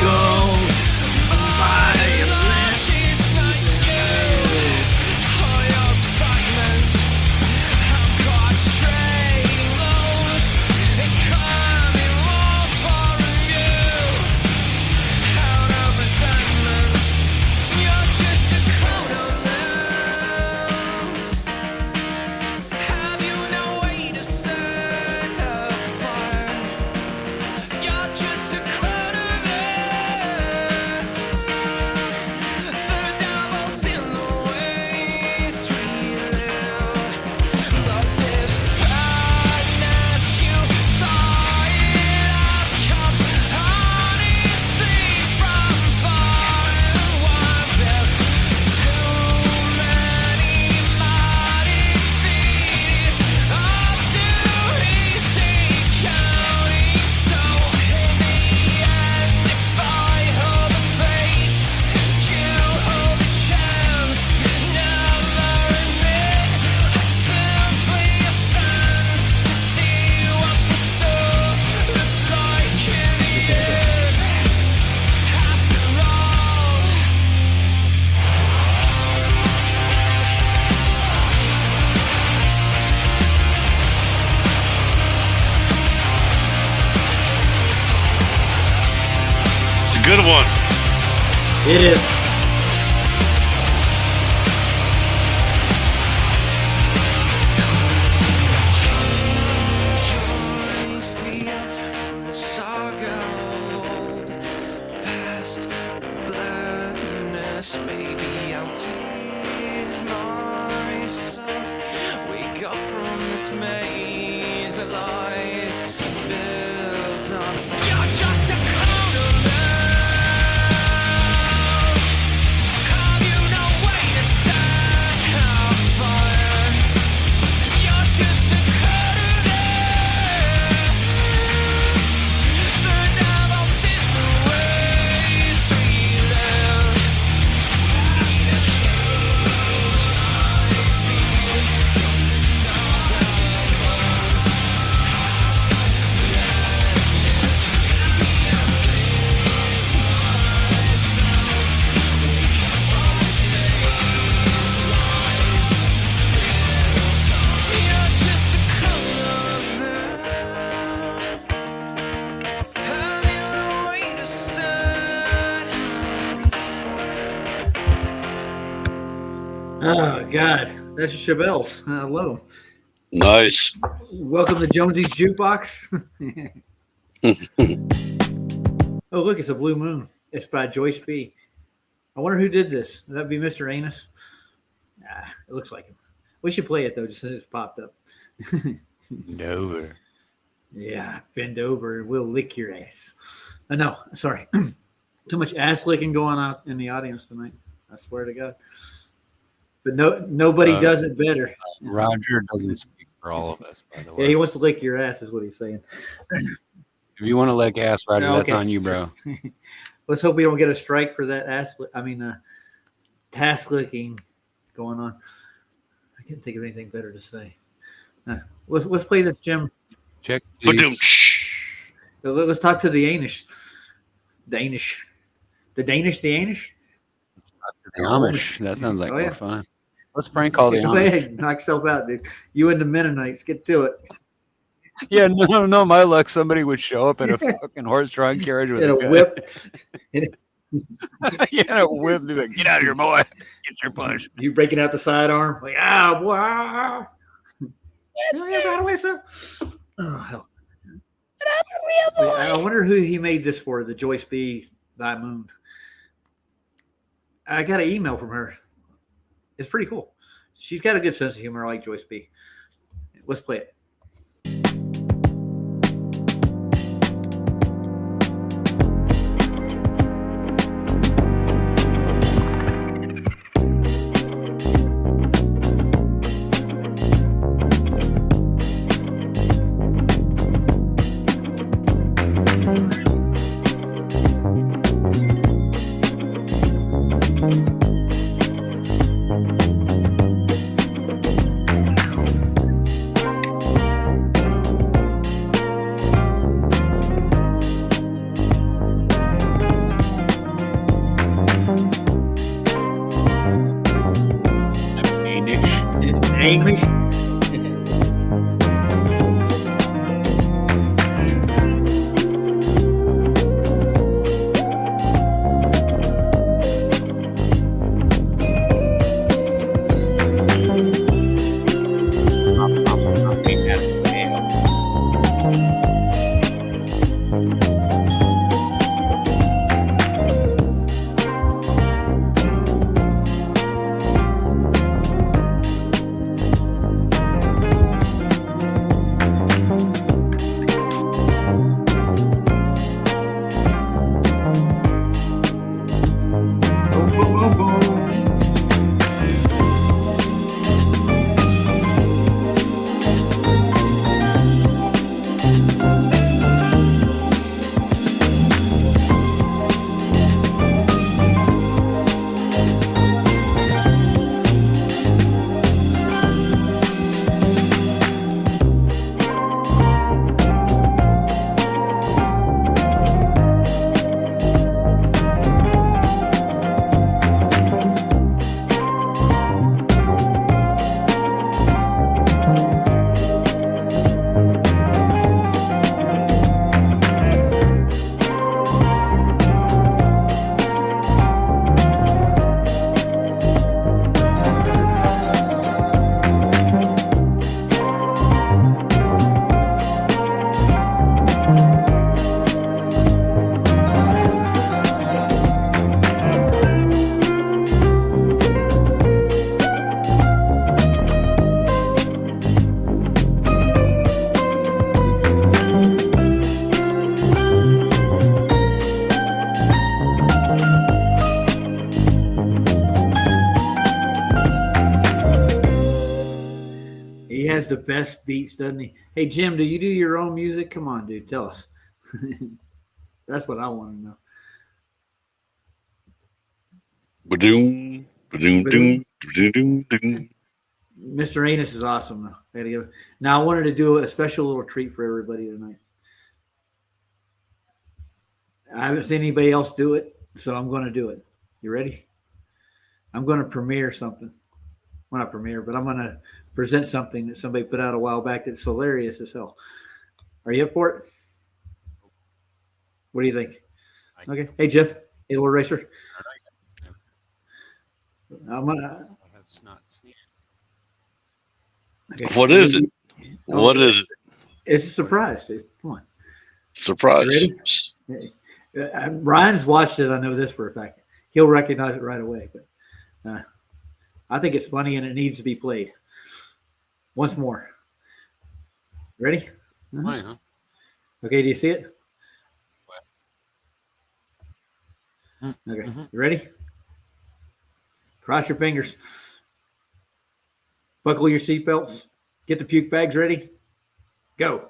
gold. Good one. It is. Maybe I'll tease myself. Wake up from this maze of lies built on. You're just a clone of me. Have you no way to set her fire? You're just a clone of me. The devil's in the ways we live. Oh, God. That's Chabelles. I love them. Nice. Welcome to Jonesy's Jukebox. Oh, look, it's a blue moon. It's by Joyce B. I wonder who did this. Would that be Mr. Anus? Nah, it looks like him. We should play it, though, just as it's popped up. Over. Yeah, bend over and we'll lick your ass. No, sorry. Too much ass licking going on in the audience tonight. I swear to God. But nobody does it better. Roger doesn't speak for all of us, by the way. Yeah, he wants to lick your ass, is what he's saying. If you want to lick ass, Roger, that's on you, bro. Let's hope we don't get a strike for that task licking going on. I can't think of anything better to say. Let's play this, Jim. Check. Let's talk to the Amish. The Amish. Let's talk to the Amish. That sounds like more fun. Let's prank call the Go Amish. ahead, knock yourself out, dude. You and the Mennonites, get to it. Yeah, no. My luck, somebody would show up in a fucking horse-drawn carriage with In a a whip. Yeah, a whip. Be like, get out of here, boy. Get your punch. You breaking out the sidearm? Like, boy. Yes, oh, hell. I wonder who he made this for, the Joyce B. by Moon. I got an email from her. It's pretty cool. She's got a good sense of humor, like Joyce B. Let's play it. English. Boom, boom, boom, boom. He has the best beats, doesn't he? Hey, Jim, do you do your own music? Come on, dude. Tell us. That's what I want to know. Ba-doom, ba-doom, doom, ba-doom, doom. Mr. Anus is awesome, though. Now, I wanted to do a special little treat for everybody tonight. I haven't seen anybody else do it, so I'm going to do it. You ready? I'm going to premiere something. Well, not premiere, but I'm going to present something that somebody put out a while back that's hilarious as hell. Are you up for it? What do you think? Okay. Hey, Jeff. Hey, little racer. I'm gonna. Okay. What is it? Oh, What is it? It's a surprise, dude. Come on. Surprise. Ryan's watched it. I know this for a fact. He'll recognize it right away. But I think it's funny and it needs to be played. Once more. Ready? Funny, huh? Okay, do you see it? Okay, Mm-hmm. you ready? Cross your fingers. Buckle your seatbelts. Get the puke bags ready. Go.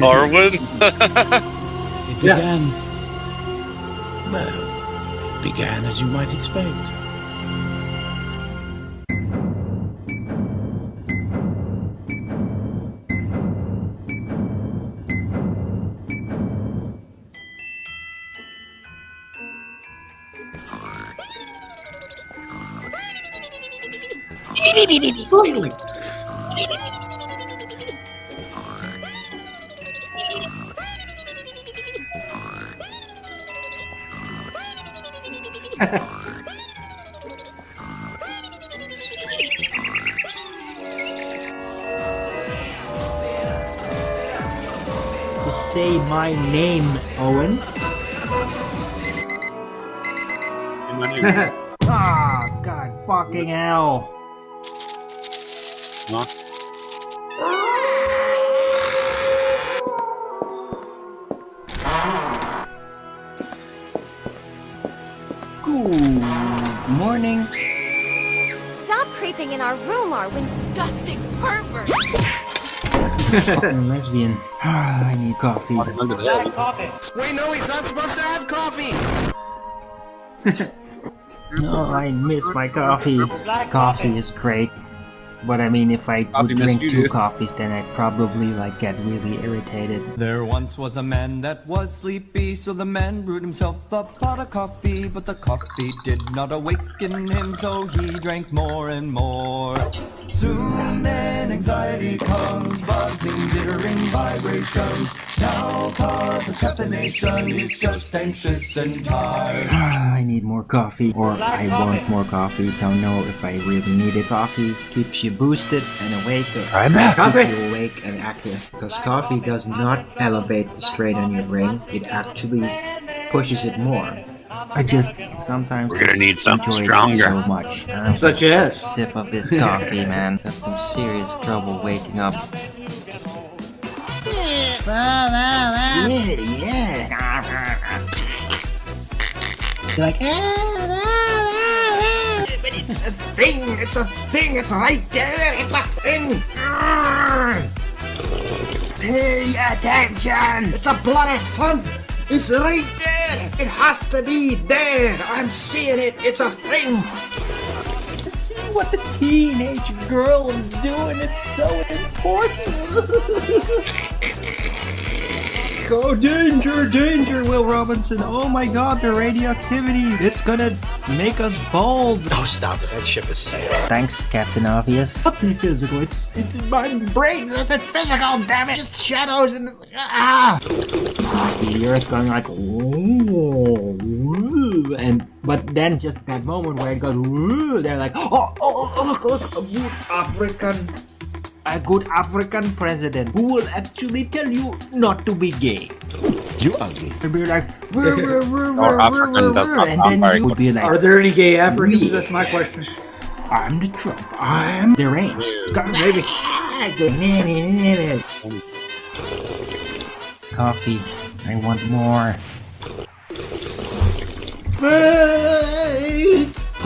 Arwen? It began. Well, it began as you might expect. Finally. To say my name, Owen. Ah, God fucking hell. Good morning. Stop creeping in our room, Arwen. Disgusting pervert. Fucking lesbian. Ah, I need coffee. Wait, no, he's not supposed to have coffee! No, I miss my coffee. Coffee is great. But I mean, if I Coffee would drink mist, you 2 do. coffees, then I'd probably like get really irritated. There once was a man that was sleepy, so the man brewed himself a pot of coffee, but the coffee did not awaken him, so he drank more and more. Soon then anxiety comes, buzzing, jittering vibrations. Now cause of caffeination, he's just anxious and tired. I need more coffee, or I want more coffee. Don't know if I really need it. Coffee keeps you boosted and awake. I'm back. Keeps you awake and active. Because coffee does not elevate the strain on your brain. It actually pushes it more. I just sometimes We're gonna need something enjoy stronger. it so much. Such as. Sip of this coffee, man. Got some serious trouble waking up. You're like, But it's a thing, it's right there, it's a thing. Pay attention, it's a bloody sun. It's right there, it has to be there. I'm seeing it, it's a thing. see what the teenage girl is doing. It's so important. Oh, danger, danger, Will Robinson. Oh my god, the radioactivity. It's gonna make us bald. Oh, stop it, that ship is sailing. Thanks, Captain Obvious. Nothing physical. It's My brain isn't physical, damn it. It's shadows and ah. the Earth going like, ooh, ooh, and but then just that moment where it goes, ooh, they're like, look, a good African president who will actually tell you not to be gay. You ugly. And be like, Or African does not and then sound you would be like, Are there any gay Africans? That's my question. I'm the Trump. I'm deranged. Maybe. Coffee. I want more.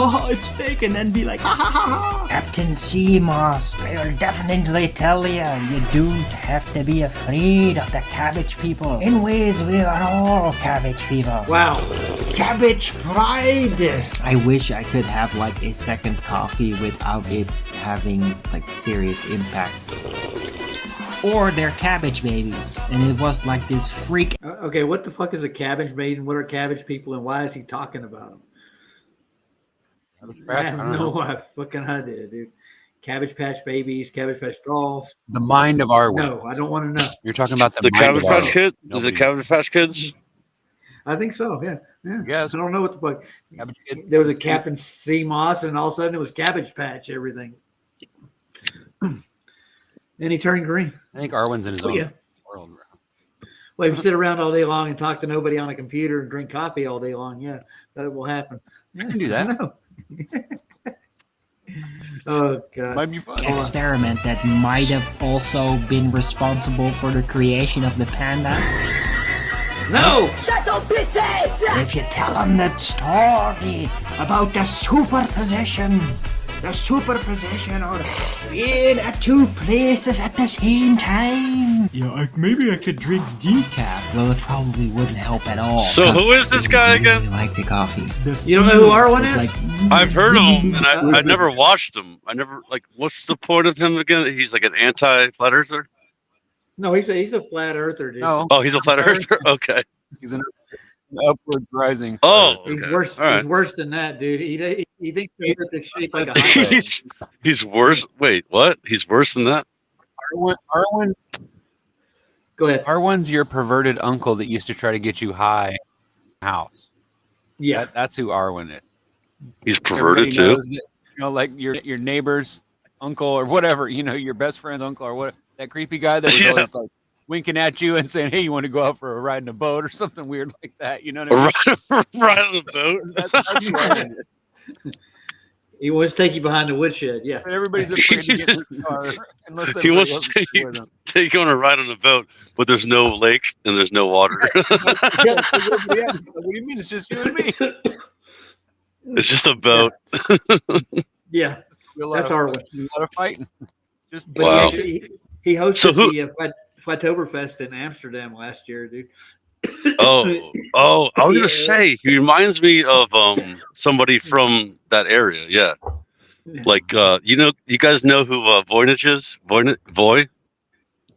Oh, it's fake, and then be like, ha ha ha ha. Captain Seamoss, I'll definitely tell you, you don't have to be afraid of the cabbage people. In ways, we are all cabbage people. Wow. Cabbage pride! I wish I could have like a second coffee without it having like serious impact. Or they're cabbage babies, and it was like this freak. Okay, what the fuck is a cabbage maiden? What are cabbage people, and why is he talking about them? I have no fucking idea, dude. Cabbage Patch Babies, Cabbage Patch Dolls. The mind of Arwen. No, I don't want to know. You're talking about the The mind Cabbage of Patch Arwen. Kid? Is Nobody- it Cabbage Patch Kids? I think so. Yeah. Yes. I don't know what the fuck. Cabbage Kid. There was a Captain C. Moss, and all of a sudden it was Cabbage Patch. Everything. And he turned green. I think Arwen's in his own Yeah. world. Well, if you sit around all day long and talk to nobody on a computer and drink coffee all day long, yeah, that will happen. I can do that. No. Oh god. Might be fun. Experiment that might have also been responsible for the creation of the panda. No. Shut your bitch ass up! If you tell them that story about the superposition or being at two places at the same time. Yeah, maybe I could drink decaf. Well, it probably wouldn't help at all. So who is this guy I again? really like the coffee. You don't know who Arwen is? I've heard of him, and I never watched him. I never, like, what's the point of him again? He's like an anti-flat earther? No, he's a flat earther, dude. No, Oh, he's a flat earther? Okay. he's an upwards rising. Oh, He's okay. worse. All right. He's worse than that, dude. He thinks the earth is shaped like a hot dog. He's worse. Wait, what? He's worse than that? Go ahead. Arwen's your perverted uncle that used to try to get you high in the house. Yeah. That's who Arwen is. He's perverted Everybody too. knows that, like your neighbor's uncle or whatever, your best friend's uncle or what, that creepy guy that was Yeah. always like winking at you and saying, "Hey, you want to go out for a ride in a boat or something weird like that?" You know what I mean? Right on the boat. That's who Arwen is. He wants to take you behind the woodshed. Yeah. And everybody's afraid to get in his car unless He wants else to is with him. take you on a ride on the boat, but there's no lake and there's no water. What do you mean? It's just you and me. It's just a boat. Yeah. That's Arwen. A lot of fighting. Just But Wow. he hosted So who- the Flatoberfest in Amsterdam last year, dude. Oh, I was gonna say he reminds me of somebody from that area. Yeah, Like, you guys know who Voynich is? Voy?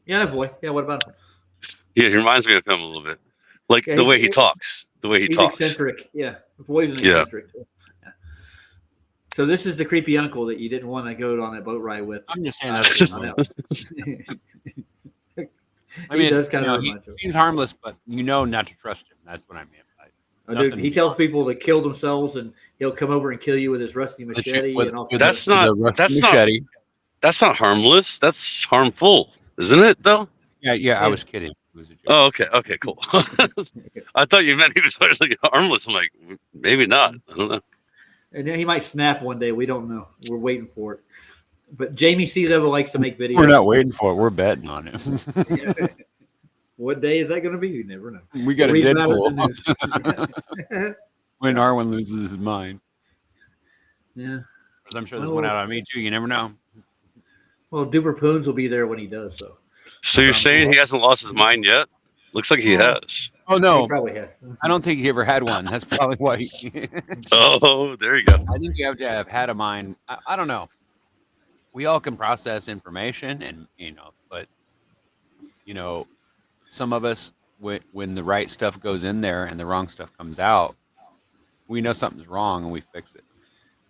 Yeah, boy. Yeah, what about him? Yeah, he reminds me of him a little bit. Like Yeah, the way he talks. The way he he's talks. eccentric. Yeah, Boy's an Yeah. eccentric. Yeah. So this is the creepy uncle that you didn't want to go on a boat ride with. I'm just saying that's I know. I mean, he does kind of he remind you. seems harmless, but you know not to trust him. That's what I mean. Dude, he tells people to kill themselves, and he'll come over and kill you with his rusty machete. With- and all with That's the not. rusty That's machete. not. That's not harmless. That's harmful, isn't it? Though. Yeah. I was kidding. It was a joke. Oh, okay. Okay, cool. I thought you meant he was like harmless. I'm like, maybe not. I don't know. And then he might snap one day. We don't know. We're waiting for it. But Jamie C. Level likes to make videos. We're not waiting for it. We're betting on it. What day is that going to be? You never know. We got a Read about it in Deadpool the news. when Arwen loses his mind. Yeah. Because I'm sure there's one out on me too. You never know. Well, Duper Poons will be there when he does. So You're saying he hasn't lost his mind yet? Looks like he has. Oh he no, probably has. I don't think he ever had one. That's probably why. Oh, there you go. I think you have to have had a mind. I don't know. We all can process information, and but some of us, when the right stuff goes in there and the wrong stuff comes out, we know something's wrong and we fix it.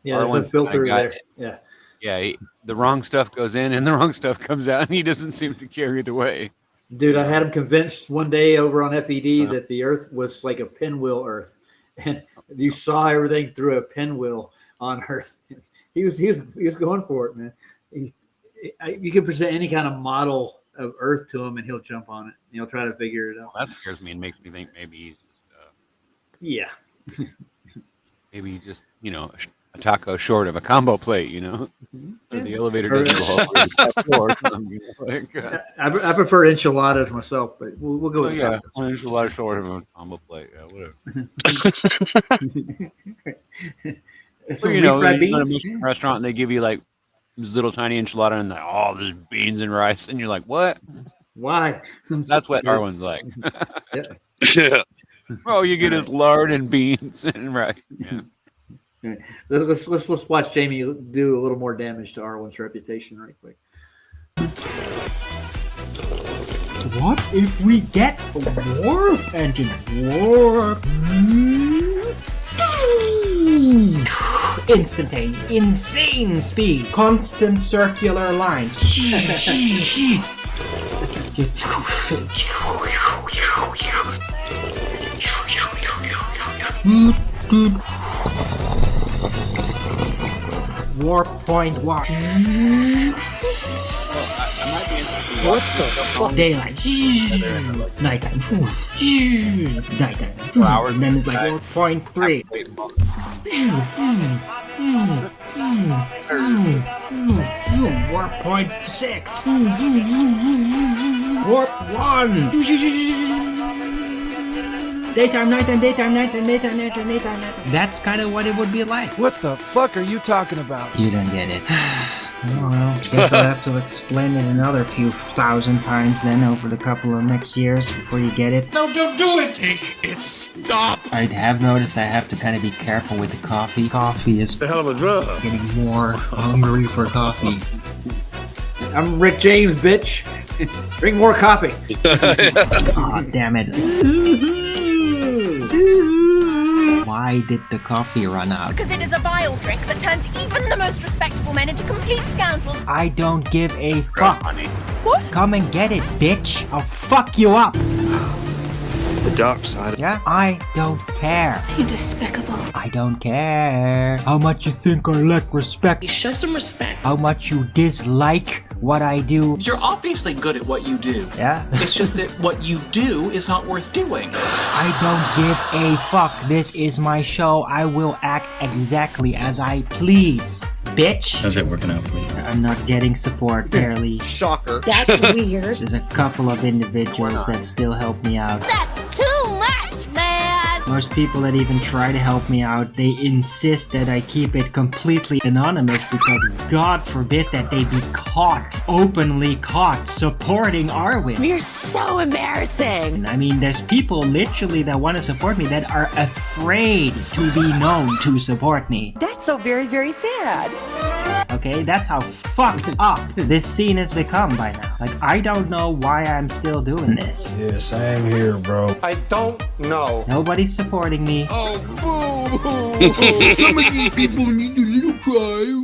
Yeah, there's a Arwen's filter got there. it. Yeah. Yeah, the wrong stuff goes in and the wrong stuff comes out, and he doesn't seem to care either way. Dude, I had him convinced one day over on FED that the Earth was like a pinwheel Earth, and you saw everything through a pinwheel on Earth. He was going for it, man. You can present any kind of model of Earth to him, and he'll jump on it. He'll try to figure it out. Well, that scares me and makes me think maybe he's just Yeah. maybe just a taco short of a combo plate, Or the elevator doesn't go up to the top floor. I prefer enchiladas myself, but we'll go with yeah, tacos. there's a lot short of a combo plate. Yeah, whatever. Some Well, you go refried to a beans. Mexican restaurant and they give you like this little tiny enchilada and there's beans and rice, and you're like, what? Why? That's what Arwen's like. Yeah. Oh, you get his lard and beans and rice. Yeah. Let's watch Jamie do a little more damage to Arwen's reputation right quick. What if we get a warp engine? Warp. Instantaneous. Insane speed. Constant circular lines. Warp point walk. What the fuck? Daylight. Nighttime. Nighttime. 4 hours. And then there's like warp point 3. Warp point 6. Warp 1. Daytime, nighttime, daytime, nighttime, daytime, nighttime, daytime, nighttime. That's kind of what it would be like. What the fuck are you talking about? You don't get it. Oh, well, guess I'll have to explain it another few thousand times then over the couple of next years before you get it. No, don't do it! Take it, stop! I have noticed I have to kind of be careful with the coffee. Coffee is The hell of a drug. getting more hungry for coffee. I'm Rick James, bitch. Bring more coffee. Aw, damn it. Why did the coffee run out? Because it is a vile drink that turns even the most respectable men into complete scoundrels. I don't give a fuck. What? Come and get it, bitch. I'll fuck you up. The dark side. Yeah? I don't care. You despicable. I don't care. How much you think I lack respect? Show some respect. How much you dislike what I do? You're obviously good at what you do. Yeah? It's just that what you do is not worth doing. I don't give a fuck. This is my show. I will act exactly as I please. Bitch. How's it working out for you? I'm not getting support, barely. Shocker. That's weird. There's a couple of individuals that still help me out. That's too much, man. Most people that even try to help me out, they insist that I keep it completely anonymous because God forbid that they be caught, openly caught, supporting Arwen. You're so embarrassing. I mean, there's people literally that want to support me that are afraid to be known to support me. That's so very, very sad. okay? That's how fucked up this scene has become by now. Like, I don't know why I'm still doing this. Yeah, same here, bro. I don't know. Nobody's supporting me. Oh, boo! Some of these people need a little cry.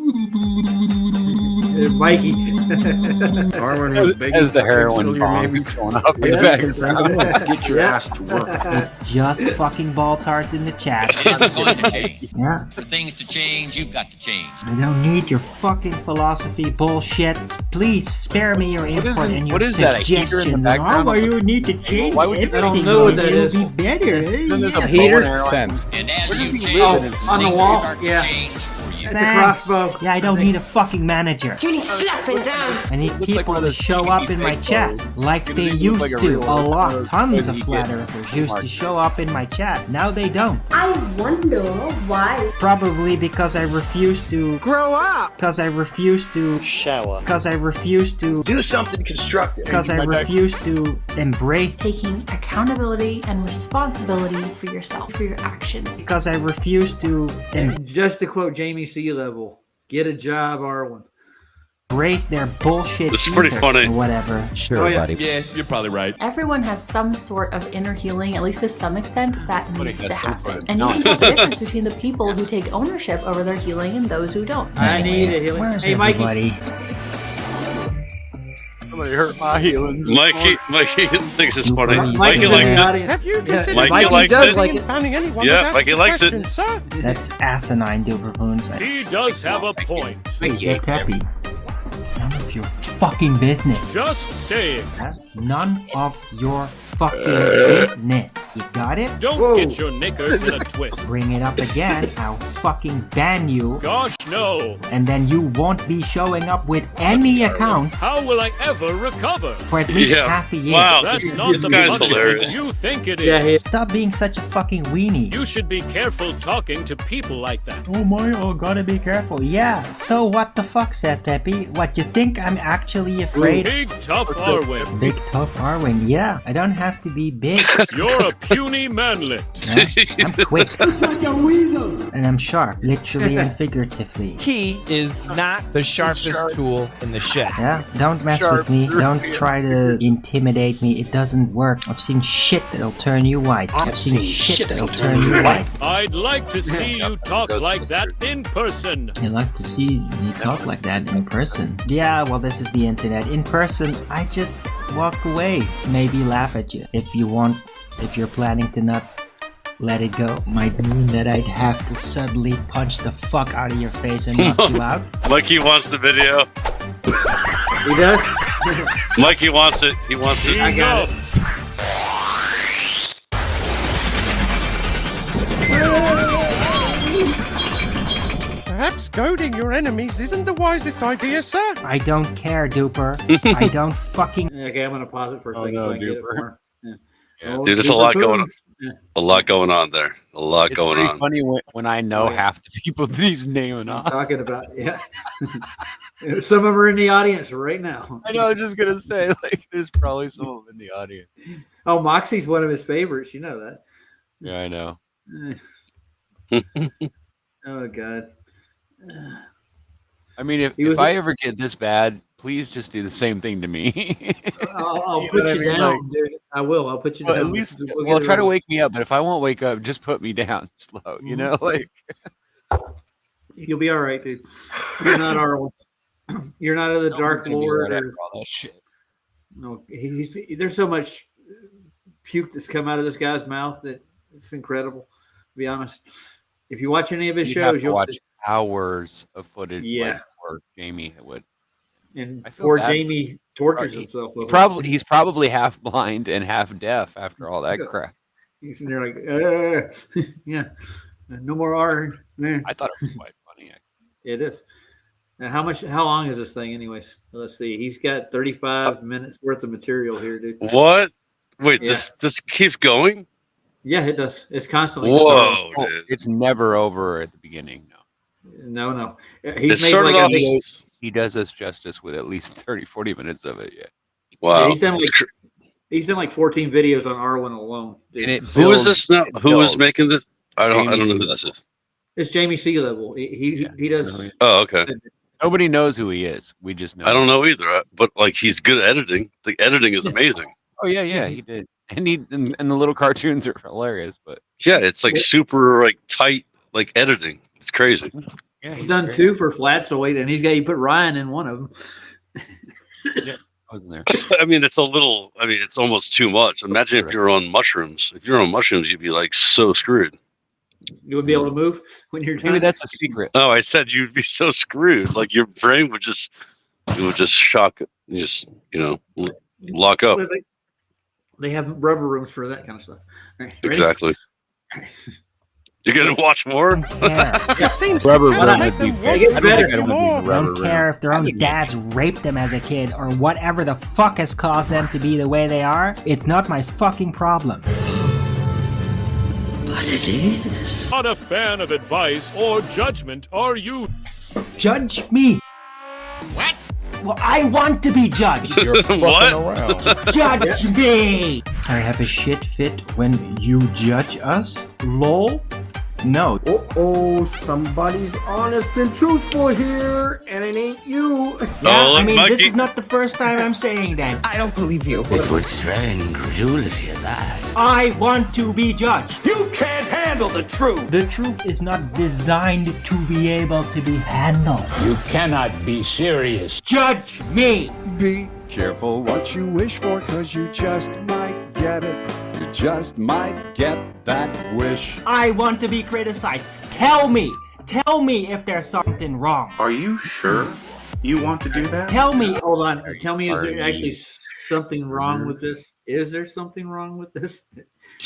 Mikey. Arwen was begging As the for heroin your bomb name. going up in the background. Get your ass to work. It's just fucking baltards in the chat. It isn't going to change. Yeah, For things to change, you've got to change. I don't need your fucking philosophy bullshit. Please spare me your What is input it- and your what is that, a heater in the suggestions. background? Oh, you need to change Why would you- everything. I don't know what that It'll is. be better. Then there's a Yes. heater? bow and arrow. Sense. And as Where you does he change, live? things On the will wall? start Yeah. to change for you. It's a crossbow. Yeah, I don't need a fucking manager. You need slapping down. I need Looks like people one of to those show cheesy up in my fake chat clothes. like It they doesn't look like used a to. real A one. lot. Those Tons clothes of you flat get earthers used to Mark. show up in my chat. Now they don't. I wonder why. Probably because I refuse to Grow up. because I refuse to Shower. because I refuse to Do something constructive. because I refuse to embrace Taking accountability and responsibility for yourself, for your actions. because I refuse to Just to quote Jamie Sea Level, get a job, Arwen. embrace their bullshit This is pretty ether funny. or whatever. Sure, Oh, yeah. buddy. Yeah, you're probably right. Everyone has some sort of inner healing, at least to some extent, that Everybody needs has to some happen. sort of And you can talent. tell the difference between the people who take ownership over their healing and those who don't. I need a healing. Where's Hey, Mikey. everybody? Somebody hurt my healings. Mikey thinks it's funny. Mikey's Mikey in likes the it. audience. Have you Yeah, considered Mikey Mikey likes does it. like it. pounding anyone Yeah, that asks Mikey a likes it. question, sir? That's asinine, Duberpoons. He does have a point. Hey, Teppy. None of your fucking business. Just saying. None of your fucking business. You got it? Don't Whoa. get your knickers in a twist. Bring it up again, I'll fucking ban you, Gosh, no. and then you won't be showing up with any account How will I ever recover? for at least Yeah. half a year. Wow, That's this, not this the guy's punishment hilarious. you think it is. Yeah, he, Stop being such a fucking weenie. You should be careful talking to people like that. Oh my, oh, gotta be careful. Yeah, so what the fuck, said Teppy? What, you think I'm actually afraid? Big tough Arwen. Big tough Arwen, yeah. I don't have to be big. You're a puny manlet. Yeah, I'm quick. And I'm sharp, literally and figuratively. He is not the sharpest tool in the shed. Yeah, don't mess with me. Don't try to intimidate me. It doesn't work. I've seen shit that'll turn you white. I've seen shit that'll turn you white. I'd like to see you talk like that in person. I like to see me talk like that in person. Yeah, well, this is the internet. In person, I just walk away. Maybe laugh at you. If you want, if you're planning to not let it go, might mean that I'd have to suddenly punch the fuck out of your face and knock you out. Mikey wants the video. he does. Mikey wants it. He wants it. I got it. Perhaps goading your enemies isn't the wisest idea, sir. I don't care, Duper. I don't fucking. Okay, I'm gonna pause it for a Oh, second no, so I can get it Duper. more. Yeah. Yeah. Oh, Dude, there's a lot going on. Duberpoons. Yeah. A lot going on there. A lot It's going pretty on. funny when I know Oh, yeah. half the people that he's naming I'm off. talking about, yeah. Some of them are in the audience right now. I know. I was just gonna say, like, there's probably some of them in the audience. Oh, Moxie's one of his favorites. You know that. Yeah, I know. Oh God. I mean, He was- if I ever get this bad, please just do the same thing to me. I'll You put know what you I mean? down, Like- dude. I will. I'll put you Well, down. at least, We'll well, get it try to right. wake me up. But if I won't wake up, just put me down slow. You know, like You'll be all right, dude. You're not our. You're not of the no one's Dark gonna be Lord. right Or, after all that shit. no, there's so much puke that's come out of this guy's mouth that it's incredible. To be honest, if you watch any of his You'd have shows, to you'll watch see. hours of footage. Yeah. like, where Jamie would. And I feel poor bad. Jamie tortures He- himself. He over it. he's probably half blind and half deaf after all that crap. He's in there like, yeah, no more R. Man, I thought it was quite funny. it is. Now, how long is this thing, anyways? Let's see. He's got 35 minutes worth of material here, dude. What? Wait, Yeah. this keeps going? Yeah, it does. It's constantly. Whoa, Oh, dude. it's never over at the beginning. No, No. It He's made started like off. he does us justice with at least 30, 40 minutes of it. Yeah, Wow. Yeah, he's done It's he's done like 14 videos on Arwen alone. Dude. and it Who is builds- this now? it Who is builds. making this? I don't know Jamie who Sea this is. It's Jamie Sea Level. He Yeah, does. really. Oh, okay. Nobody knows who he is. We just know. I don't know either, but like he's good at editing. The editing is amazing. Oh yeah, he did. And and the little cartoons are hilarious. But yeah, it's like super like tight like editing. It's crazy. Yeah, he's done 2 for Flat. So wait, and he put Ryan in one of them. Yeah, I wasn't there. I mean, it's almost too much. Imagine if you're on mushrooms. If you're on mushrooms, you'd be like so screwed. You would be able to move when you're done. Maybe that's a secret. No, I said you'd be so screwed. Like your brain would just shock it. You just lock up. They have rubber rooms for that kind of stuff. Right, exactly. You're gonna watch more? It seems rubber to room make would be them better. I better. don't care if their own dads raped them as a kid or whatever the fuck has caused them to be the way they are. It's not my fucking problem. But it is. Not a fan of advice or judgment, are you? Judge me. What? Well, I want to be judged. You're fucking around. Judge me. I have a shit fit when you judge us? Lol? No. Uh-oh, somebody's honest and truthful here, and it ain't you. Yeah, I mean, this is not the first time I'm saying that. I don't believe you. It would strain incredulity at that. I want to be judged. You can't handle the truth. The truth is not designed to be able to be handled. You cannot be serious. Judge me. Be careful what you wish for, 'cause you just might get it. You just might get that wish. I want to be criticized. Tell me if there's something wrong. Are you sure you want to do that? Tell me. Hold on. Tell me, is there actually something wrong with this? Is there something wrong with this?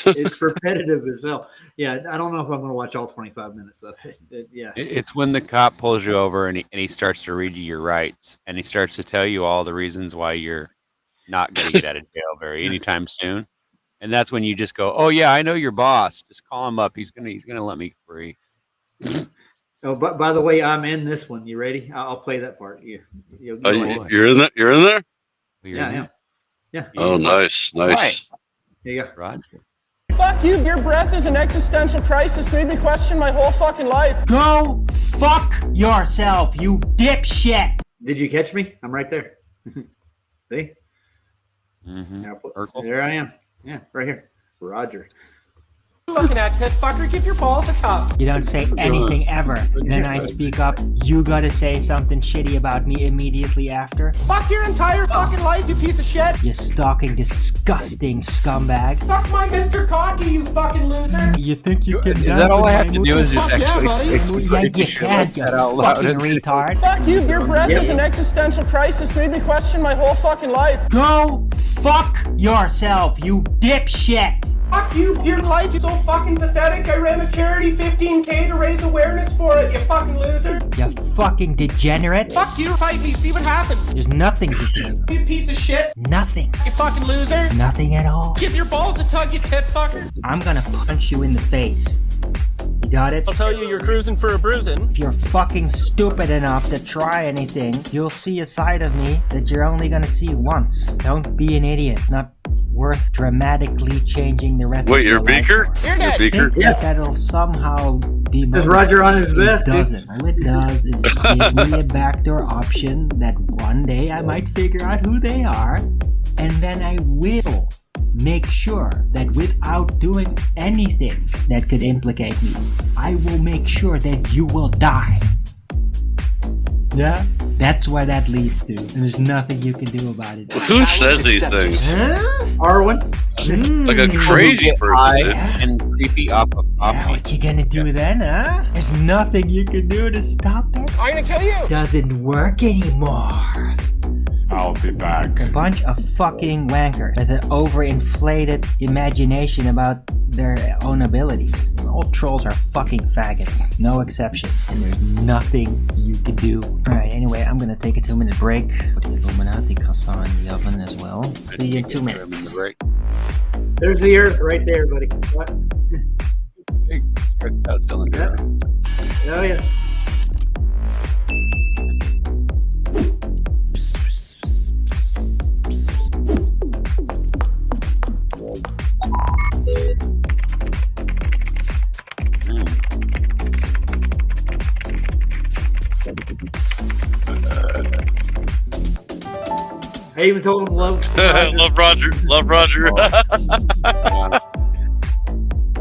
It's repetitive as hell. Yeah, I don't know if I'm going to watch all 25 minutes of it. It's when the cop pulls you over and he starts to read you your rights, and he starts to tell you all the reasons why you're not going to get out of jail anytime soon. And that's when you just go, "Oh yeah, I know your boss. Just call him up. He's gonna let me free." Oh, but by the way, I'm in this one. You ready? I'll play that part. You're in that. You're in there. Yeah. Oh, nice. There you go. Roger. Fuck you, your breath is an existential crisis. Made me question my whole fucking life. Go fuck yourself, you dipshit. Did you catch me? I'm right there. See? Mm-hmm. There I am. Yeah, right here. Roger. Looking at tit fucker, keep your balls a top. You don't say anything ever. Then I speak up. You gotta say something shitty about me immediately after. Fuck your entire fucking life, you piece of shit. You stalking, disgusting scumbag. Suck my Mr. Cocky, you fucking loser. You think you can? Is that all I have to do? Is just actually say some Yeah, crazy you shit can, like you that out loud? fucking retard. Fuck you, your breath is an existential crisis. Made me question my whole fucking life. Go fuck yourself, you dipshit. Fuck you, your life is so fucking pathetic. I ran a charity 15K to raise awareness for it, you fucking loser. You fucking degenerate. Fuck you, fight me, see what happens. There's nothing to do. You piece of shit. Nothing. You fucking loser. Nothing at all. Give your balls a tug, you tit fucker. I'm gonna punch you in the face. You got it? I'll tell you, you're cruising for a bruising. If you're fucking stupid enough to try anything, you'll see a side of me that you're only gonna see once. Don't be an idiot. It's not worth dramatically changing the rest of your life. Wait, your beaker? You're dead. Beaker? Think that'll somehow demotivate. Is Roger on his best? It doesn't. All it does is give me a backdoor option that one day I might figure out who they are, and then I will make sure that without doing anything that could implicate me, I will make sure that you will die. Yeah? That's where that leads to. And there's nothing you can do about it. Who says these things? Huh? Arwen? Like a crazy person. And creepy up. What you gonna do then, huh? There's nothing you can do to stop it. I'm gonna kill you. Doesn't work anymore. I'll be back. A bunch of fucking wankers with an overinflated imagination about their own abilities. All trolls are fucking faggots. No exception. And there's nothing you can do. Alright, anyway, I'm gonna take a 2-minute break. Put the Illuminati croissant in the oven as well. See you in 2 minutes. There's the Earth right there, buddy. What? Big stretched out cylinder. Oh, yeah. I even told him love Roger. Love Roger. Love Roger.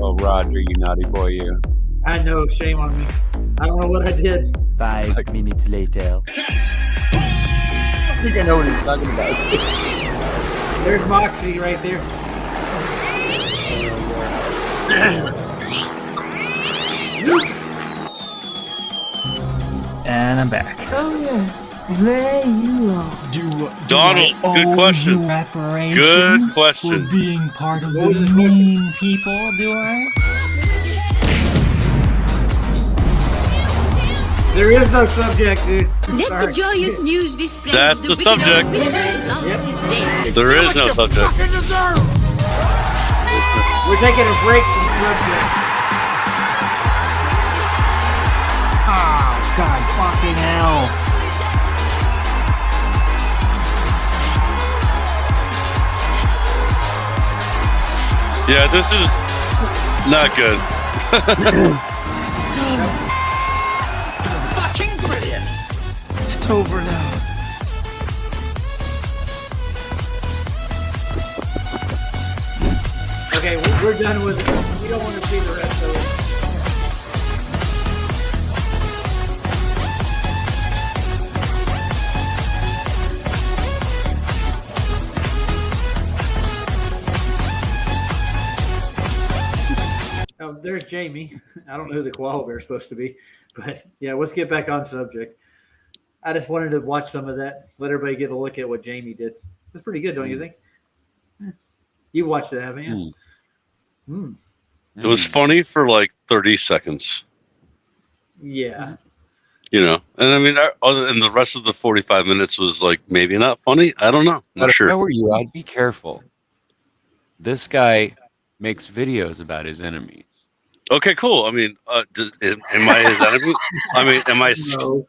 Oh, Roger, you naughty boy, you. I know, shame on me. I don't know what I did. 5 minutes later. I think I know what he's talking about. There's Moxie right there. And I'm back. Oh yes, there you are. Donald, good question. Reparations Good question. for being part of the mean people, do I? There is no subject, dude. Let the joyous news be spread. That's the subject. There is no subject. We're taking a break from the subject. Oh, God fucking hell. Yeah, this is not good. It's done. Fucking brilliant. It's over now. Okay, we're done with it. We don't want to see the rest of it. Oh, there's Jamie. I don't know who the koala bear is supposed to be, but yeah, let's get back on subject. I just wanted to watch some of that, let everybody get a look at what Jamie did. It's pretty good, don't you think? You watched it, haven't you? It was funny for like 30 seconds, Yeah. you know. And I mean, other than the rest of the 45 minutes was like maybe not funny. I don't know. But Not if I sure. were you, I'd be careful. This guy makes videos about his enemies. Okay, cool. I mean, am I his enemy? I mean, am I? No.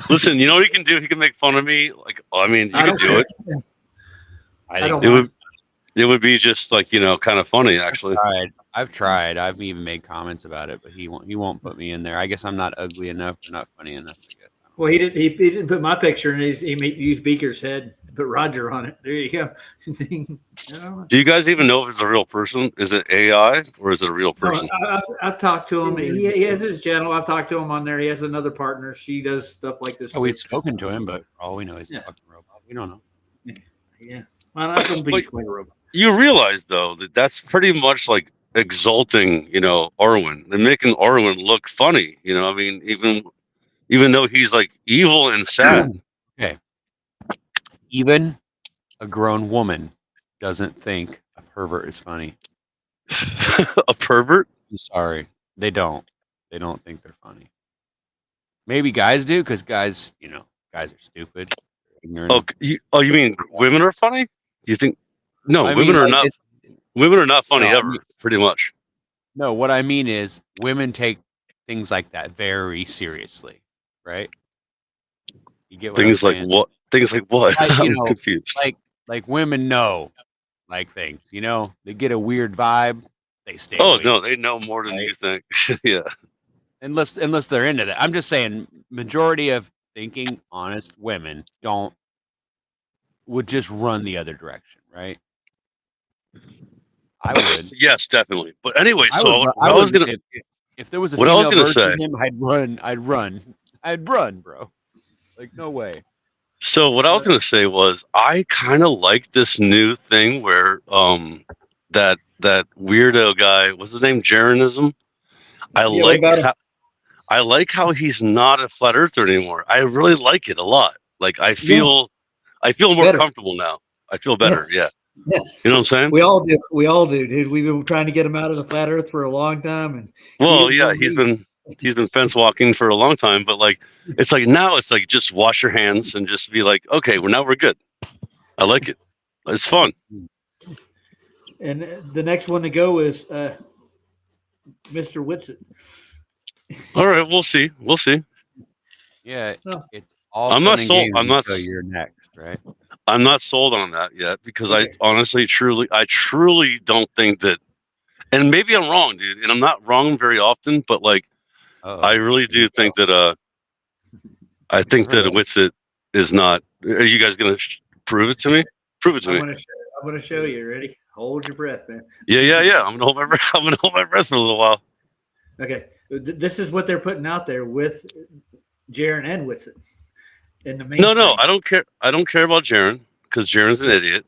Listen, you know what he can do? He can make fun of me. Like, I mean, you can do it. I think It would be just like, you know, kind of funny actually. I've tried. I've even made comments about it, but he won't put me in there. I guess I'm not ugly enough or not funny enough to get. Well, he didn't put my picture in. He used Beaker's head, put Roger on it. There you go. Do you guys even know if it's a real person? Is it AI or is it a real person? I've talked to him. He has his channel. I've talked to him on there. He has another partner. She does stuff like this. Oh, we've spoken to him, but all we know is a fucking robot. We don't know. Yeah. Well, I don't think he's quite a robot. You realize though that that's pretty much like exalting, you know, Arwen and making Arwen look funny. You know, I mean, even though he's like evil and sad. Okay. Even a grown woman doesn't think a pervert is funny. A pervert? I'm sorry. They don't. They don't think they're funny. Maybe guys do, because guys are stupid. Ignorant. Oh, you mean women are funny? You think? No, I women mean, are like, not. Women are not funny No, I ever, mean- pretty much. No, what I mean is women take things like that very seriously, right? You get what Things I'm like saying? what? Things like what? Like, I'm confused. Like women know like things, you know? They get a weird vibe, they stay Oh away. no, they know more than you think. Yeah. Unless they're into that. I'm just saying majority of thinking honest women would just run the other direction, right? I would. Yes, definitely. But anyway, I so would, what I was gonna. if there was a what I was female gonna version of say. him, I'd run, bro. Like no way. So what I was gonna say was I kind of like this new thing where that weirdo guy, what's his name, Jeranism. I like how he's not a flat earther anymore. I really like it a lot. Like I feel more Better. comfortable now. I feel better. Yeah. Yeah. You know what I'm saying? We all do. We all do, dude. We've been trying to get him out of the flat Earth for a long time, and Well, he yeah, didn't he's been fence walking for a long time, but like it's like now it's like just wash your hands and just be like, okay, well now we're good. I like it. It's fun. And the next one to go is Mr. Whitson. All right, we'll see. We'll see. Yeah, No. it's all. I'm fun not and sold. games I'm not. until you're next, right? I'm not sold on that yet because I honestly, I truly don't think that. And maybe I'm wrong, dude. And I'm not wrong very often, but like, I really do think that. I think that Witsit is not. Are you guys gonna prove it to me? Prove it to me. I'm gonna show you. Ready? Hold your breath, man. Yeah. I'm gonna hold my breath. I'm gonna hold my breath for a little while. Okay, this is what they're putting out there with Jaron and Whitson in the mainstream. No, I don't care. I don't care about Jaron because Jaron's an idiot.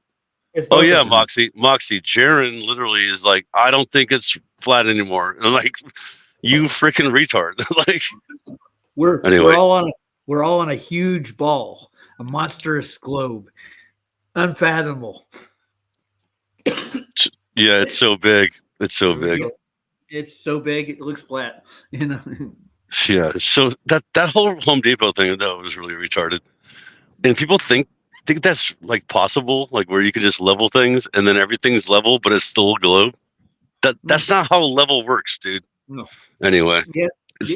It's Oh both yeah, of them. Moxie. Jaron literally is like, I don't think it's flat anymore. And I'm like, you freaking retard. Like, we're all on a huge ball, a monstrous globe, unfathomable. Yeah, it's so big. It's so big. It's so big it looks flat. You know. Yeah, so that whole Home Depot thing though was really retarded. And people think that's like possible, like where you can just level things and then everything's level, but it's still a globe. That's not how level works, dude. No. Anyway. Yeah.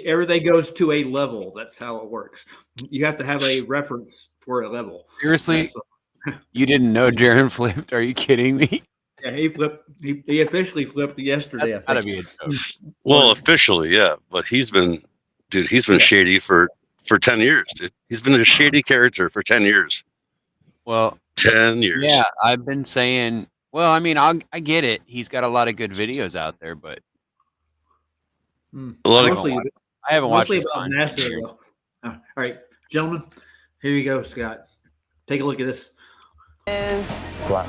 Everything goes to a level. That's how it works. You have to have a reference for a level. Seriously? You didn't know Jaron flipped? Are you kidding me? Yeah, he flipped. He officially flipped yesterday. That's I gotta think. be a joke. Well, officially, yeah, but he's been shady for 10 years, dude. He's been a shady character for 10 years. Well, 10 years. Yeah, I've been saying. Well, I mean, I get it. He's got a lot of good videos out there, but I haven't watched mostly his about content NASA. here. Though. All right, gentlemen, here you go, Scott. Take a look at this. Is flat.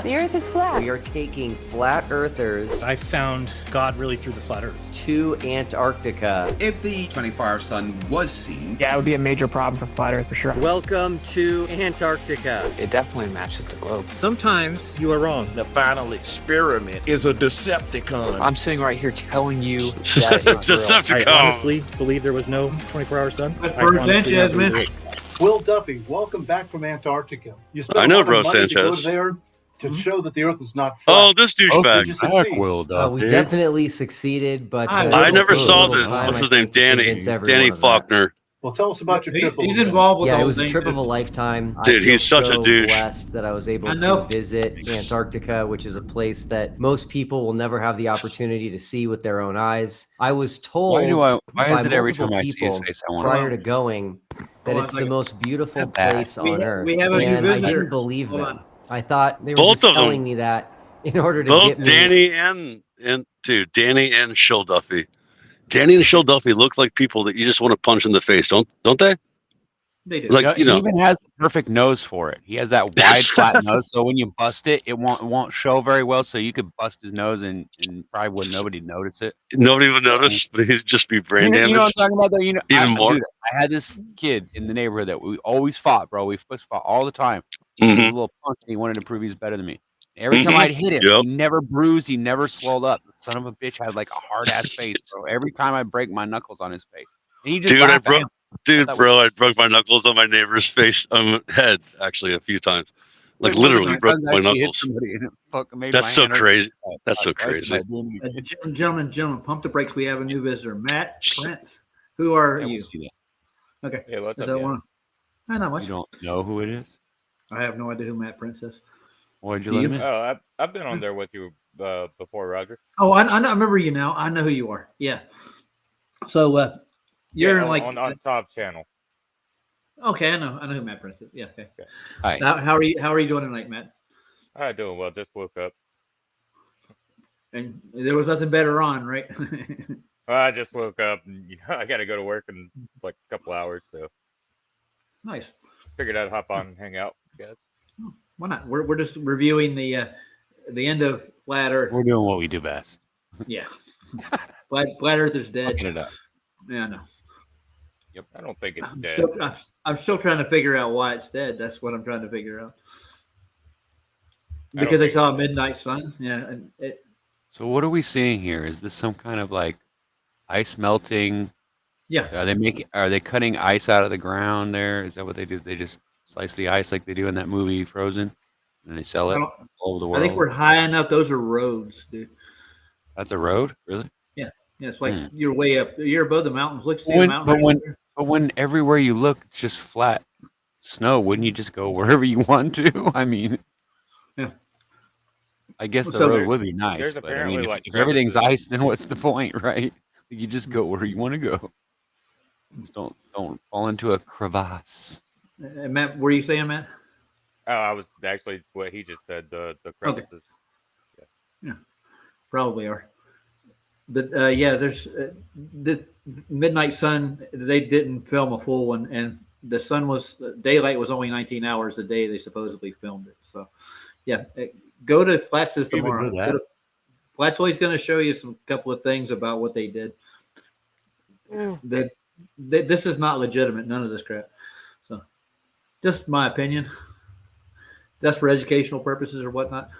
the Earth is flat. We are taking flat earthers. I found God really through the flat Earth. To Antarctica. If the 24-hour sun was seen, Yeah, it would be a major problem for flat Earth for sure. Welcome to Antarctica. It definitely matches the globe. Sometimes you are wrong. The final experiment is a Decepticon. I'm sitting right here telling you that it's real. Decepticon. I honestly believe there was no 24-hour sun. That's Bert Sanchez, man. Will Duffy, welcome back from Antarctica. You spent I know a lot of Bro money to go Sanchez. there to show that the Earth is not flat. Oh, this douchebag. Did you succeed? We definitely succeeded, but I never saw this. What's his name? Danny Faulkner. Well, tell us about your trip. He's involved with the Yeah, it whole was a thing. trip of a lifetime. Dude, I feel he's such a so douche. blessed that I was able I know. to visit Antarctica, which is a place that most people will never have the opportunity to see with their own eyes. I was told Why by is it every multiple time I see his people face, I want prior to going that Hold on it's a the second. most beautiful bad. place on Earth. we have a new and I visitor. didn't believe Hold them. on. I thought they were Both just of them. telling me that in order to Both get me. Danny and Danny and Shill Duffy. Danny and Shill Duffy look like people that you just want to punch in the face, don't they? They do. Like, He even has the perfect nose for it. He has that wide, flat nose, so when you bust it, it won't show very well. So you could bust his nose and probably wouldn't nobody notice it. Nobody would notice, but he'd just be brain damaged. You know what I'm talking about, though. Even more. Dude, I had this kid in the neighborhood that we always fought, bro. We fought all the time. He was a little punk, and he wanted to prove he's better than me. Every time I'd hit him, he never bruised, he never swelled up. The son of a bitch had like a hard ass face, bro. Every time I break my knuckles on his face, and he just Dude, laughed at him. I broke my knuckles on my neighbor's face, head actually a few times. Like literally broke my knuckles. That's so crazy. That's so crazy. Gentlemen, pump the brakes. We have a new visitor, Matt Prince. Who are you? Okay. Hey, what's Is up, that man? one? Not much. You don't know who it is? I have no idea who Matt Prince is. Why'd you let him in? Oh, I've been on there with you before, Roger. Oh, I remember you now. I know who you are. Yeah. So you're on, like on Top channel. Okay, I know who Matt Prince is. Yeah. Okay. Hi. How are you doing tonight, Matt? I'm doing well. Just woke up. And there was nothing better on, right? Well, I just woke up, and I got to go to work in like a couple hours, so Nice. figured I'd hop on and hang out, guys. Why not? We're just reviewing the end of Flat Earth. We're doing what we do best. Yeah. Flat Earth is dead. Fucking it up. Yeah, I know. Yep. I don't think it's dead. I'm still trying to figure out why it's dead. That's what I'm trying to figure out. Because they saw a midnight sun. Yeah. And So what are we seeing here? Is this some kind of like ice melting? Yeah. Are they cutting ice out of the ground there? Is that what they do? They just slice the ice like they do in that movie Frozen, and they sell it all over the world. I think we're high enough. Those are roads, dude. That's a road, really? Yeah. Yeah. It's like you're way up. You're above the mountains. Look, see the mountain. But when everywhere you look, it's just flat snow. Wouldn't you just go wherever you want to? I mean, yeah. I guess the road would be nice, but I mean, if everything's ice, then what's the point, right? You just go where you want to go. Just don't fall into a crevasse. Matt, what are you saying, Matt? Oh, I was actually what he just said. The crevices. Yeah, probably are. But yeah, there's the Midnight Sun. They didn't film a full one, and the sun was daylight was only 19 hours a day. They supposedly filmed it. So, yeah, go to Platz's You even tomorrow. knew that. Platzoy's going to show you some couple of things about what they did. That this is not legitimate. None of this crap. So, just my opinion. That's for educational purposes or whatnot.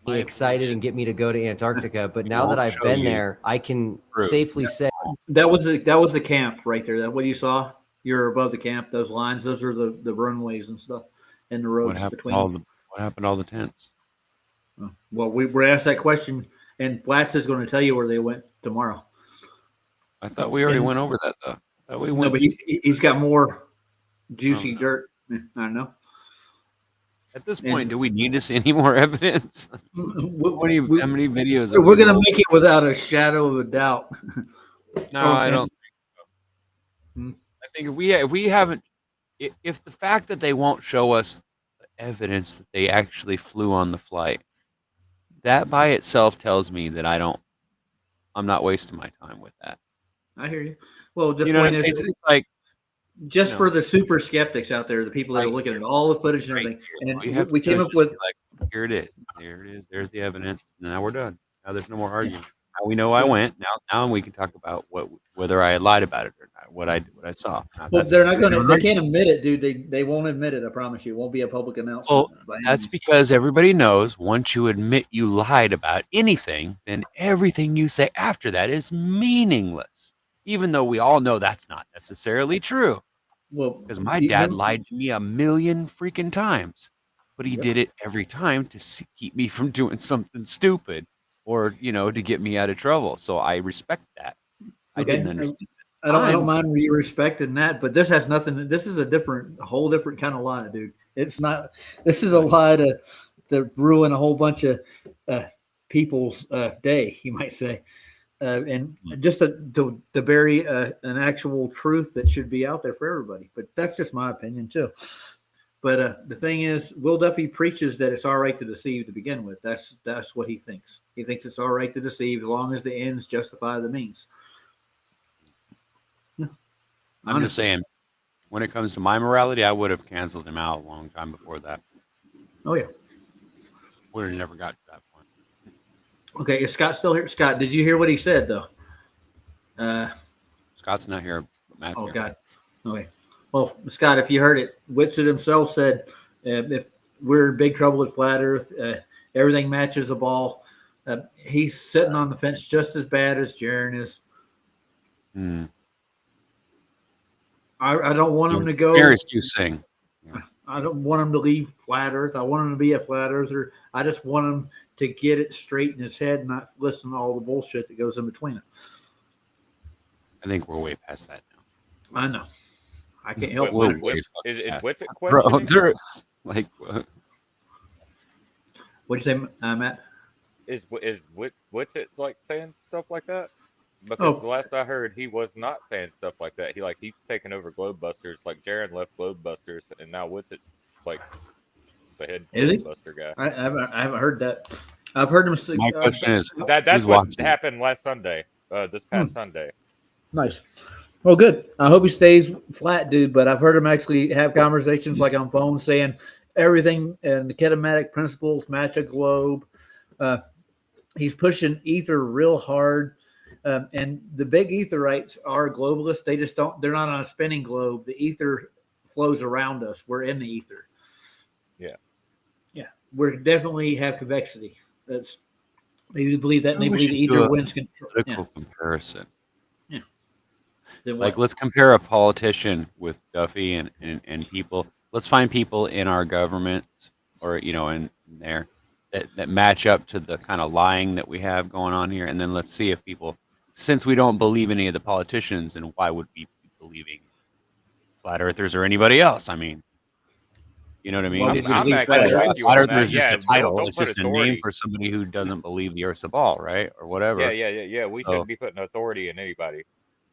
Me excited and get me to go to Antarctica. But now that won't I've show been you there, I can proof. safely say That was the camp right there. That what you saw. You're above the camp. Those lines. Those are the runways and stuff, and the what roads happened. between. What happened to all the tents? Well, we were asked that question, and Blatz is going to tell you where they went tomorrow. I thought we already went over that though. I thought we No, went. but he's got more juicy dirt. I don't know. At this point, do we need to see any more evidence? How many videos? have We're we going to rolled? make it without a shadow of a doubt. No, I don't think so. I think if we haven't, if the fact that they won't show us evidence that they actually flew on the flight, that by itself tells me that I'm not wasting my time with that. I hear you. Well, the You know what point I mean? is, It's like just you for know, the super skeptics out there, the people that are right looking here, at all the footage and right everything, here. and All you have we to do came is up just with be like, here it is. There it is. There's the evidence. Now we're done. Now there's no more yeah. arguing. Now we know I went. Now we can talk about whether I lied about it or not. What I saw. Now, Well, that's they're not going to. different They argument. can't admit it, dude. They won't admit it. I promise you. It won't be a public announcement. Well, By any that's means. because everybody knows once you admit you lied about anything, then everything you say after that is meaningless. Even though we all know that's not necessarily true. Well, Because my dad lied to me a million freaking times, but he did it every time to keep me from doing something stupid or, to get me out of trouble. So I respect that. I didn't understand. I don't mind you respecting that, but this has nothing. This is a whole different kind of lie, dude. It's not. This is a lie to ruin a whole bunch of people's day, you might say, and just to bury an actual truth that should be out there for everybody. But that's just my opinion too. But the thing is, Will Duffy preaches that it's all right to deceive to begin with. That's what he thinks. He thinks it's all right to deceive as long as the ends justify the means. I'm just saying, when it comes to my morality, I would have canceled him out a long time before that. Oh, yeah. Would have never got to that point. Okay, is Scott still here? Scott, did you hear what he said, though? Scott's not here. But Matt's Oh, here. God. Okay. Well, Scott, if you heard it, Whitson himself said if we're in big trouble with Flat Earth, everything matches the ball. He's sitting on the fence just as bad as Jaron is. I don't want him to go. Mary's too sing. I don't want him to leave Flat Earth. I want him to be a Flat Earther. I just want him to get it straight in his head and not listen to all the bullshit that goes in between it. I think we're way past that now. I know. I can't help We're it. way Is what's it Bro, questioning? they're like, What'd you say, Matt? Is what's it like saying stuff like that? Because the last I heard, he was not saying stuff like that. He's taken over Globebusters. Like Jaron left Globebusters, and now what's it's like the head Is he? Globebuster guy. I haven't heard that. I've heard him say. My question is, That's who's what watching? happened last Sunday. This past Sunday. Nice. Well, good. I hope he stays flat, dude. But I've heard him actually have conversations like on phone saying everything and the kinematic principles match a globe. He's pushing ether real hard. And the big etherites are globalists. They just don't, they're not on a spinning globe. The ether flows around us. We're in the ether. Yeah. Yeah. We definitely have convexity. They believe that and they We believe the should do ether a wins control. political comparison. Yeah. Then Like, what? let's compare a politician with Duffy and people. Let's find people in our government or, in there that match up to the kind of lying that we have going on here. And then let's see if people, since we don't believe any of the politicians, and why would we be believing flat earthers or anybody else? I mean, you know what I mean? Well, It's I'm just actually flat with you flat on earther that. is just Yeah, a title. don't It's put just a name authority. for somebody who doesn't believe the Earth's a ball, right? Or whatever. Yeah. We shouldn't be putting authority in anybody.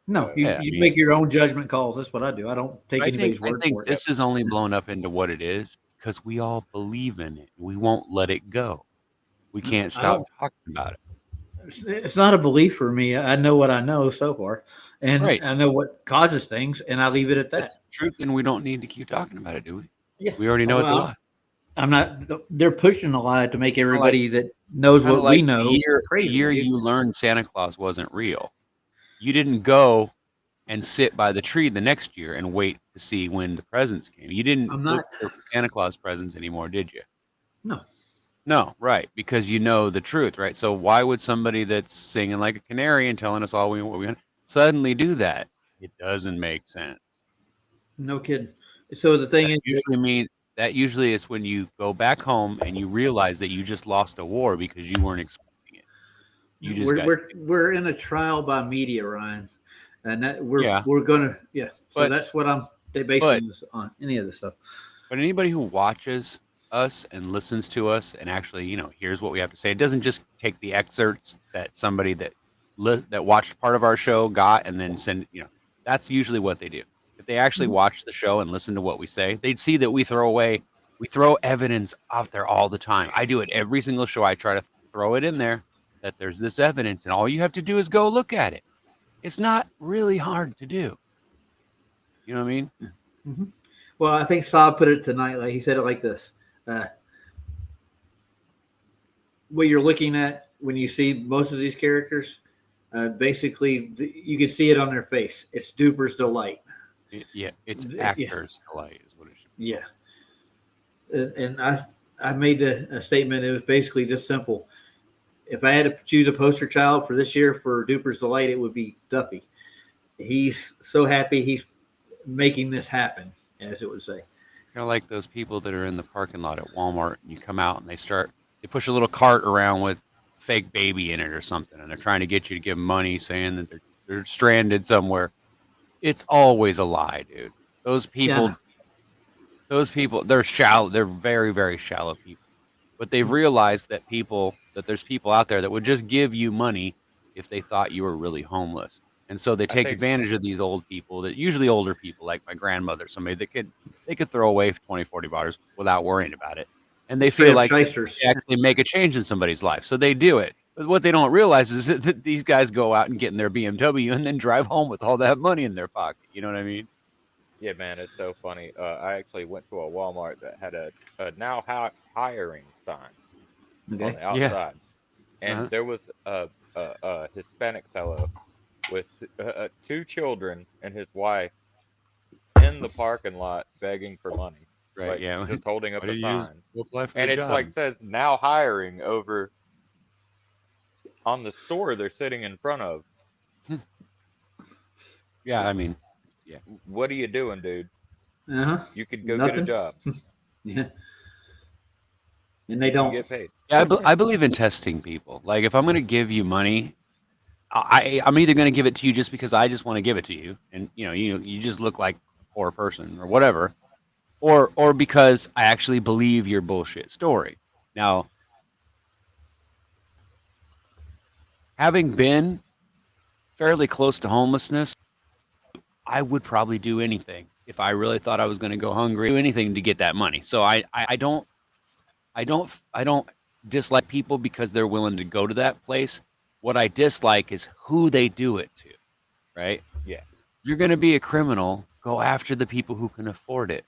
No, you, Yeah, I you mean- make your own judgment calls. That's what I do. I don't take I anybody's think word for it. this is only blown up into what it is because we all believe in it. We won't let it go. We can't I stop don't. talking about it. It's not a belief for me. I know what I know so far, and Right. I know what causes things, and I leave it at that. That's the truth, and we don't need to keep talking about it, do we? Yeah. We already know it's a Well, lie. I'm not. They're pushing a lie to make Kinda everybody that knows Kinda what we like know the crazy. year dude. you learned Santa Claus wasn't real. You didn't go and sit by the tree the next year and wait to see when the presents came. You didn't I'm look not. for Santa Claus presents anymore, did you? No. No, right, because you know the truth, right? So why would somebody that's singing like a canary and telling us all what we want suddenly do that? It doesn't make sense. No kidding. So the thing That usually is when you go back home and you realize that you just lost a war because you weren't expecting it. You just got we're in a trial by media, Ryan, and that we're Yeah. gonna So But- that's what I'm basing this on. Any of this stuff. But anybody who watches us and listens to us and actually, hears what we have to say, it doesn't just take the excerpts that somebody that watched part of our show got and then send. That's usually what they do. If they actually watch the show and listen to what we say, they'd see that we throw evidence out there all the time. I do it every single show. I try to throw it in there that there's this evidence, and all you have to do is go look at it. It's not really hard to do. You know what I mean? Mm-hmm. Well, I think Saab put it tonight. Like he said it like this: what you're looking at when you see most of these characters, basically, you can see it on their face. It's Duper's delight. Yeah, it's actors' delight is what it should be. Yeah, and I made a statement. It was basically just simple. If I had to choose a poster child for this year for Duper's delight, it would be Duffy. He's so happy he's making this happen, as it would say. It's kind of like those people that are in the parking lot at Walmart, and you come out and they push a little cart around with fake baby in it or something, and they're trying to get you to give them money, saying that they're stranded somewhere. It's always a lie, dude. Those people, they're shallow. They're very, very shallow people. But they've realized that there's people out there that would just give you money if they thought you were really homeless. And so they take advantage of these old people, that usually older people like my grandmother, somebody that they could throw away $20, $40 without worrying about it. And they feel like they actually make a change in somebody's life. So they do it. But what they don't realize is that these guys go out and get in their BMW and then drive home with all that money in their pocket. You know what I mean? Yeah, man, it's so funny. I actually went to a Walmart that had a now hiring sign on the outside, and there was a Hispanic fellow with 2 children and his wife in the parking lot begging for money. Right? Like, yeah, just holding up a sign, and it's like says now hiring over on the store they're sitting in front of. Yeah, I mean, yeah. What are you doing, dude? You could go Nothing. get a job. Yeah. And they don't get paid. Yeah, I believe in testing people. Like, if I'm going to give you money, I'm either going to give it to you just because I just want to give it to you, and you just look like a poor person or whatever, or because I actually believe your bullshit story. Now, having been fairly close to homelessness, I would probably do anything if I really thought I was going to go hungry. Do anything to get that money. So I don't dislike people because they're willing to go to that place. What I dislike is who they do it to, right? Yeah. If you're going to be a criminal, go after the people who can afford it.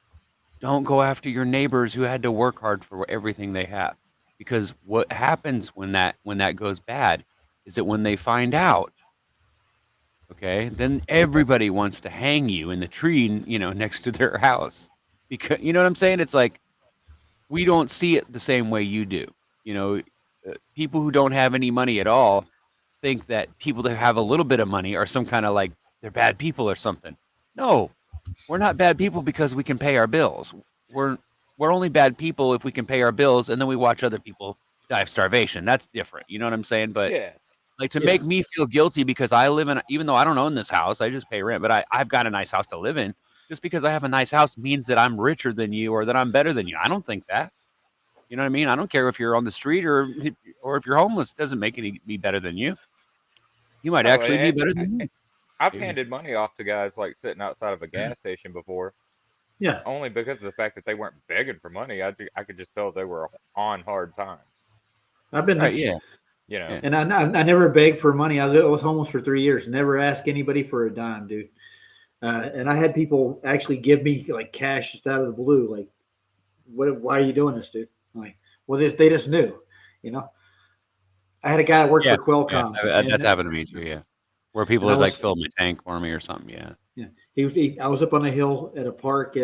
Don't go after your neighbors who had to work hard for everything they have. Because what happens when that goes bad is that when they find out, okay, then everybody wants to hang you in the tree, next to their house. Because, you know what I'm saying? It's like, we don't see it the same way you do. People who don't have any money at all think that people that have a little bit of money are some kind of like they're bad people or something. No, we're not bad people because we can pay our bills. We're only bad people if we can pay our bills and then we watch other people die of starvation. That's different. You know what I'm saying? But make me feel guilty because I live in, even though I don't own this house, I just pay rent, but I've got a nice house to live in. Just because I have a nice house means that I'm richer than you or that I'm better than you. I don't think that. You know what I mean? I don't care if you're on the street or if you're homeless. It doesn't make me better than you. You might actually be better than me. I've handed money off to guys like sitting outside of a gas station before, Yeah. Only because of the fact that they weren't begging for money. I could just tell they were on hard times. I've been there. Right, yeah. You know. And I never begged for money. I was homeless for 3 years. Never asked anybody for a dime, dude. And I had people actually give me like cash just out of the blue. Like, why are you doing this, dude? I'm like, well, they just knew, you know. I had a guy that worked for Qualcomm. That's happened to me too. Yeah, where people had like filled my tank for me or something. Yeah. Yeah. I was up on a hill at a park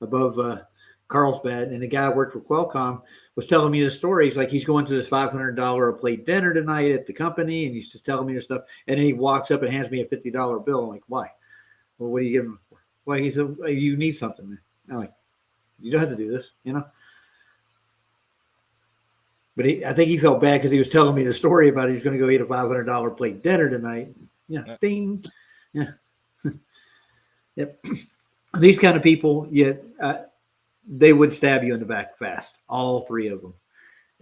above Carlsbad, and the guy that worked for Qualcomm was telling me the story. He's like, he's going to this $500 a plate dinner tonight at the company, and he's just telling me this stuff. And then he walks up and hands me a $50 bill. I'm like, why? Well, what are you giving him for? Why? He said, you need something, man. I'm like, you don't have to do this, you know. But I think he felt bad because he was telling me the story about he's going to go eat a $500 plate dinner tonight. Yeah, ding. Yeah. Yep. These kind of people, they would stab you in the back fast. All three of them.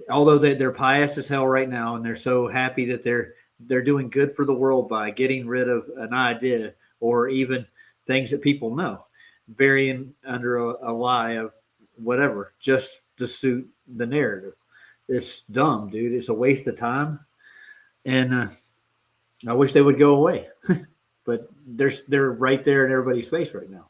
Although they're pious as hell right now, and they're so happy that they're doing good for the world by getting rid of an idea or even things that people know, burying under a lie of whatever, just to suit the narrative. It's dumb, dude. It's a waste of time, and I wish they would go away. But they're right there in everybody's face right now.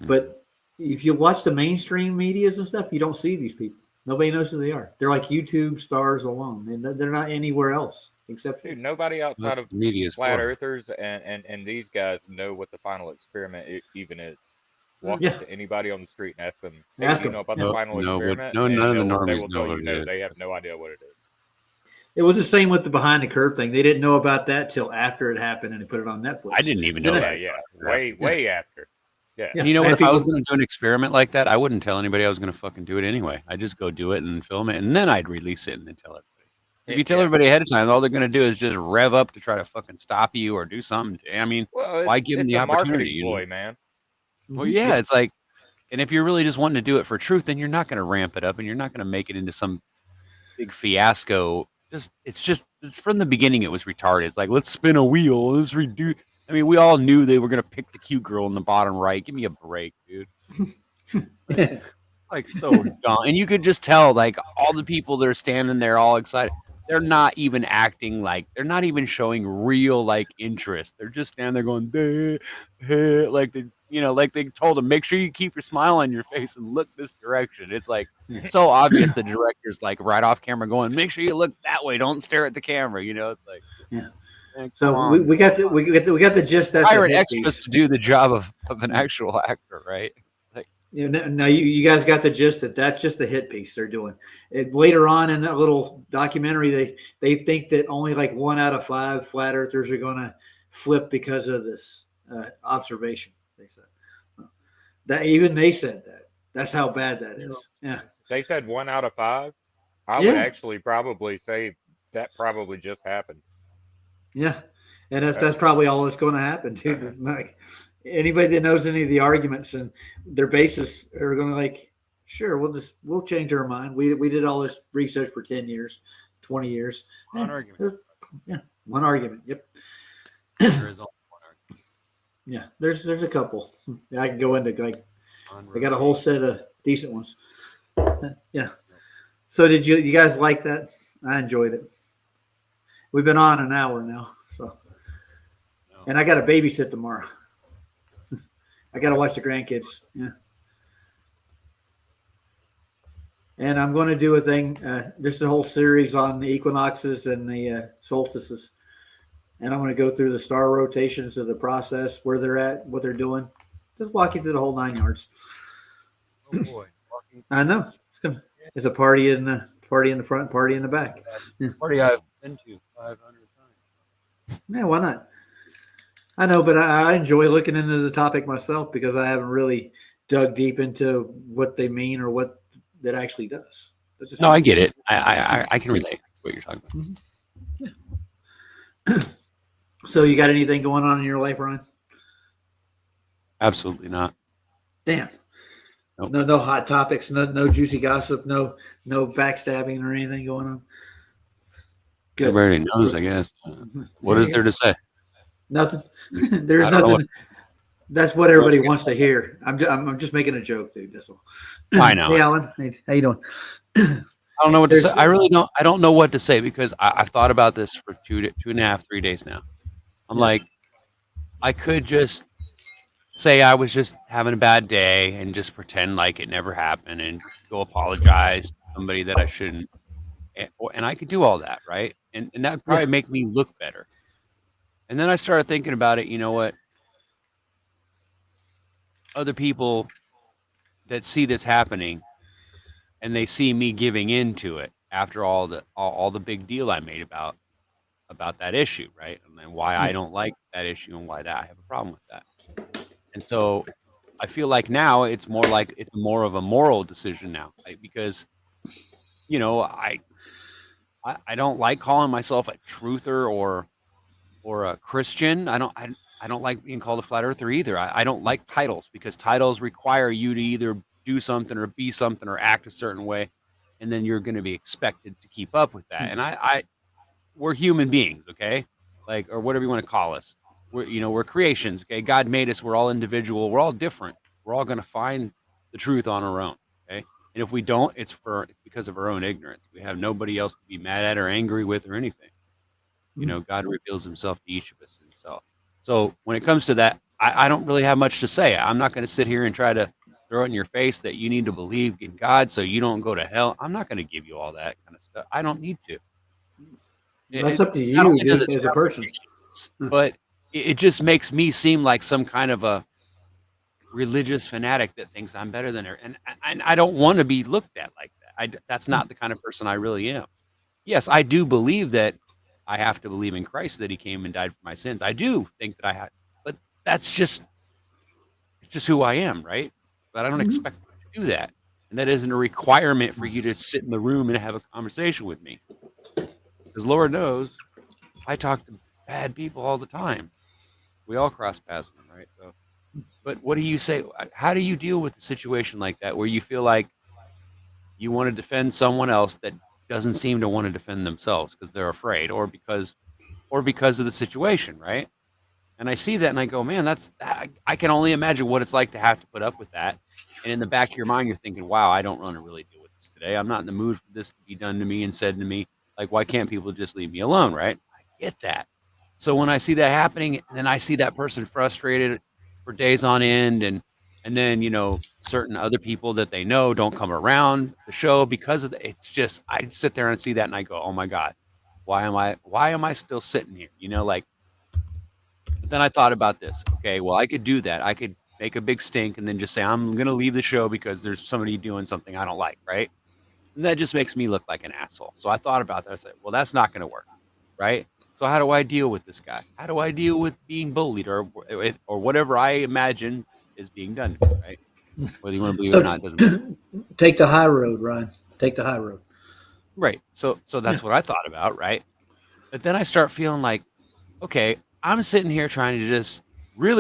But if you watch the mainstream medias and stuff, you don't see these people. Nobody knows who they are. They're like YouTube stars alone, and they're not anywhere else except. Dude, nobody outside of flat earthers and these guys know what the final experiment even is. Walk up to anybody on the street and ask them, hey, do you know about the final experiment? None of the normies they will know tell what you it no, is. they have no idea what it is. It was the same with the behind the curve thing. They didn't know about that till after it happened, and they put it on Netflix. I didn't even know that. Yeah, way after. Yeah. And you know what? If I was going to do an experiment like that, I wouldn't tell anybody I was going to fucking do it anyway. I'd just go do it and film it, and then I'd release it and then tell everybody. If you tell everybody ahead of time, all they're going to do is just rev up to try to fucking stop you or do something. I mean, why give them the opportunity? You know? Man. Well, yeah, it's like, and if you're really just wanting to do it for truth, then you're not going to ramp it up, and you're not going to make it into some big fiasco. It's from the beginning it was retarded. It's like, let's spin a wheel, let's redo. I mean, we all knew they were gonna pick the cute girl in the bottom right. Give me a break, dude. Like so dumb. And you could just tell, like, all the people that are standing there all excited, they're not even acting like, they're not even showing real like interest. They're just standing there going, like they told them, make sure you keep your smile on your face and look this direction. It's like so obvious the director's like right off camera going, make sure you look that way, don't stare at the camera. You know, it's like, yeah. Man, so we got the gist. That's hired extras to do the job of an actual actor, right? Like, now you guys got the gist that's just the hit piece they're doing. Later on in that little documentary, they think that only like 1 out of 5 flat earthers are going to flip because of this observation. They said that even they said that. That's how bad that is. Yeah. They said 1 out of 5. I would actually probably say that probably just happened. Yeah. And that's probably all that's going to happen, dude. It's like anybody that knows any of the arguments and their basis are going to like, sure, we'll change our mind. We did all this research for 10 years, 20 years. One argument. Yeah. One argument. Yep. There is only one argument. Yeah. There's a couple. I can go into like, I got a whole set of decent ones. Yeah. So did you guys like that? I enjoyed it. We've been on an hour now, so. And I got to babysit tomorrow. I got to watch the grandkids. Yeah. And I'm going to do a thing. This is a whole series on the equinoxes and the solstices. And I'm going to go through the star rotations of the process, where they're at, what they're doing. Just walk you through the whole 9 yards. Oh boy. I know. It's a party in the front, party in the back. Yeah. Party I've been to 500 times. Yeah, why not? I know, but I enjoy looking into the topic myself because I haven't really dug deep into what they mean or what that actually does. No, I get it. I can relate to what you're talking about. Mm-hmm. Yeah. So you got anything going on in your life, Ryan? Absolutely not. Damn. Nope. No hot topics, no juicy gossip, no backstabbing or anything going on. Good. Everybody knows, I guess. What is there to say? Nothing. There's nothing. That's what everybody wants to hear. I'm just making a joke, dude. That's all. I know. Hey, Alan. Hey, how you doing? I don't know what to say. I really don't. I don't know what to say because I've thought about this for 2.5, 3 days now. I'm like, I could just say I was just having a bad day and just pretend like it never happened and go apologize to somebody that I shouldn't. And I could do all that, right? And that would probably make me look better. And then I started thinking about it. You know what? Other people that see this happening and they see me giving into it after all the big deal I made about that issue, right? And why I don't like that issue and why that I have a problem with that. And so I feel like now it's more of a moral decision now, because you know I don't like calling myself a truther or a Christian. I don't like being called a flat earther either. I don't like titles because titles require you to either do something or be something or act a certain way, and then you're going to be expected to keep up with that. And we're human beings, okay? Like, or whatever you want to call us. We're creations, okay? God made us. We're all individual. We're all different. We're all going to find the truth on our own, okay? And if we don't, it's because of our own ignorance. We have nobody else to be mad at or angry with or anything. God reveals himself to each of us. And so when it comes to that, I don't really have much to say. I'm not going to sit here and try to throw it in your face that you need to believe in God so you don't go to hell. I'm not going to give you all that kind of stuff. I don't need to. That's up to Not you, only does dude, it as a sound person. ridiculous, but it just makes me seem like some kind of a religious fanatic that thinks I'm better than her. And I don't want to be looked at like that. That's not the kind of person I really am. Yes, I do believe that I have to believe in Christ, that he came and died for my sins. I do think that I have, but it's just who I am, right? But I don't expect you to do that. And that isn't a requirement for you to sit in the room and have a conversation with me. Because Lord knows, I talk to bad people all the time. We all cross paths with them, right? So, but what do you say? How do you deal with a situation like that where you feel like you want to defend someone else that doesn't seem to want to defend themselves because they're afraid or because of the situation, right? And I see that and I go, man, I can only imagine what it's like to have to put up with that. And in the back of your mind, you're thinking, wow, I don't want to really deal with this today. I'm not in the mood for this to be done to me and said to me. Like, why can't people just leave me alone, right? I get that. So when I see that happening, and then I see that person frustrated for days on end, and then certain other people that they know don't come around the show because of it's just I sit there and see that and I go, oh my God, why am I still sitting here? But then I thought about this. Okay, well, I could do that. I could make a big stink and then just say, I'm going to leave the show because there's somebody doing something I don't like, right? And that just makes me look like an asshole. So I thought about that. I said, well, that's not going to work, right? So how do I deal with this guy? How do I deal with being bullied or whatever I imagine is being done to me, right? Whether you want to believe it or not, doesn't matter. Take the high road, Ryan. Take the high road. Right. So that's what I thought about, right? But then I start feeling like, okay, I'm sitting here trying to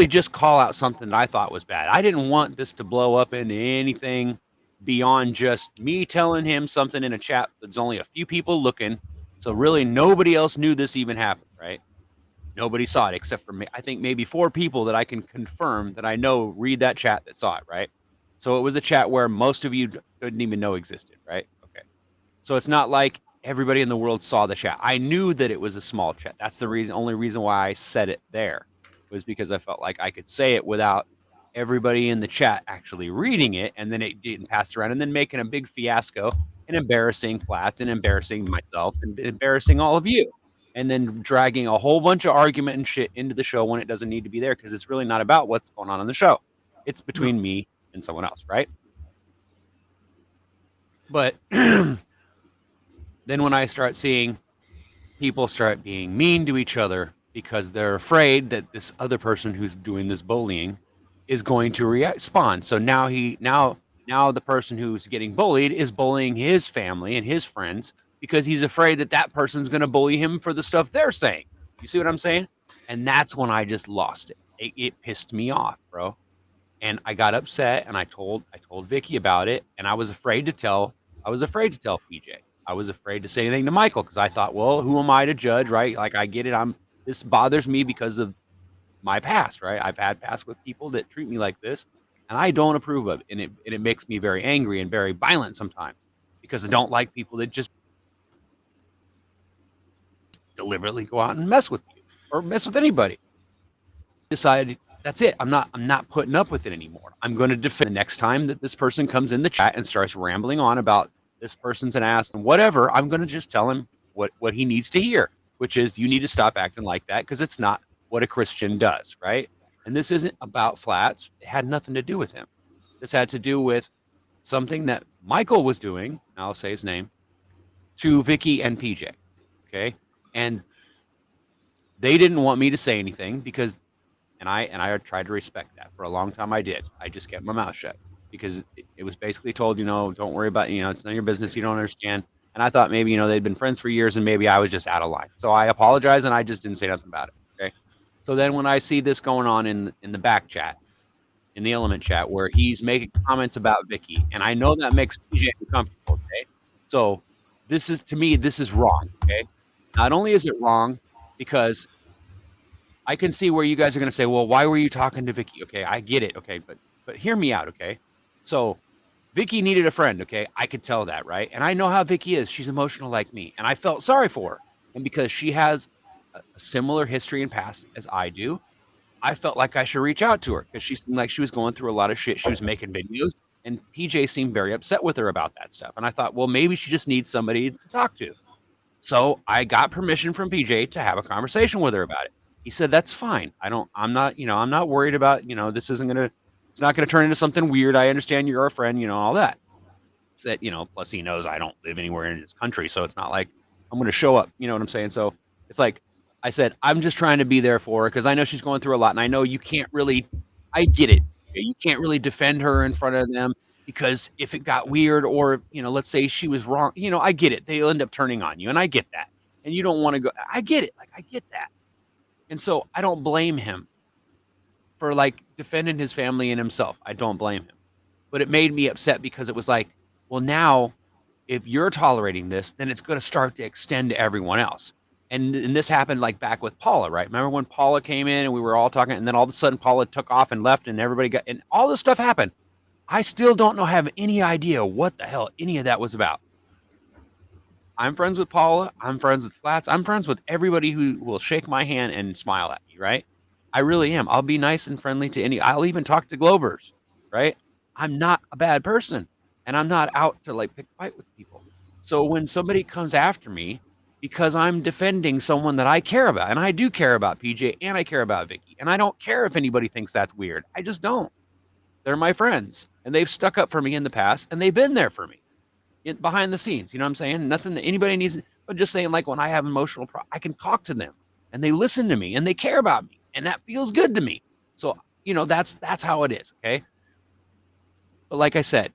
just call out something that I thought was bad. I didn't want this to blow up into anything beyond just me telling him something in a chat that's only a few people looking. So really nobody else knew this even happened, right? Nobody saw it except for me. I think maybe 4 people that I can confirm that I know read that chat that saw it, right? So it was a chat where most of you didn't even know existed, right? Okay. So it's not like everybody in the world saw the chat. I knew that it was a small chat. That's the only reason why I said it there was because I felt like I could say it without everybody in the chat actually reading it and then it getting passed around and then making a big fiasco and embarrassing Flats and embarrassing myself and embarrassing all of you and then dragging a whole bunch of argument and shit into the show when it doesn't need to be there because it's really not about what's going on in the show. It's between me and someone else, right? But then when I start seeing people start being mean to each other because they're afraid that this other person who's doing this bullying is going to respond. So now the person who's getting bullied is bullying his family and his friends because he's afraid that person's going to bully him for the stuff they're saying. You see what I'm saying? And that's when I just lost it. It pissed me off, bro. And I got upset and I told Vicky about it and I was afraid to tell PJ. I was afraid to say anything to Michael because I thought, well, who am I to judge, right? Like I get it. This bothers me because of my past, right? I've had past with people that treat me like this, and I don't approve of it. And it makes me very angry and very violent sometimes because I don't like people that just deliberately go out and mess with you or mess with anybody. Decided that's it. I'm not putting up with it anymore. I'm going to defend the next time that this person comes in the chat and starts rambling on about this person's an ass and whatever. I'm going to just tell him what he needs to hear, which is you need to stop acting like that because it's not what a Christian does, right? And this isn't about flats. It had nothing to do with him. This had to do with something that Michael was doing. I'll say his name to Vicky and PJ. Okay, and they didn't want me to say anything because. And I tried to respect that for a long time. I did. I just kept my mouth shut because it was basically told, don't worry about, it's none of your business. You don't understand. And I thought maybe, they'd been friends for years and maybe I was just out of line. So I apologized and I just didn't say nothing about it. Okay. So then when I see this going on in the back chat, in the element chat, where he's making comments about Vicky, and I know that makes PJ uncomfortable. Okay. So to me, this is wrong. Okay. Not only is it wrong because I can see where you guys are going to say, well, why were you talking to Vicky? Okay, I get it. Okay, but hear me out. Okay, so Vicky needed a friend. Okay, I could tell that, right? And I know how Vicky is. She's emotional like me, and I felt sorry for her. And because she has a similar history and past as I do, I felt like I should reach out to her because she seemed like she was going through a lot of shit. She was making videos, and PJ seemed very upset with her about that stuff. And I thought, well, maybe she just needs somebody to talk to. So I got permission from PJ to have a conversation with her about it. He said, that's fine. I'm not worried about, this it's not going to turn into something weird. I understand you're a friend, all that. Said, plus he knows I don't live anywhere in his country. So it's not like I'm going to show up. You know what I'm saying? So it's like, I said, I'm just trying to be there for her because I know she's going through a lot. And I know you can't really, I get it. You can't really defend her in front of them because if it got weird or, let's say she was wrong, I get it. They'll end up turning on you. And I get that. And you don't want to go, I get it. Like, I get that. And so I don't blame him for like defending his family and himself. I don't blame him. But it made me upset because it was like, well, now if you're tolerating this, then it's going to start to extend to everyone else. And this happened like back with Paula, right? Remember when Paula came in and we were all talking and then all of a sudden Paula took off and left and everybody got, and all this stuff happened. I still don't have any idea what the hell any of that was about. I'm friends with Paula. I'm friends with Flats. I'm friends with everybody who will shake my hand and smile at me, right? I really am. I'll be nice and friendly to I'll even talk to Globers, right? I'm not a bad person and I'm not out to like pick a fight with people. So when somebody comes after me because I'm defending someone that I care about, and I do care about PJ and I care about Vicky, and I don't care if anybody thinks that's weird. I just don't. They're my friends and they've stuck up for me in the past and they've been there for me. Behind the scenes, you know what I'm saying? Nothing that anybody needs, but just saying like when I have emotional I can talk to them and they listen to me and they care about me and that feels good to me. So, that's how it is. Okay. But like I said,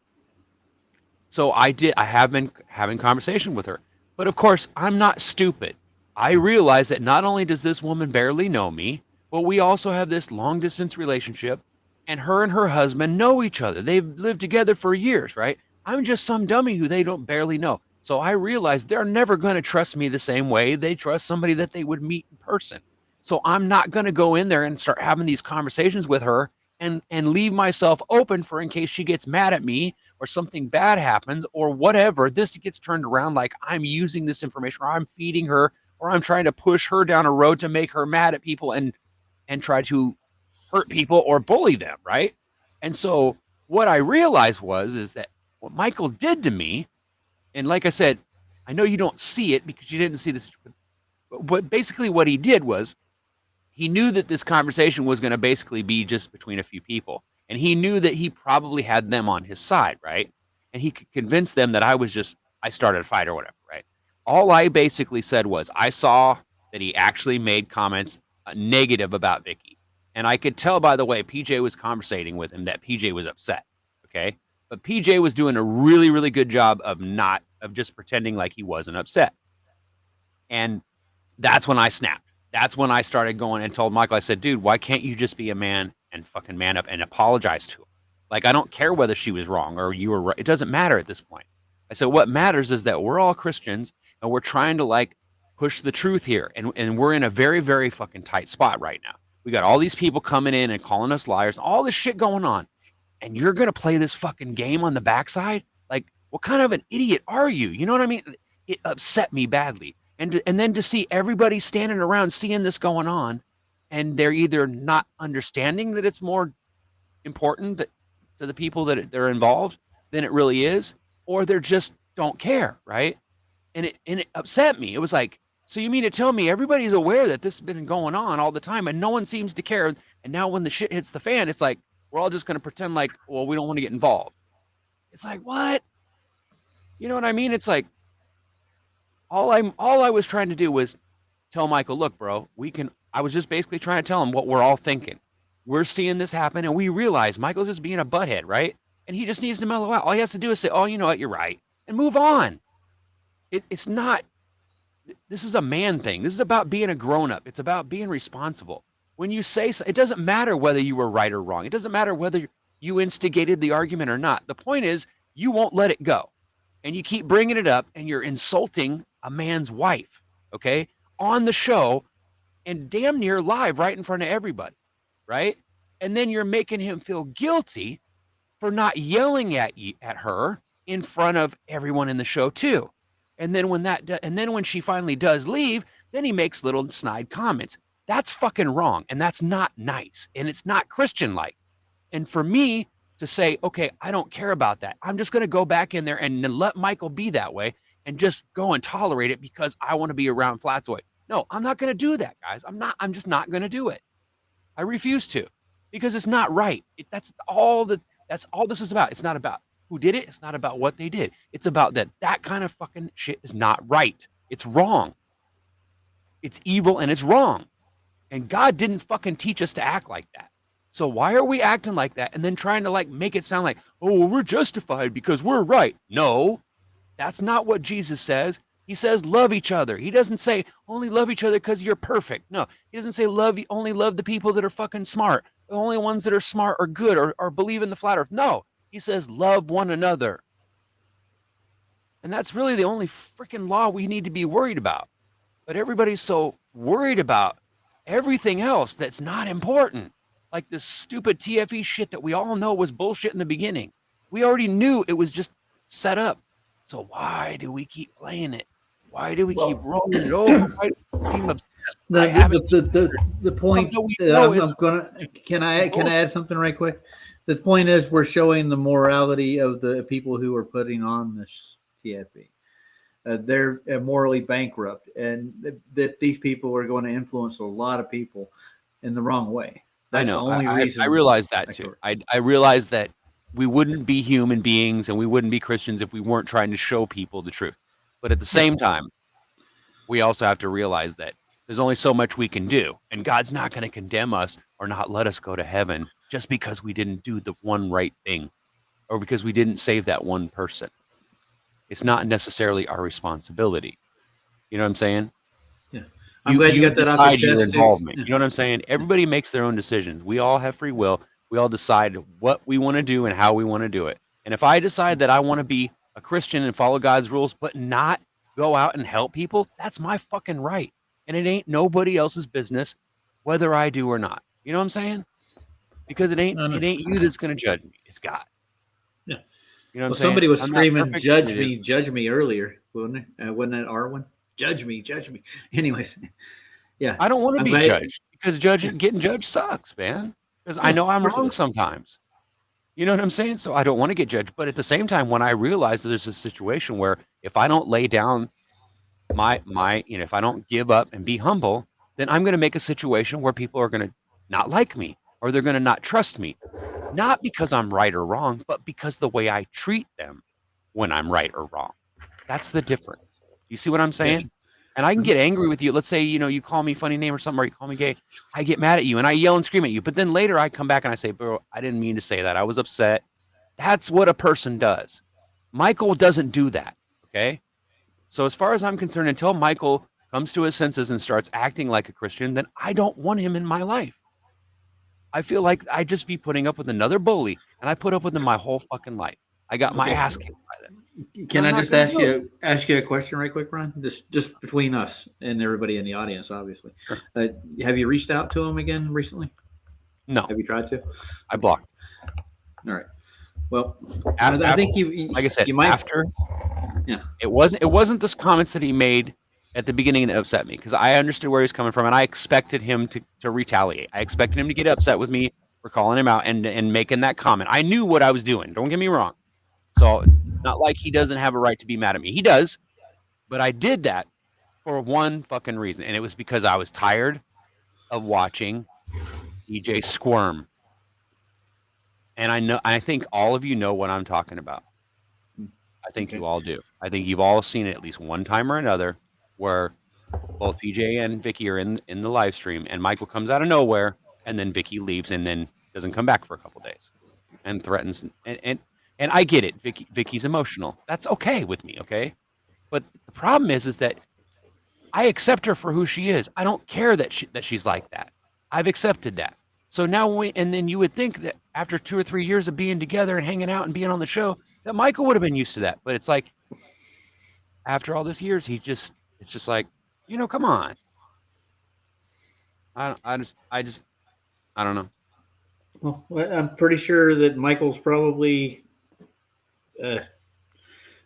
so I have been having conversation with her, but of course I'm not stupid. I realize that not only does this woman barely know me, but we also have this long distance relationship and her husband know each other. They've lived together for years, right? I'm just some dummy who they don't barely know. So I realize they're never going to trust me the same way they trust somebody that they would meet in person. So I'm not going to go in there and start having these conversations with her and leave myself open for in case she gets mad at me or something bad happens or whatever. This gets turned around like I'm using this information or I'm feeding her or I'm trying to push her down a road to make her mad at people and try to hurt people or bully them, right? And so what I realized is that what Michael did to me, and like I said, I know you don't see it because you didn't see this, but basically what he did was he knew that this conversation was going to basically be just between a few people. And he knew that he probably had them on his side, right? And he could convince them that I started a fight or whatever, right? All I basically said was I saw that he actually made comments negative about Vicky. And I could tell by the way PJ was conversating with him that PJ was upset, okay? But PJ was doing a really, really good job of just pretending like he wasn't upset. And that's when I snapped. That's when I started going and told Michael, I said, dude, why can't you just be a man and fucking man up and apologize to him? Like, I don't care whether she was wrong or you were right. It doesn't matter at this point. I said, what matters is that we're all Christians and we're trying to like push the truth here. And we're in a very, very fucking tight spot right now. We got all these people coming in and calling us liars, all this shit going on. And you're going to play this fucking game on the backside? Like, what kind of an idiot are you? You know what I mean? It upset me badly. And then to see everybody standing around seeing this going on, and they're either not understanding that it's more important to the people that they're involved than it really is, or they're just don't care, right? And it upset me. It was like, so you mean to tell me everybody's aware that this has been going on all the time and no one seems to care, and now when the shit hits the fan, it's like we're all just going to pretend like, well, we don't want to get involved. It's like, what? You know what I mean? It's like all I was trying to do was tell Michael, look, bro, I was just basically trying to tell him what we're all thinking. We're seeing this happen, and we realize Michael's just being a butthead, right? And he just needs to mellow out. All he has to do is say, oh, you know what, you're right, and move on. It's not, this is a man thing. This is about being a grown-up. It's about being responsible. When you say so, it doesn't matter whether you were right or wrong. It doesn't matter whether you instigated the argument or not. The point is, you won't let it go. And you keep bringing it up, and you're insulting a man's wife, okay, on the show, and damn near live right in front of everybody, right? And then you're making him feel guilty for not yelling at her in front of everyone in the show too. And then when she finally does leave, then he makes little snide comments. That's fucking wrong, and that's not nice, and it's not Christian-like. And for me to say, okay, I don't care about that. I'm just going to go back in there and let Michael be that way and just go and tolerate it because I want to be around Flatzoid. No, I'm not going to do that, guys. I'm just not going to do it. I refuse to, because it's not right. That's all this is about. It's not about who did it. It's not about what they did. It's about that kind of fucking shit is not right. It's wrong. It's evil and it's wrong. And God didn't fucking teach us to act like that. So why are we acting like that and then trying to like make it sound like, oh, well, we're justified because we're right? No, that's not what Jesus says. He says love each other. He doesn't say only love each other because you're perfect. No, he doesn't say only love the people that are fucking smart. The only ones that are smart or good or believe in the flat earth. No, he says love one another. And that's really the only freaking law we need to be worried about. But everybody's so worried about everything else that's not important. Like this stupid TFE shit that we all know was bullshit in the beginning. We already knew it was just set up. So why do we keep playing it? Why do we keep rolling it over? Why do we seem obsessed? The point I'm gonna can I add something right quick? The point is we're showing the morality of the people who are putting on this TFE. They're morally bankrupt, and that these people are going to influence a lot of people in the wrong way. That's the only reason. I realize that too. I realize that we wouldn't be human beings and we wouldn't be Christians if we weren't trying to show people the truth. But at the same time, we also have to realize that there's only so much we can do, and God's not going to condemn us or not let us go to heaven just because we didn't do the one right thing or because we didn't save that one person. It's not necessarily our responsibility. You know what I'm saying? Yeah. I'm glad you got that off your chest. Involvement. You know what I'm saying? Everybody makes their own decisions. We all have free will. We all decide what we want to do and how we want to do it. And if I decide that I want to be a Christian and follow God's rules, but not go out and help people, that's my fucking right. And it ain't nobody else's business whether I do or not. You know what I'm saying? Because it ain't you that's going to judge me. It's God. Yeah. You know what I'm saying? Somebody was screaming, perfect, judge me earlier, wasn't it? Wasn't that Arwen? Judge me. Anyways, yeah. I don't want to be judged because getting judged sucks, man. Because I know I'm wrong sometimes. You know what I'm saying? So I don't want to get judged. But at the same time, when I realize that there's a situation where if I don't lay down if I don't give up and be humble, then I'm going to make a situation where people are going to not like me or they're going to not trust me. Not because I'm right or wrong, but because the way I treat them when I'm right or wrong. That's the difference. You see what I'm saying? Yes. And I can get angry with you. Let's say, you call me funny name or something, or you call me gay. I get mad at you and I yell and scream at you. But then later I come back and I say, bro, I didn't mean to say that. I was upset. That's what a person does. Michael doesn't do that. Okay. So as far as I'm concerned, until Michael comes to his senses and starts acting like a Christian, then I don't want him in my life. I feel like I'd just be putting up with another bully, and I put up with him my whole fucking life. I got my ass kicked by them. Can I'm I not just gonna ask do it. you a question right quick, Ron? Just between us and everybody in the audience, obviously. Sure. Have you reached out to him again recently? No, Have you tried to? I blocked. All right. Well, After, I think you, like I said, you might. after Yeah. it wasn't this comments that he made at the beginning that upset me because I understood where he was coming from and I expected him to retaliate. I expected him to get upset with me for calling him out and making that comment. I knew what I was doing. Don't get me wrong. So not like he doesn't have a right to be mad at me. He does, but I did that for one fucking reason, and it was because I was tired of watching EJ squirm. And I think all of you know what I'm talking about. I think you all do. I think you've all seen it at least one time or another where both PJ and Vicky are in the live stream and Michael comes out of nowhere and then Vicky leaves and then doesn't come back for a couple days and threatens and I get it. Vicky's emotional. That's okay with me, okay? But the problem is that I accept her for who she is. I don't care that she's like that. I've accepted that. So now and then you would think that after 2 or 3 years of being together and hanging out and being on the show, that Michael would have been used to that. But it's like after all these years, it's just like, come on. I don't know. Well, I'm pretty sure that Michael's probably a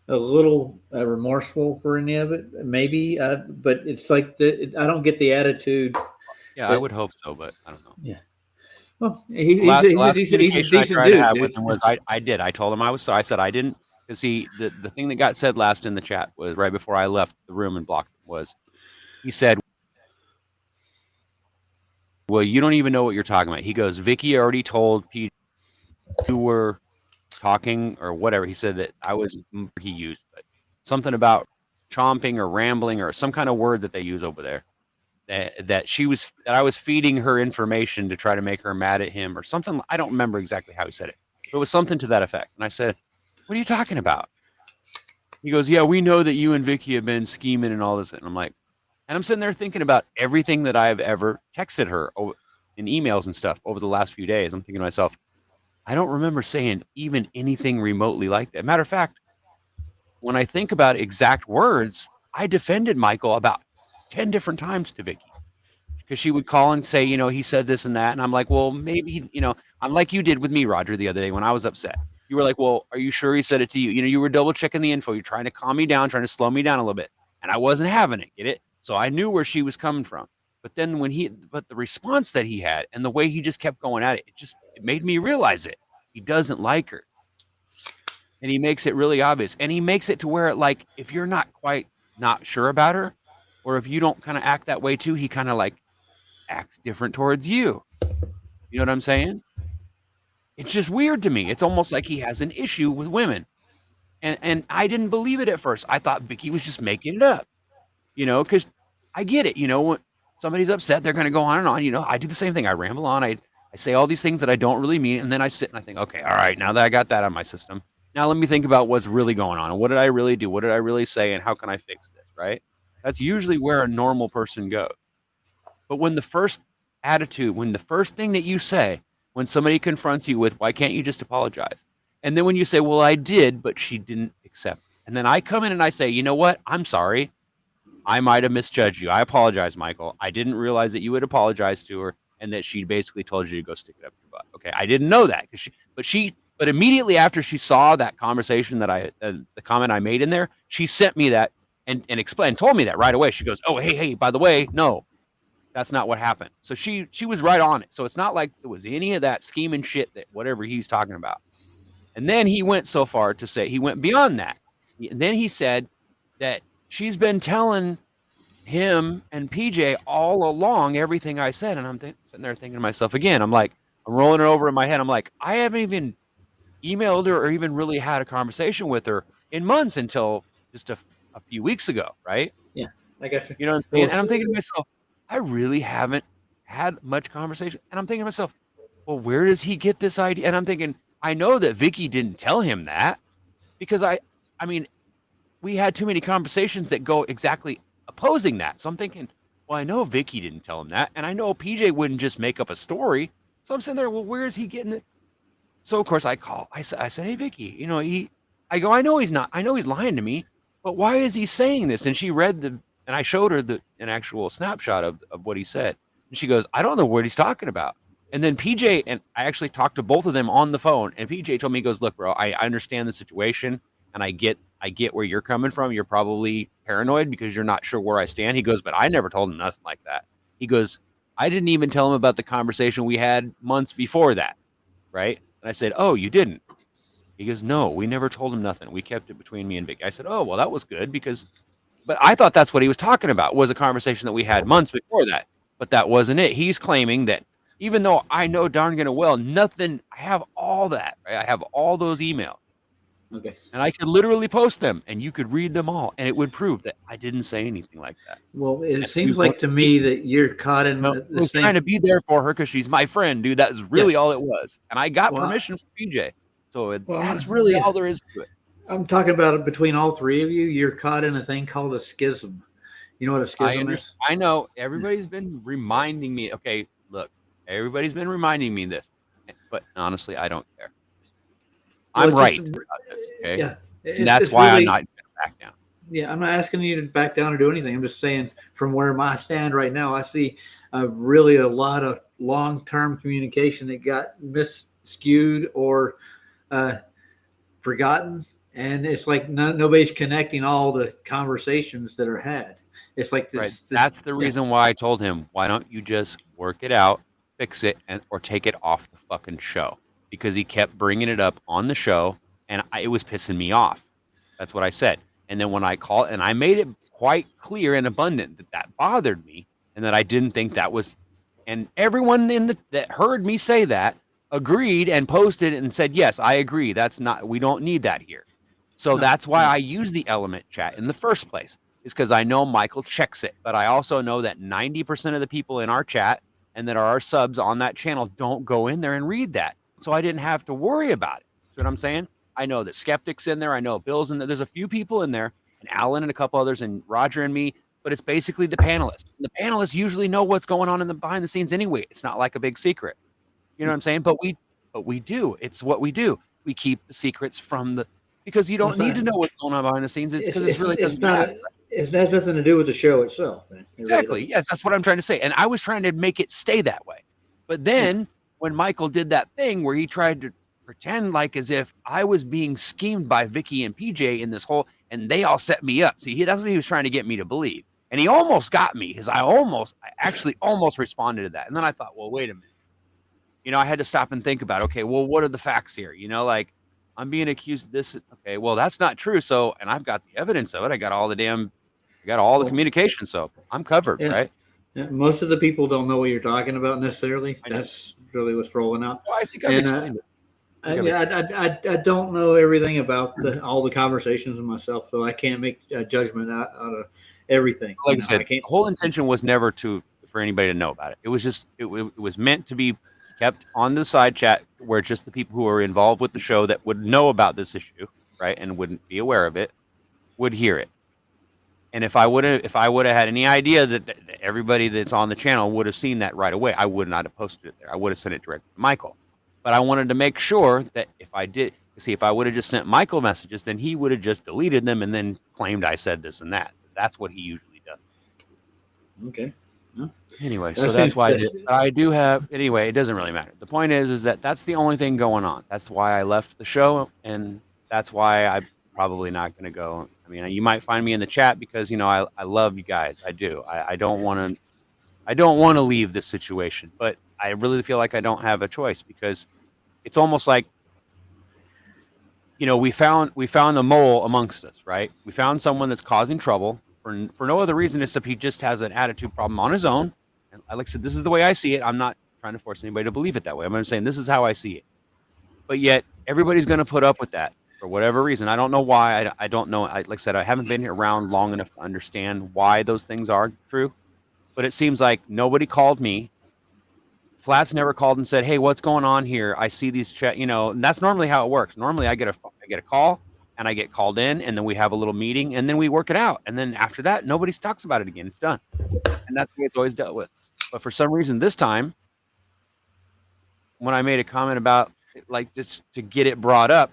little remorseful for any of it, maybe. But it's like I don't get the attitude. Yeah, I would hope so, but I don't know. Yeah. Well, he's the a last decent communication I tried dude. to have with him was I did. I told him I was sorry. I said I didn't because the thing that got said last in the chat was right before I left the room and blocked him was he said, "Well, you don't even know what you're talking about." He goes, "Vicky already told Pete you were talking or whatever." He said that he used, but something about chomping or rambling or some kind of word that they use over there. That I was feeding her information to try to make her mad at him or something. I don't remember exactly how he said it, but it was something to that effect. And I said, "What are you talking about?" He goes, "Yeah, we know that you and Vicky have been scheming and all this." And I'm like, and I'm sitting there thinking about everything that I've ever texted her in emails and stuff over the last few days. I'm thinking to myself, I don't remember saying even anything remotely like that. Matter of fact, when I think about exact words, I defended Michael about 10 different times to Vicky because she would call and say, he said this and that. And I'm like, well, maybe, I'm like you did with me, Roger, the other day when I was upset. You were like, well, are you sure he said it to you? You were double checking the info. You're trying to calm me down, trying to slow me down a little bit. And I wasn't having it. Get it? So I knew where she was coming from. But then but the response that he had and the way he just kept going at it, it made me realize it. He doesn't like her. And he makes it really obvious. And he makes it to where, like, if you're not quite not sure about her, or if you don't kind of act that way too, he kind of like acts different towards you. You know what I'm saying? It's just weird to me. It's almost like he has an issue with women. And I didn't believe it at first. I thought Vicky was just making it up. Because I get it. When somebody's upset, they're going to go on and on. I do the same thing. I ramble on. I say all these things that I don't really mean. And then I sit and I think, okay, all right, now that I got that on my system, now let me think about what's really going on. And what did I really do? What did I really say? And how can I fix this? Right? That's usually where a normal person goes. But when the first thing that you say, when somebody confronts you with, why can't you just apologize? And then when you say, well, I did, but she didn't accept. And then I come in and I say, you know what? I'm sorry. I might have misjudged you. I apologize, Michael. I didn't realize that you had apologized to her and that she basically told you to go stick it up your butt. Okay, I didn't know that. But immediately after she saw that conversation that the comment I made in there, she sent me that and told me that right away. She goes, oh, hey, by the way, no, that's not what happened. So she was right on it. So it's not like it was any of that scheming shit that whatever he's talking about. And then he went so far to say he went beyond that. And then he said that she's been telling him and PJ all along everything I said. And I'm sitting there thinking to myself again, I'm rolling it over in my head. I'm like, I haven't even emailed her or even really had a conversation with her in months until just a few weeks ago. Right. Yeah, I got you. You know what I'm saying? And I'm thinking to myself, I really haven't had much conversation. And I'm thinking to myself, well, where does he get this idea? And I'm thinking, I know that Vicky didn't tell him that because I mean, we had too many conversations that go exactly opposing that. So I'm thinking, well, I know Vicky didn't tell him that. And I know PJ wouldn't just make up a story. So I'm sitting there, well, where is he getting it? So of course I said, hey, Vicky, I go, I know he's not. I know he's lying to me, but why is he saying this? And she read and I showed her an actual snapshot of what he said. And she goes, I don't know what he's talking about. And then PJ, and I actually talked to both of them on the phone. And PJ told me, he goes, look, bro, I understand the situation, and I get where you're coming from. You're probably paranoid because you're not sure where I stand. He goes, but I never told him nothing like that. He goes, I didn't even tell him about the conversation we had months before that, right? And I said, oh, you didn't? He goes, no, we never told him nothing. We kept it between me and Vicky. I said, oh, well, that was good but I thought that's what he was talking about, was a conversation that we had months before that. But that wasn't it. He's claiming that even though I know darn gonna well, nothing, I have all that, right? I have all those emails. Okay. And I could literally post them and you could read them all. And it would prove that I didn't say anything like that. Well, it seems like to me that you're caught in I was trying to be there for her because she's my friend, dude. That was really all it was. And I got permission from PJ. So that's really all there is to it. I'm talking about it between all three of you. You're caught in a thing called a schism. You know what a schism is? I know. Everybody's been reminding me. Okay, look, everybody's been reminding me this. But honestly, I don't care. I'm right about this, okay? Yeah. And that's why I'm not going to back down. Yeah, I'm not asking you to back down or do anything. I'm just saying from where I stand right now, I see really a lot of long-term communication that got miscued or forgotten. And it's like nobody's connecting all the conversations that are had. It's like this. Right. That's the reason why I told him, why don't you just work it out, fix it, or take it off the fucking show? Because he kept bringing it up on the show, and it was pissing me off. That's what I said. And then when I called, and I made it quite clear and abundant that bothered me, and that I didn't think that was, and everyone that heard me say that agreed and posted and said, yes, I agree. We don't need that here. So that's why I use the element chat in the first place, is because I know Michael checks it. But I also know that 90% of the people in our chat and that are our subs on that channel don't go in there and read that. So I didn't have to worry about it. See what I'm saying? I know that Skeptic's in there. I know Bill's in there. There's a few people in there, and Alan and a couple others, and Roger and me. But it's basically the panelists. And the panelists usually know what's going on behind the scenes anyway. It's not like a big secret. You know what I'm saying? But we do. It's what we do. We keep the secrets because you don't need to know what's going on behind the scenes. It's because it really doesn't matter. It has nothing to do with the show itself. Man. Exactly. Yes, that's what I'm trying to say. And I was trying to make it stay that way. But then when Michael did that thing where he tried to pretend like as if I was being schemed by Vicky and PJ in this whole, and they all set me up. See, that's what he was trying to get me to believe. And he almost got me because I actually almost responded to that. And then I thought, well, wait a minute. I had to stop and think about, okay, well, what are the facts here? Like, I'm being accused of this. Okay, well, that's not true. So, and I've got the evidence of it. I got all the communication. So I'm covered, right? Yeah, most of the people don't know what you're talking about necessarily. That's really what's rolling out. Well, I think I've explained it. I don't know everything about all the conversations with myself, so I can't make a judgment out of everything. Like I said, the whole intention was never for anybody to know about it. It was just it was meant to be kept on the side chat where just the people who are involved with the show that would know about this issue, right, and wouldn't be aware of it, would hear it. And if I would have had any idea that everybody that's on the channel would have seen that right away, I would not have posted it there. I would have sent it directly to Michael. But I wanted to make sure that if I would have just sent Michael messages, then he would have just deleted them and then claimed I said this and that. That's what he usually does. Okay. No. Anyway, so that's why I do have. Anyway, it doesn't really matter. The point is that that's the only thing going on. That's why I left the show, and that's why I'm probably not going to go. I mean, you might find me in the chat because I love you guys. I do. I don't want to leave this situation, but I really feel like I don't have a choice because it's almost like we found a mole amongst us, right? We found someone that's causing trouble. For no other reason except he just has an attitude problem on his own. And like I said, this is the way I see it. I'm not trying to force anybody to believe it that way. I'm just saying this is how I see it. But yet everybody's going to put up with that for whatever reason. I don't know why. I don't know. Like I said, I haven't been around long enough to understand why those things are true. But it seems like nobody called me. Flats never called and said, "Hey, what's going on here? I see these chat." And that's normally how it works. Normally, I get a call. And I get called in, and then we have a little meeting, and then we work it out. And then after that, nobody talks about it again. It's done. And that's the way it's always dealt with. But for some reason, this time, when I made a comment about like this to get it brought up,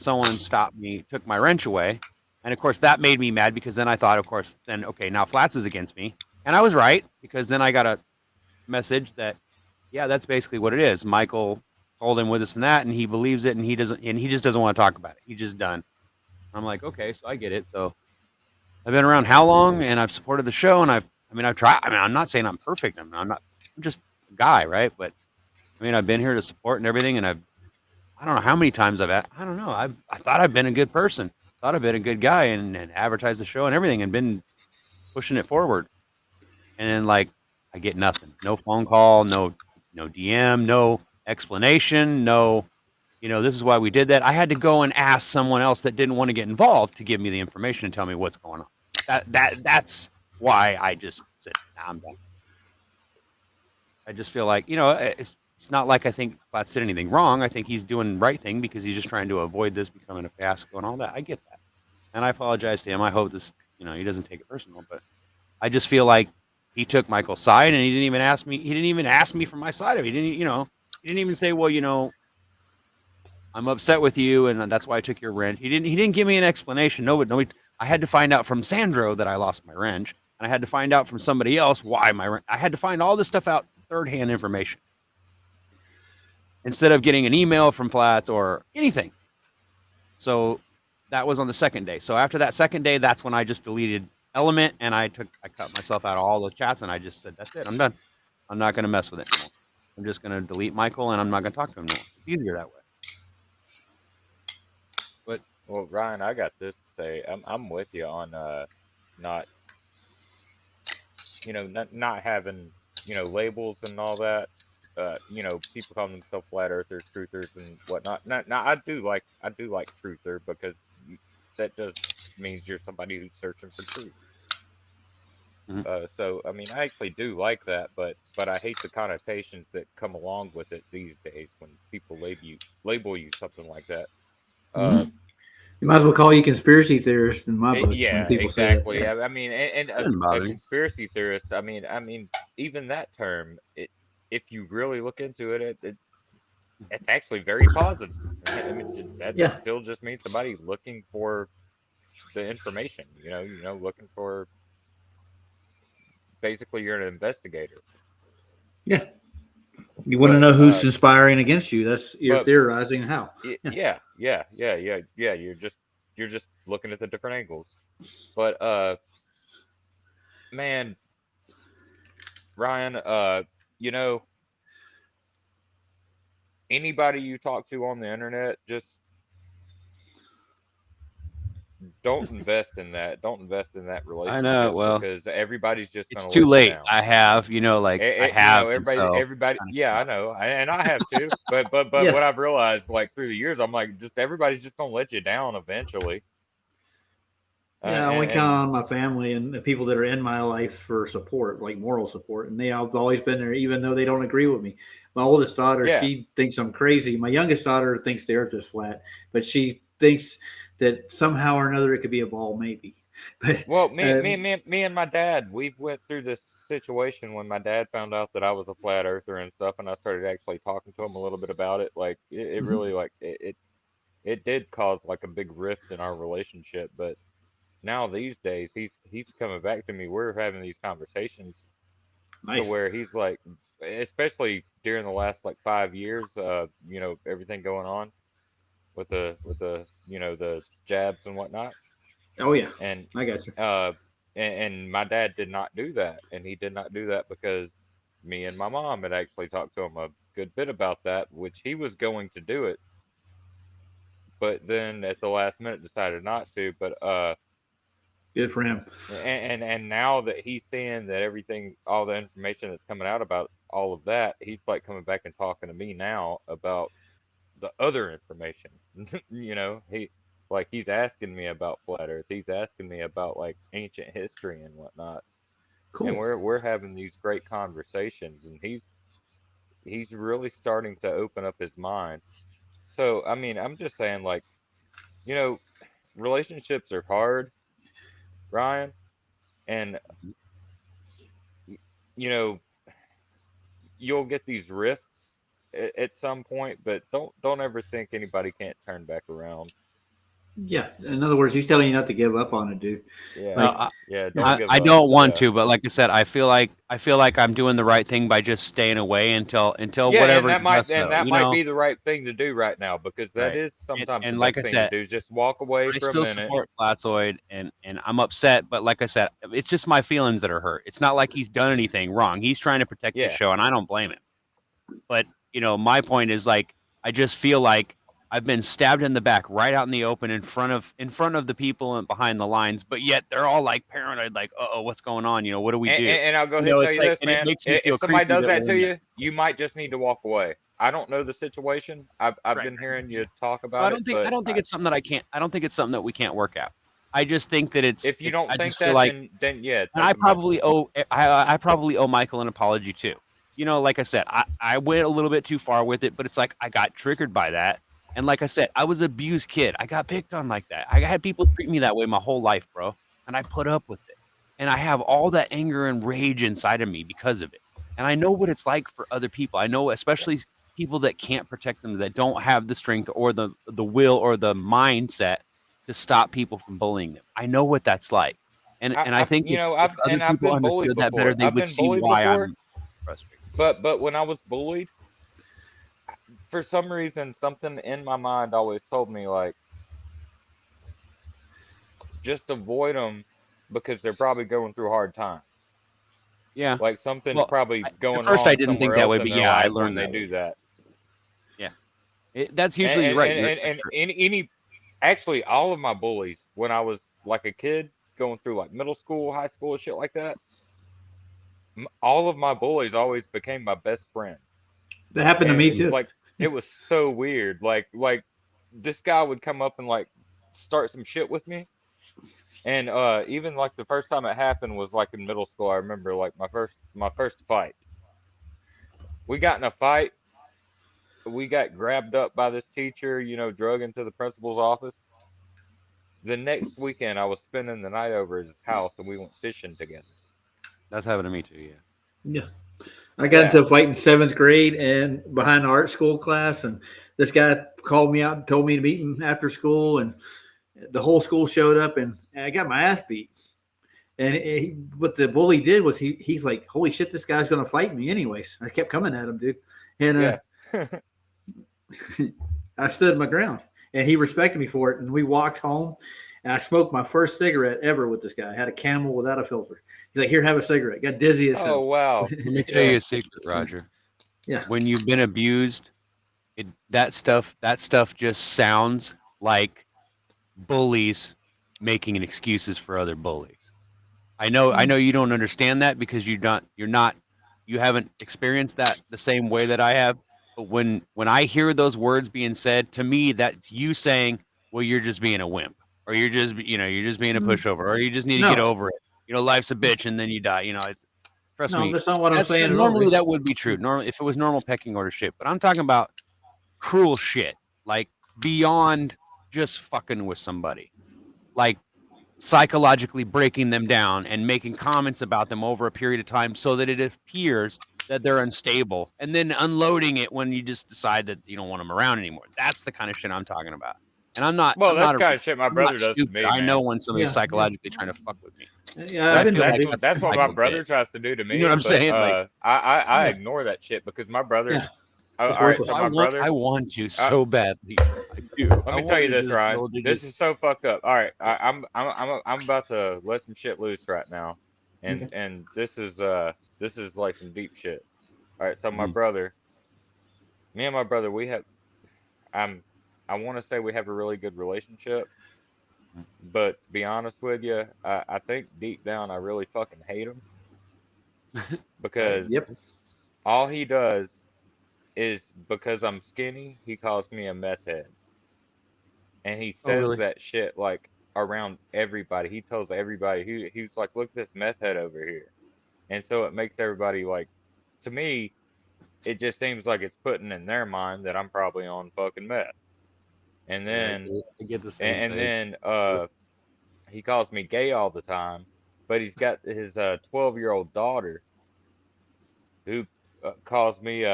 someone stopped me, took my wrench away, and of course that made me mad because then I thought, of course, then okay, now Flats is against me, and I was right because then I got a message that, yeah, that's basically what it is. Michael told him with this and that, and he believes it, and he just doesn't want to talk about it. He's just done. I'm like, okay, so I get it. So I've been around how long, and I've supported the show, and I've tried. I mean, I'm not saying I'm perfect. I'm not. I'm just a guy, right? But I mean, I've been here to support and everything, and I don't know how many times I don't know. I thought I've been a good person. Thought I've been a good guy and advertised the show and everything and been pushing it forward. And then like I get nothing. No phone call, no DM, no explanation, no, this is why we did that. I had to go and ask someone else that didn't want to get involved to give me the information and tell me what's going on. That's why I just said, nah, I'm done. I just feel like, it's not like I think Platts did anything wrong. I think he's doing the right thing because he's just trying to avoid this becoming a fiasco and all that. I get that. And I apologize to him. I hope this, he doesn't take it personal, but I just feel like he took Michael's side and he didn't even ask me. He didn't even ask me for my side of it. He didn't even say, well, I'm upset with you and that's why I took your wrench. He didn't give me an explanation. Nobody, I had to find out from Sandro that I lost my wrench. And I had to find out from somebody else why I had to find all this stuff out, third-hand information, instead of getting an email from Flats or anything. So that was on the second day. So after that second day, that's when I just deleted Element and I cut myself out of all those chats and I just said, that's it. I'm done. I'm not going to mess with it anymore. I'm just going to delete Michael and I'm not going to talk to him anymore. It's easier that way. But well, Ryan, I got this to say. I'm with you on not not having labels and all that. People call themselves flat earthers, truthers, and whatnot. Now I do like truther because that just means you're somebody who's searching for truth. So I mean, I actually do like that, but I hate the connotations that come along with it these days when people label you something like that. You might as well call you conspiracy theorist in my book Yeah, when people exactly. say that. Yeah. I mean, and a conspiracy theorist. I mean, even that term, if you really look into it's actually very positive. I mean, that still just means somebody looking for the information. Looking for. Basically, you're an investigator. Yeah. You want to know who's conspiring against you. You're theorizing how. Yeah. You're just looking at the different angles. But man, Ryan, anybody you talk to on the internet, just don't invest in that. Don't invest in that relationship. I know. Well, because everybody's just it's gonna too let late. you down. I have, I have. Everybody. Yeah, I know, and I have too. But Yeah. what I've realized, like through the years, I'm like, just everybody's just gonna let you down eventually. Yeah, I only count on my family and the people that are in my life for support, like moral support, and they have always been there, even though they don't agree with me. My oldest daughter, she thinks I'm crazy. My youngest daughter thinks the Earth is flat, but she thinks that somehow or another it could be a ball, maybe. But well, me and my dad, we went through this situation when my dad found out that I was a flat earther and stuff, and I started actually talking to him a little bit about it. Like it really like it did cause like a big rift in our relationship, but. Now these days he's coming back to me. We're having these conversations to where he's like, especially during the last like 5 years, everything going on with the the jabs and whatnot. Oh yeah, and I got you. And my dad did not do that, and he did not do that because me and my mom had actually talked to him a good bit about that, which he was going to do it, but then at the last minute decided not to. But good for him. And now that he's seeing that everything, all the information that's coming out about all of that, he's like coming back and talking to me now about the other information. He's asking me about flat Earth. He's asking me about like ancient history and whatnot. Cool. And we're having these great conversations, and he's really starting to open up his mind. So I mean, I'm just saying, like, relationships are hard, Ryan, and you know you'll get these rifts at some point, but don't ever think anybody can't turn back around. Yeah. In other words, he's telling you not to give up on it, dude. Yeah, Like, yeah. Don't give I up. don't want Yeah. to, but like I said, I feel like I'm doing the right thing by just staying away until Yeah, whatever the dust and settles. that You might know, be the right thing to do right now because that right? is sometimes the And like best I thing to said, do. Is just walk away I for a still minute. support Flatzoid, and I'm upset. But like I said, it's just my feelings that are hurt. It's not like he's done anything wrong. He's trying to protect the Yeah. show, and I don't blame him. But my point is like I just feel like I've been stabbed in the back right out in the open in front of the people and behind the lines, but yet they're all like paranoid, like, oh, what's going on? What do we do? And I'll go ahead and tell It's you like, this, and it man. makes me feel If somebody creepy does that that we're to in you, this. you might just need to walk away. I don't know the situation. I've Right. been hearing you talk Well, about it, but I don't think it's something that I can't. I don't think it's something that we can't work out. I just think that if you don't I think just feel that, like, then yeah, and take I a mental. probably owe Michael an apology too. Like I said, I went a little bit too far with it, but it's like I got triggered by that. And like I said, I was an abused kid. I got picked on like that. I had people treat me that way my whole life, bro. And I put up with it. And I have all that anger and rage inside of me because of it. And I know what it's like for other people. I know, especially people that can't protect them, that don't have the strength or the will or the mindset to stop people from bullying them. I know what that's like. And I think if other I've people been bullied understood that better, before. they I've would been see bullied why before, I'm frustrated. but when I was bullied, for some reason, something in my mind always told me like, just avoid them because they're probably going through hard times. Yeah. Like something's Well, probably at going first I wrong didn't think somewhere that else way, in but their yeah, I life when learned they that do way. that. Yeah. That's usually right. That's true. Any actually all of my bullies when I was like a kid going through like middle school, high school, shit like that, all of my bullies always became my best friend. that happened to And me too. like it was so weird. Like this guy would come up and like start some shit with me. And even like the first time it happened was like in middle school. I remember like my first fight. We got in a fight. We got grabbed up by this teacher, drug into the principal's office. The next weekend, I was spending the night over at his house, and we went fishing together. That's happened to me too. Yeah. Yeah. I got Yeah. into a fight in seventh grade and behind the art school class, and this guy called me out and told me to meet him after school, and the whole school showed up, and I got my ass beat. And what the bully did was he's like, holy shit, this guy's going to fight me anyways. I kept coming at him, dude. And Yeah. I stood my ground, and he respected me for it. And we walked home, and I smoked my first cigarette ever with this guy. I had a Camel without a filter. He's like, here, have a cigarette. Got dizzy as hell. Oh wow. Let me tell you a secret, Roger. Yeah. When you've been abused, that stuff just sounds like bullies making excuses for other bullies. I know you don't understand that because you haven't experienced that the same way that I have. But when I hear those words being said, to me, that's you saying, well, you're just being a wimp, or you're just being a pushover, or you just need to get over it. Life's a bitch and then you die. Trust me. That's not what I'm saying at all. Normally that would be true. Normally, if it was normal pecking order shit, but I'm talking about cruel shit, like beyond just fucking with somebody, like psychologically breaking them down and making comments about them over a period of time so that it appears that they're unstable, and then unloading it when you just decide that you don't want them around anymore. That's the kind of shit I'm talking about. And I'm not. Well, I'm that's not kind of shit my I'm brother not does to stupid. me, I know man. when somebody's psychologically trying to fuck with me. Yeah, That's what my brother tries to do to me. You know what I'm but, saying? Like, I ignore that shit because my brother. Yeah. All right, so my brother. I want to so badly. I do. Let me tell you this, Ryan. This is so fucked up. All right, I'm about to let some shit loose right now, and this is like some deep shit. All right, so me and my brother, we have, I want to say we have a really good relationship, but to be honest with you, I think deep down I really fucking hate him because all he does is because I'm skinny, he calls me a meth head. And he says that shit like around everybody. He tells everybody, he's like, look at this meth head over here. And so it makes everybody like, to me, it just seems like it's putting in their mind that I'm probably on fucking meth. And then, I get the same and thing. then he calls me gay all the time, but he's got his 12-year-old daughter who calls me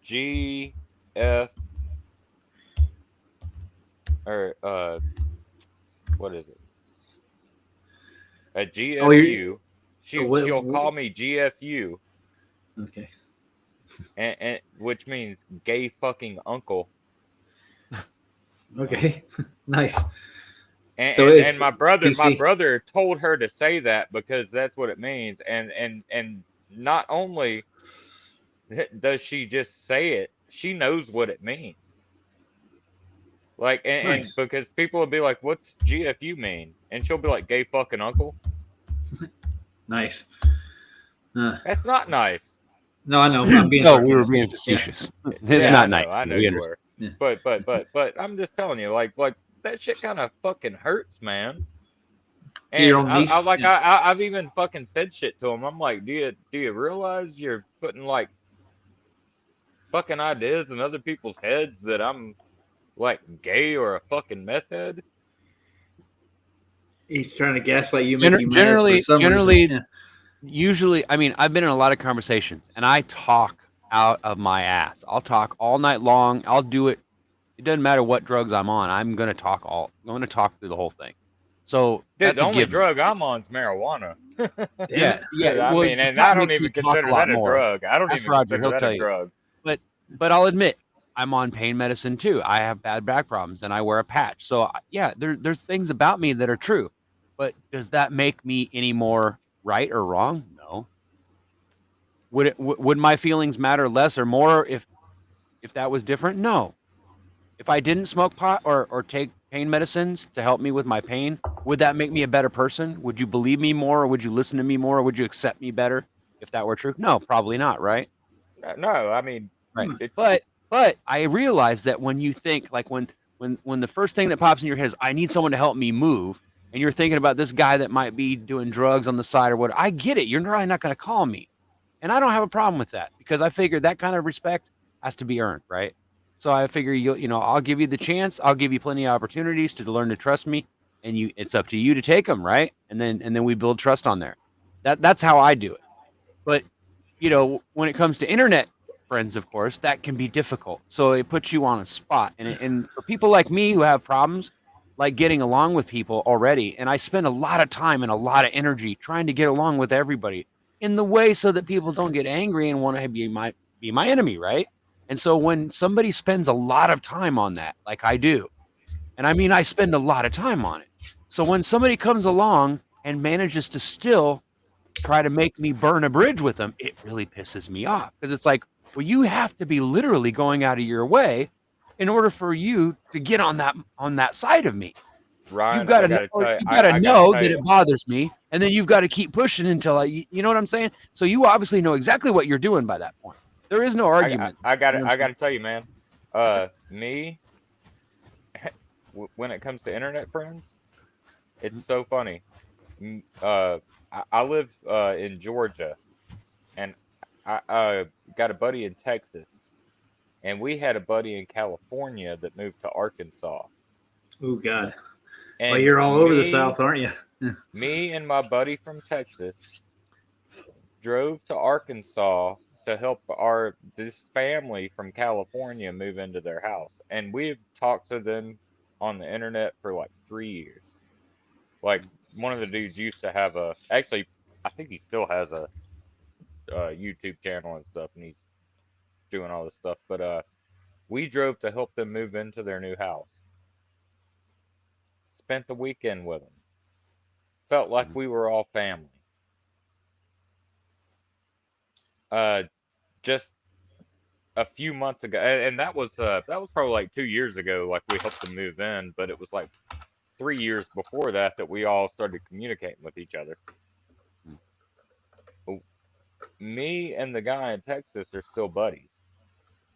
GF or what is it? A Oh, GFU. She'll what- call me GFU, okay. and which means gay fucking uncle. Okay. Nice. And, So and it's and my PC. brother told her to say that because that's what it means. And not only does she just say it, she knows what it means. Like, and Nice. because people will be like, "What's GFU mean?" And she'll be like, "Gay fucking uncle." Nice. That's not nice. No, I know. I'm being No, we were sarcastic. being Yeah. facetious. It's Yeah, not nice. I know We you understand. were. Yeah. But I'm just telling you, like that shit kind of fucking hurts, man. Your And own niece. Yeah. I've even fucking said shit to him. I'm like, do you realize you're putting like fucking ideas in other people's heads that I'm like gay or a fucking meth head? He's trying to gaslight you, make you mad for Generally, some reason. Yeah. usually, I mean, I've been in a lot of conversations, and I talk out of my ass. I'll talk all night long. I'll do it. It doesn't matter what drugs I'm on. I'm gonna talk through the whole thing. So Dude, that's the a only given. drug I'm on is marijuana. Yeah, yeah. I Well, mean, the and cop I don't makes me even talk a consider lot that a more. drug. I don't Ask even Roger; consider he'll that tell a you. drug. But I'll admit, I'm on pain medicine too. I have bad back problems, and I wear a patch. So yeah, there's things about me that are true. But does that make me any more right or wrong? No. Would my feelings matter less or more if that was different? No. If I didn't smoke pot or take pain medicines to help me with my pain, would that make me a better person? Would you believe me more, or would you listen to me more, or would you accept me better if that were true? No, probably not, right? No, I mean, Right. it's But I realize that when you think like when the first thing that pops in your head is I need someone to help me move, and you're thinking about this guy that might be doing drugs on the side or what, I get it. You're probably not going to call me. And I don't have a problem with that because I figure that kind of respect has to be earned, right? So I figure I'll give you the chance. I'll give you plenty of opportunities to learn to trust me, and it's up to you to take them, right? And then we build trust on there. That's how I do it. But when it comes to internet friends, of course, that can be difficult. So it puts you on a spot, and for people like me who have problems like getting along with people already, and I spend a lot of time and a lot of energy trying to get along with everybody in the way so that people don't get angry and want to be my enemy, right? And so when somebody spends a lot of time on that, like I do, and I mean I spend a lot of time on it. So when somebody comes along and manages to still try to make me burn a bridge with them, it really pisses me off because it's like, well, you have to be literally going out of your way in order for you to get on that side of me. You've Ryan. got I to know, gotta tell you, you've got to I gotta know tell that you. it bothers me, and then you've got to keep pushing until you know what I'm saying. So you obviously know exactly what you're doing by that point. There is no argument. I got You to know what I I'm got saying? to tell you, man. Me when it comes to internet friends, it's so funny. I live in Georgia, and I got a buddy in Texas, and we had a buddy in California that moved to Arkansas. Oh God. Well, And you're all over the South, aren't you? me and my buddy from Texas drove to Arkansas to help this family from California move into their house. And we've talked to them on the internet for like 3 years. Like one of the dudes used to have actually, I think he still has a YouTube channel and stuff, and he's doing all this stuff. But we drove to help them move into their new house. Spent the weekend with them. Felt like we were all family. Just a few months ago, and that was probably like 2 years ago. Like we helped them move in, but it was like 3 years before that we all started communicating with each other. Me and the guy in Texas are still buddies.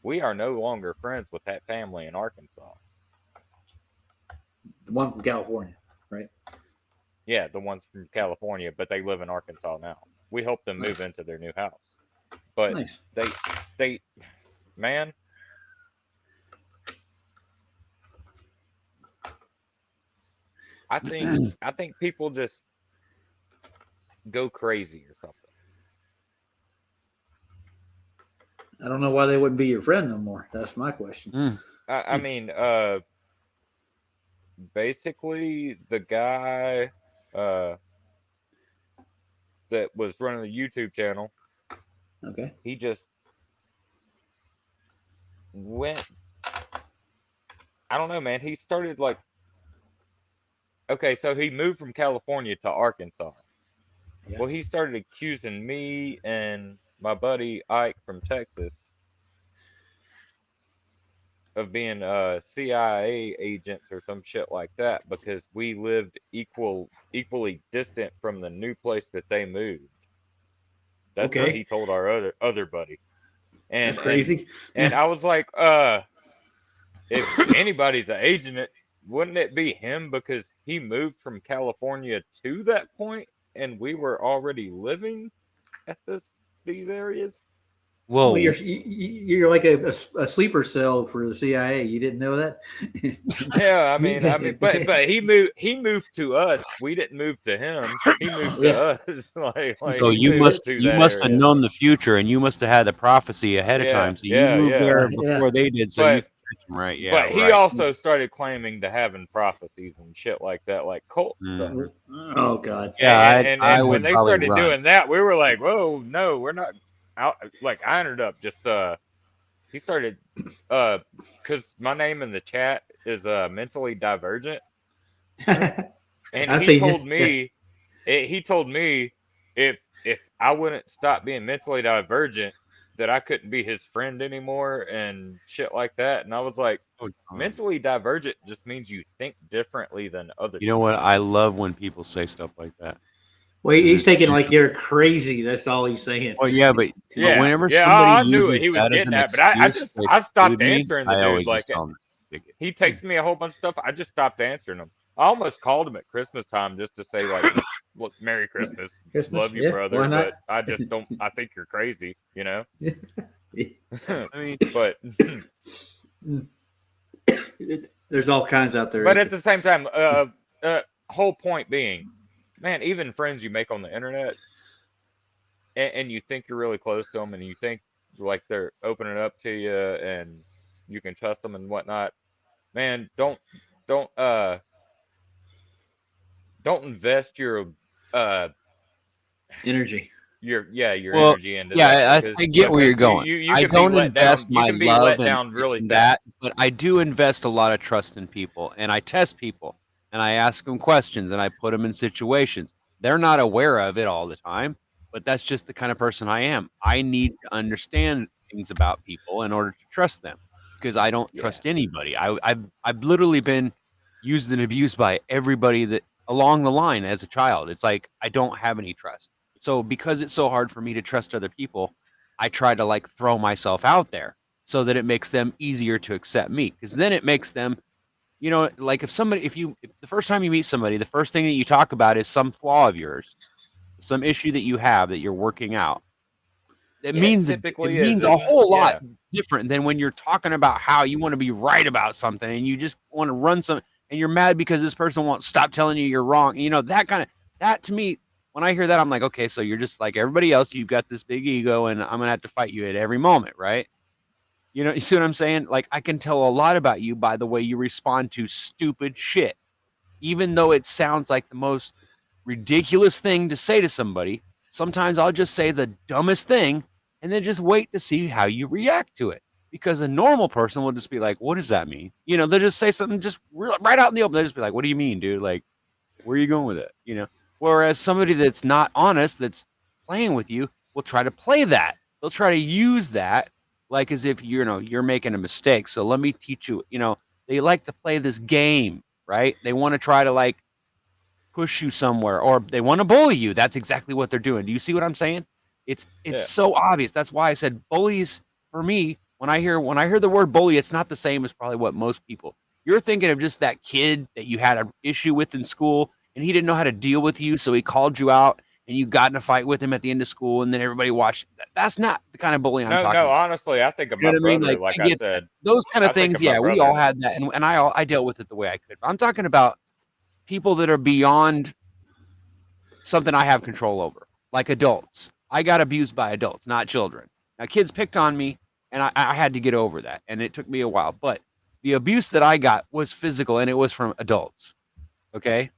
We are no longer friends with that family in Arkansas. The one from California, right? Yeah, the ones from California, but they live in Arkansas now. We helped them move into their new house. But Nice. they man, I think people just go crazy or something. I don't know why they wouldn't be your friend no more. That's my question. I mean, basically the guy that was running the YouTube channel, Okay. he just went. I don't know, man. He started like, okay, so he moved from California to Arkansas. Yeah. Well, he started accusing me and my buddy Ike from Texas of being CIA agents or some shit like that because we lived equally distant from the new place that they moved. That's what he Okay. told our other buddy. That's And crazy. and I was like, if anybody's an agent, wouldn't it be him because he moved from California to that point and we were already living at these areas? Well, Whoa. you're like a sleeper cell for the CIA. You didn't know that? Yeah, but he moved to us. We didn't move to him. He moved to Yeah. us. like So he you moved must to you that must have area. known the future, and you must have had the prophecy ahead of Yeah, time. So you yeah, moved yeah. there Yeah. before they did, so you But could catch them right. Yeah, but he right. also started claiming to having prophecies and shit like that, like cult stuff. Oh God. Yeah, I And when would they probably started run. doing that, we were like, whoa, no, we're not out. Like I ended up just he started because my name in the chat is mentally divergent, and I seen you. he told me if I wouldn't stop being mentally divergent that I couldn't be his friend anymore and shit like that. And I was like, Oh, mentally divergent just means you think differently than other you know people. what? I love when people say stuff like that. Well, 'Cause he's it's taking true. like you're crazy. That's all he's saying. Well, yeah, but Yeah, whenever yeah, somebody I knew what uses he was that as getting an at, but excuse to I stopped exclude me, answering the I dude. always just Like tell them to stick it. he texted me a whole bunch of stuff. I just stopped answering him. I almost called him at Christmas time just to say like, look, Merry Christmas, Christmas, love you, yeah, brother, why not? but I just don't. I think you're crazy, you know. I mean, But There's all kinds out there. but at the same time, whole point being, man, even friends you make on the internet, and you think you're really close to them, and you think like they're opening up to you, and you can trust them and whatnot. Man, don't don't invest your uh energy. your well, energy into yeah, that I get where you're because going. you I can be don't let down. invest You my can be love let down really in fast. that, but I do invest a lot of trust in people, and I test people, and I ask them questions, and I put them in situations. They're not aware of it all the time, but that's just the kind of person I am. I need to understand things about people in order to trust them because I don't trust anybody. I've literally been used and abused by everybody that along the line as a child. It's like I don't have any trust. So because it's so hard for me to trust other people, I try to like throw myself out there so that it makes them easier to accept me. Because then it makes them, you know, like if the first time you meet somebody, the first thing that you talk about is some flaw of yours, some issue that you have that you're working out. It Yeah, it means typically is, a isn't it? whole lot Yeah. different than when you're talking about how you want to be right about something and you just want to run some and you're mad because this person won't stop telling you you're wrong. You know, that to me, when I hear that, I'm like, okay, so you're just like everybody else. You've got this big ego, and I'm gonna have to fight you at every moment, right? You know, you see what I'm saying? Like, I can tell a lot about you by the way you respond to stupid shit, even though it sounds like the most ridiculous thing to say to somebody. Sometimes I'll just say the dumbest thing and then just wait to see how you react to it. Because a normal person will just be like, what does that mean? You know, they'll just say something just right out in the open. They'll just be like, what do you mean, dude? Like, where are you going with it? You know, whereas somebody that's not honest, that's playing with you, will try to play that. They'll try to use that like as if you're making a mistake. So let me teach you. You know, they like to play this game, right? They want to try to like push you somewhere, or they want to bully you. That's exactly what they're doing. Do you see what I'm saying? It's Yeah. so obvious. That's why I said bullies for me. When I hear the word bully, it's not the same as probably what most people. You're thinking of just that kid that you had an issue with in school and he didn't know how to deal with you, so he called you out and you got in a fight with him at the end of school and then everybody watched. That's not the kind of bullying I'm talking No, about. honestly, I think of You know my what I mean? brother, Like, like I I get that. said. Those kind of I think things, of my yeah, we all brother. had that, and I dealt with it the way I could. But I'm talking about people that are beyond something I have control over, like adults. I got abused by adults, not children. Now, kids picked on me, and I had to get over that, and it took me a while. But the abuse that I got was physical, and it was from adults. Okay,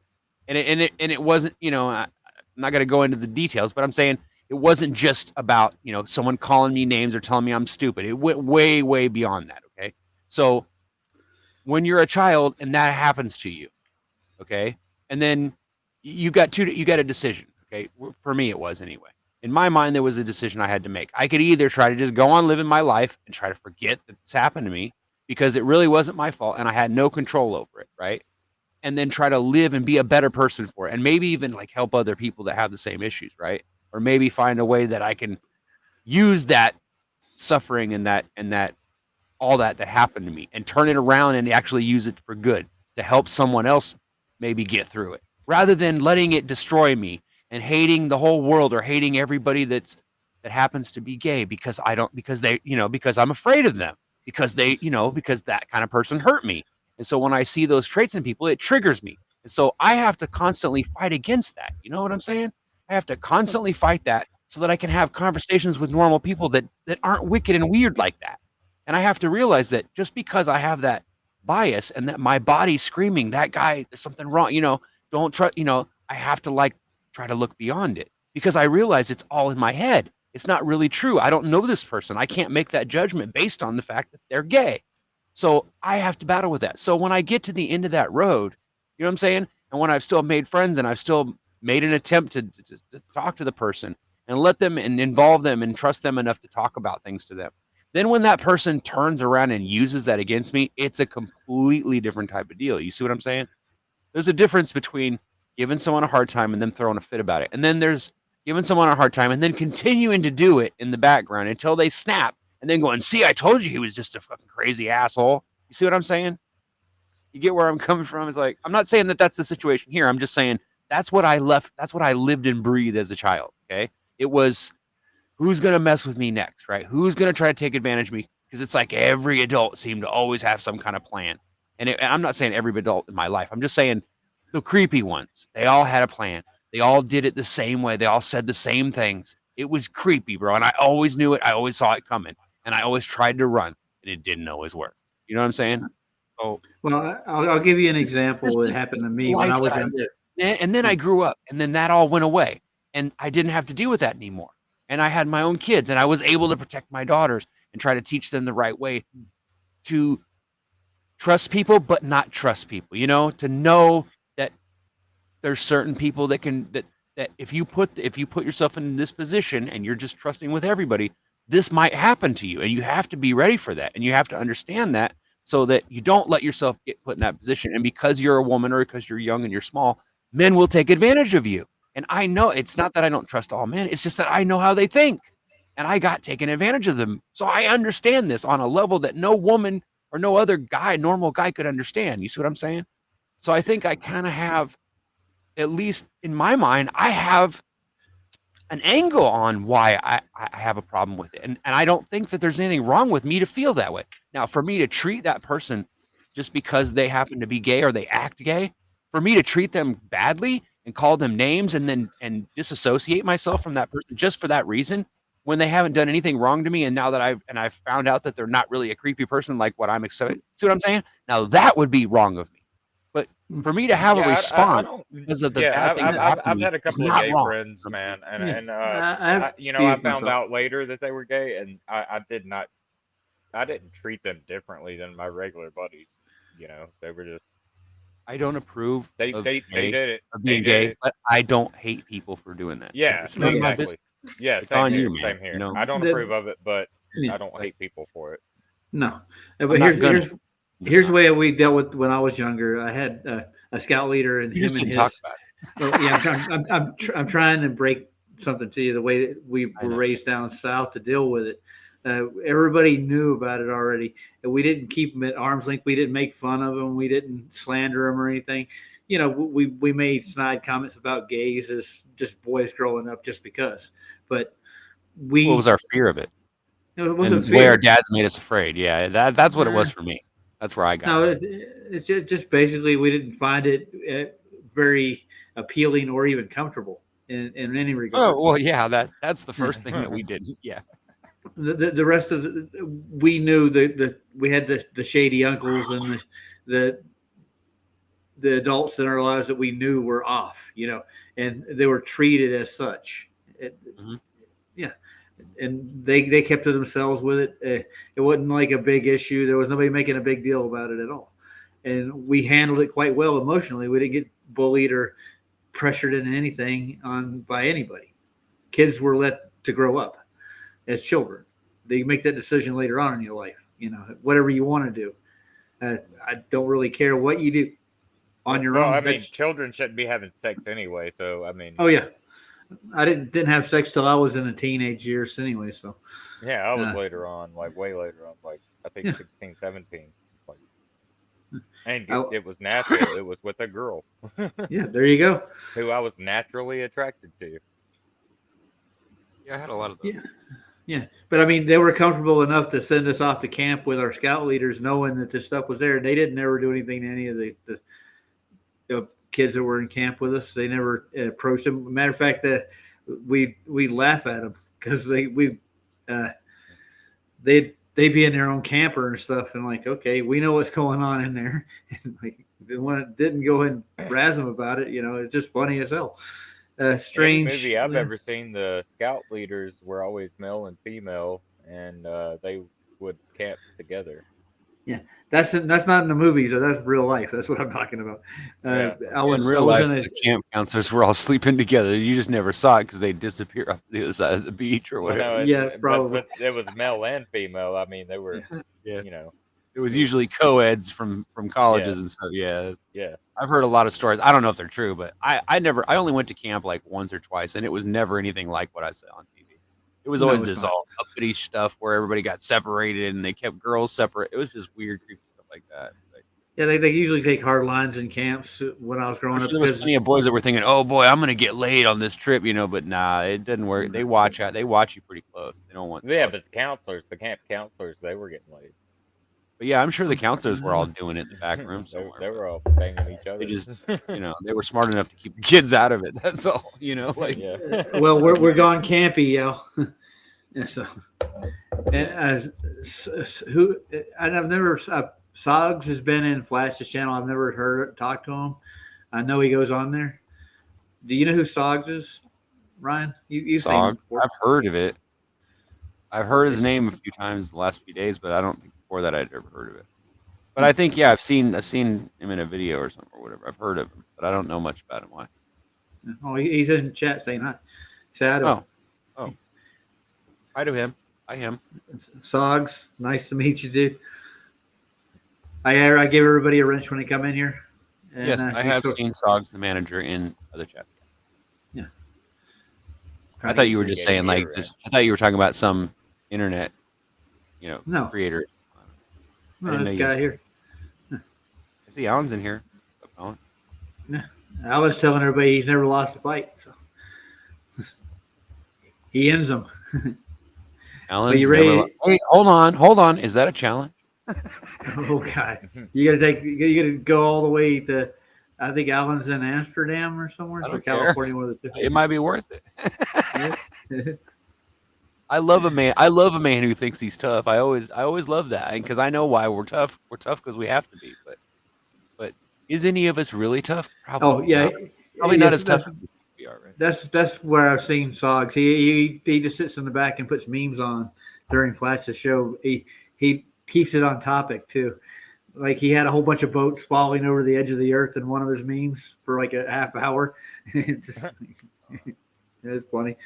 and it wasn't, I'm not going to go into the details, but I'm saying it wasn't just about, someone calling me names or telling me I'm stupid. It went way, way beyond that. Okay, so when you're a child and that happens to you, okay, and then you got a decision. Okay, for me it was anyway. In my mind, there was a decision I had to make. I could either try to just go on living my life and try to forget that this happened to me because it really wasn't my fault and I had no control over it, right? And then try to live and be a better person for it, and maybe even like help other people that have the same issues, right? Or maybe find a way that I can use that suffering and that all that happened to me and turn it around and actually use it for good to help someone else maybe get through it, rather than letting it destroy me and hating the whole world or hating everybody that happens to be gay because because I'm afraid of them, because because that kind of person hurt me. And so when I see those traits in people, it triggers me. And so I have to constantly fight against that. You know what I'm saying? I have to constantly fight that so that I can have conversations with normal people that aren't wicked and weird like that. And I have to realize that just because I have that bias and that my body's screaming, that guy, there's something wrong, don't trust, I have to try to look beyond it, because I realize it's all in my head. It's not really true. I don't know this person. I can't make that judgment based on the fact that they're gay. So I have to battle with that. So when I get to the end of that road, you know what I'm saying? And when I've still made friends and I've still made an attempt to talk to the person and let them and involve them and trust them enough to talk about things to them, then when that person turns around and uses that against me, it's a completely different type of deal. You see what I'm saying? There's a difference between giving someone a hard time and then throwing a fit about it. And then there's giving someone a hard time and then continuing to do it in the background until they snap and then going, see, I told you he was just a fucking crazy asshole. You see what I'm saying? You get where I'm coming from? It's like, I'm not saying that that's the situation here. I'm just saying that's what I lived and breathed as a child. Okay. It was, who's going to mess with me next, right? Who's going to try to take advantage of me? Because it's like every adult seemed to always have some kind of plan. And I'm not saying every adult in my life. I'm just saying the creepy ones. They all had a plan. They all did it the same way. They all said the same things. It was creepy, bro. And I always knew it. I always saw it coming. And I always tried to run. And it didn't always work. You know what I'm saying? Oh, well, I'll give you an example that happened to me when I was younger. And then I grew up. And then that all went away. And I didn't have to deal with that anymore. And I had my own kids, and I was able to protect my daughters and try to teach them the right way to trust people, but not trust people, to know that there's certain people that if you put yourself in this position and you're just trusting with everybody, this might happen to you. And you have to be ready for that. And you have to understand that so that you don't let yourself get put in that position. And because you're a woman or because you're young and you're small, men will take advantage of you. And I know it's not that I don't trust all men. It's just that I know how they think. And I got taken advantage of them. So I understand this on a level that no woman or no other guy, normal guy, could understand. You see what I'm saying? So I think I kind of have, at least in my mind, I have an angle on why I have a problem with it. And I don't think that there's anything wrong with me to feel that way. Now, for me to treat that person just because they happen to be gay or they act gay, for me to treat them badly and call them names and disassociate myself from that person just for that reason, when they haven't done anything wrong to me, and now that I've found out that they're not really a creepy person like what I'm expecting. See what I'm saying? Now that would be wrong of me. But for me to have a response because of the bad things that happen to I've me had a couple is of not gay wrong. friends, man, and I I found out later that they were gay, and I didn't treat them differently than my regular buddies. They were just. I don't approve They did it. of being gay, but I don't hate people for doing that. Yeah, it's not my business. Yeah, it's on you, man. Same here. You know? I don't approve of it, but I don't hate people for it. No, but here's the way we dealt with when I was younger. I had a scout leader, and him and his. Talk about it. Yeah, I'm trying to break something to you the way that we were raised down south to deal with it. Everybody knew about it already, and we didn't keep them at arm's length. We didn't make fun of them. We didn't slander them or anything. We made snide comments about gays as just boys growing up just because. But what was our fear of it? It wasn't and the way our dads made us afraid. Yeah, that's what it was for me. That's where I got. No, it's just basically we didn't find it very appealing or even comfortable in any regard. Oh well, yeah, that's the first thing that we did. Yeah. the rest of we knew that we had the shady uncles and the adults in our lives that we knew were off, and they were treated as such. Yeah. And they kept to themselves with it. It wasn't like a big issue. There was nobody making a big deal about it at all. And we handled it quite well emotionally. We didn't get bullied or pressured into anything by anybody. Kids were let to grow up as children. They make that decision later on in your life, whatever you want to do. I don't really care what you do on your own. I mean, children shouldn't be having sex anyway. So, I mean. Oh, yeah. I didn't have sex till I was in the teenage years anyway. So. Yeah, I was later on, like way later on, like I think 16, 17. Like, and it was natural. It was with a girl. Yeah, there you go. Who I was naturally attracted to. Yeah, I had a lot of those. Yeah, but I mean, they were comfortable enough to send us off to camp with our scout leaders, knowing that this stuff was there. They didn't ever do anything to any of the kids that were in camp with us. They never approached them. Matter of fact, we laugh at them because they'd be in their own camper and stuff, and like, okay, we know what's going on in there. And like, when it didn't go ahead and razz them about it, it's just funny as hell. Strange Any movie I've ever seen, the scout leaders were always male and female, and they would camp together. Yeah, that's not in the movies, or that's real life. That's what I'm talking about. In real life, the camp counselors were all sleeping together. You just never saw it because they disappear off the other side of the beach or whatever. No, probably. But it was male and female. I mean, they were, It was usually co-eds from colleges and stuff. Yeah. I've heard a lot of stories. I don't know if they're true, but I only went to camp like once or twice, and it was never anything like what I saw on TV. It was always this all uppity stuff where everybody got separated and they kept girls separate. It was just weird, creepy stuff like that. Yeah, they usually take hard lines in camps when I was growing up. There was plenty of boys that were thinking, "Oh boy, I'm gonna get laid on this trip," but nah, it didn't work. They watch you pretty close. They don't want. Yeah, but the camp counselors, they were getting laid. But yeah, I'm sure the counselors were all doing it in the back room somewhere. They were all banging each other. They just, they were smart enough to keep the kids out of it. That's all, Well, we're gone campy, yo. Yeah, so, and I've never. Soggs has been in Flash's channel. I've never talked to him. I know he goes on there. Do you know who Soggs is, Ryan? You Soggs? I've heard of it. I've heard his name a few times the last few days, but I don't think before that I'd ever heard of it. But I think I've seen him in a video or something or whatever. I've heard of him, but I don't know much about him. Why? Oh, he's in chat saying hi. Say hi to him. Oh, hi to him. Hi him. Soggs, nice to meet you, dude. I gave everybody a wrench when they come in here. And, yes, I have seen Soggs, the manager, in other chats. Yeah. I thought you were just saying I thought you were talking about some internet, creator. No, this guy here. I see Alan's in here. Alan. Yeah. Alan's telling everybody he's never lost a fight, so he ends them. Alan, you ready? Hey, hold on. Is that a challenge? Oh God! You gotta go all the way to. I think Alan's in Amsterdam or somewhere, or California, one of the two. It might be worth it. I love a man who thinks he's tough. I always love that, because I know why we're tough. We're tough because we have to be. But is any of us really tough? Probably. Oh yeah, probably not as tough as we are. Right? That's where I've seen Soggs. He just sits in the back and puts memes on during Flash's show. He keeps it on topic too. Like he had a whole bunch of boats falling over the edge of the earth in one of his memes for like a half hour. It's funny.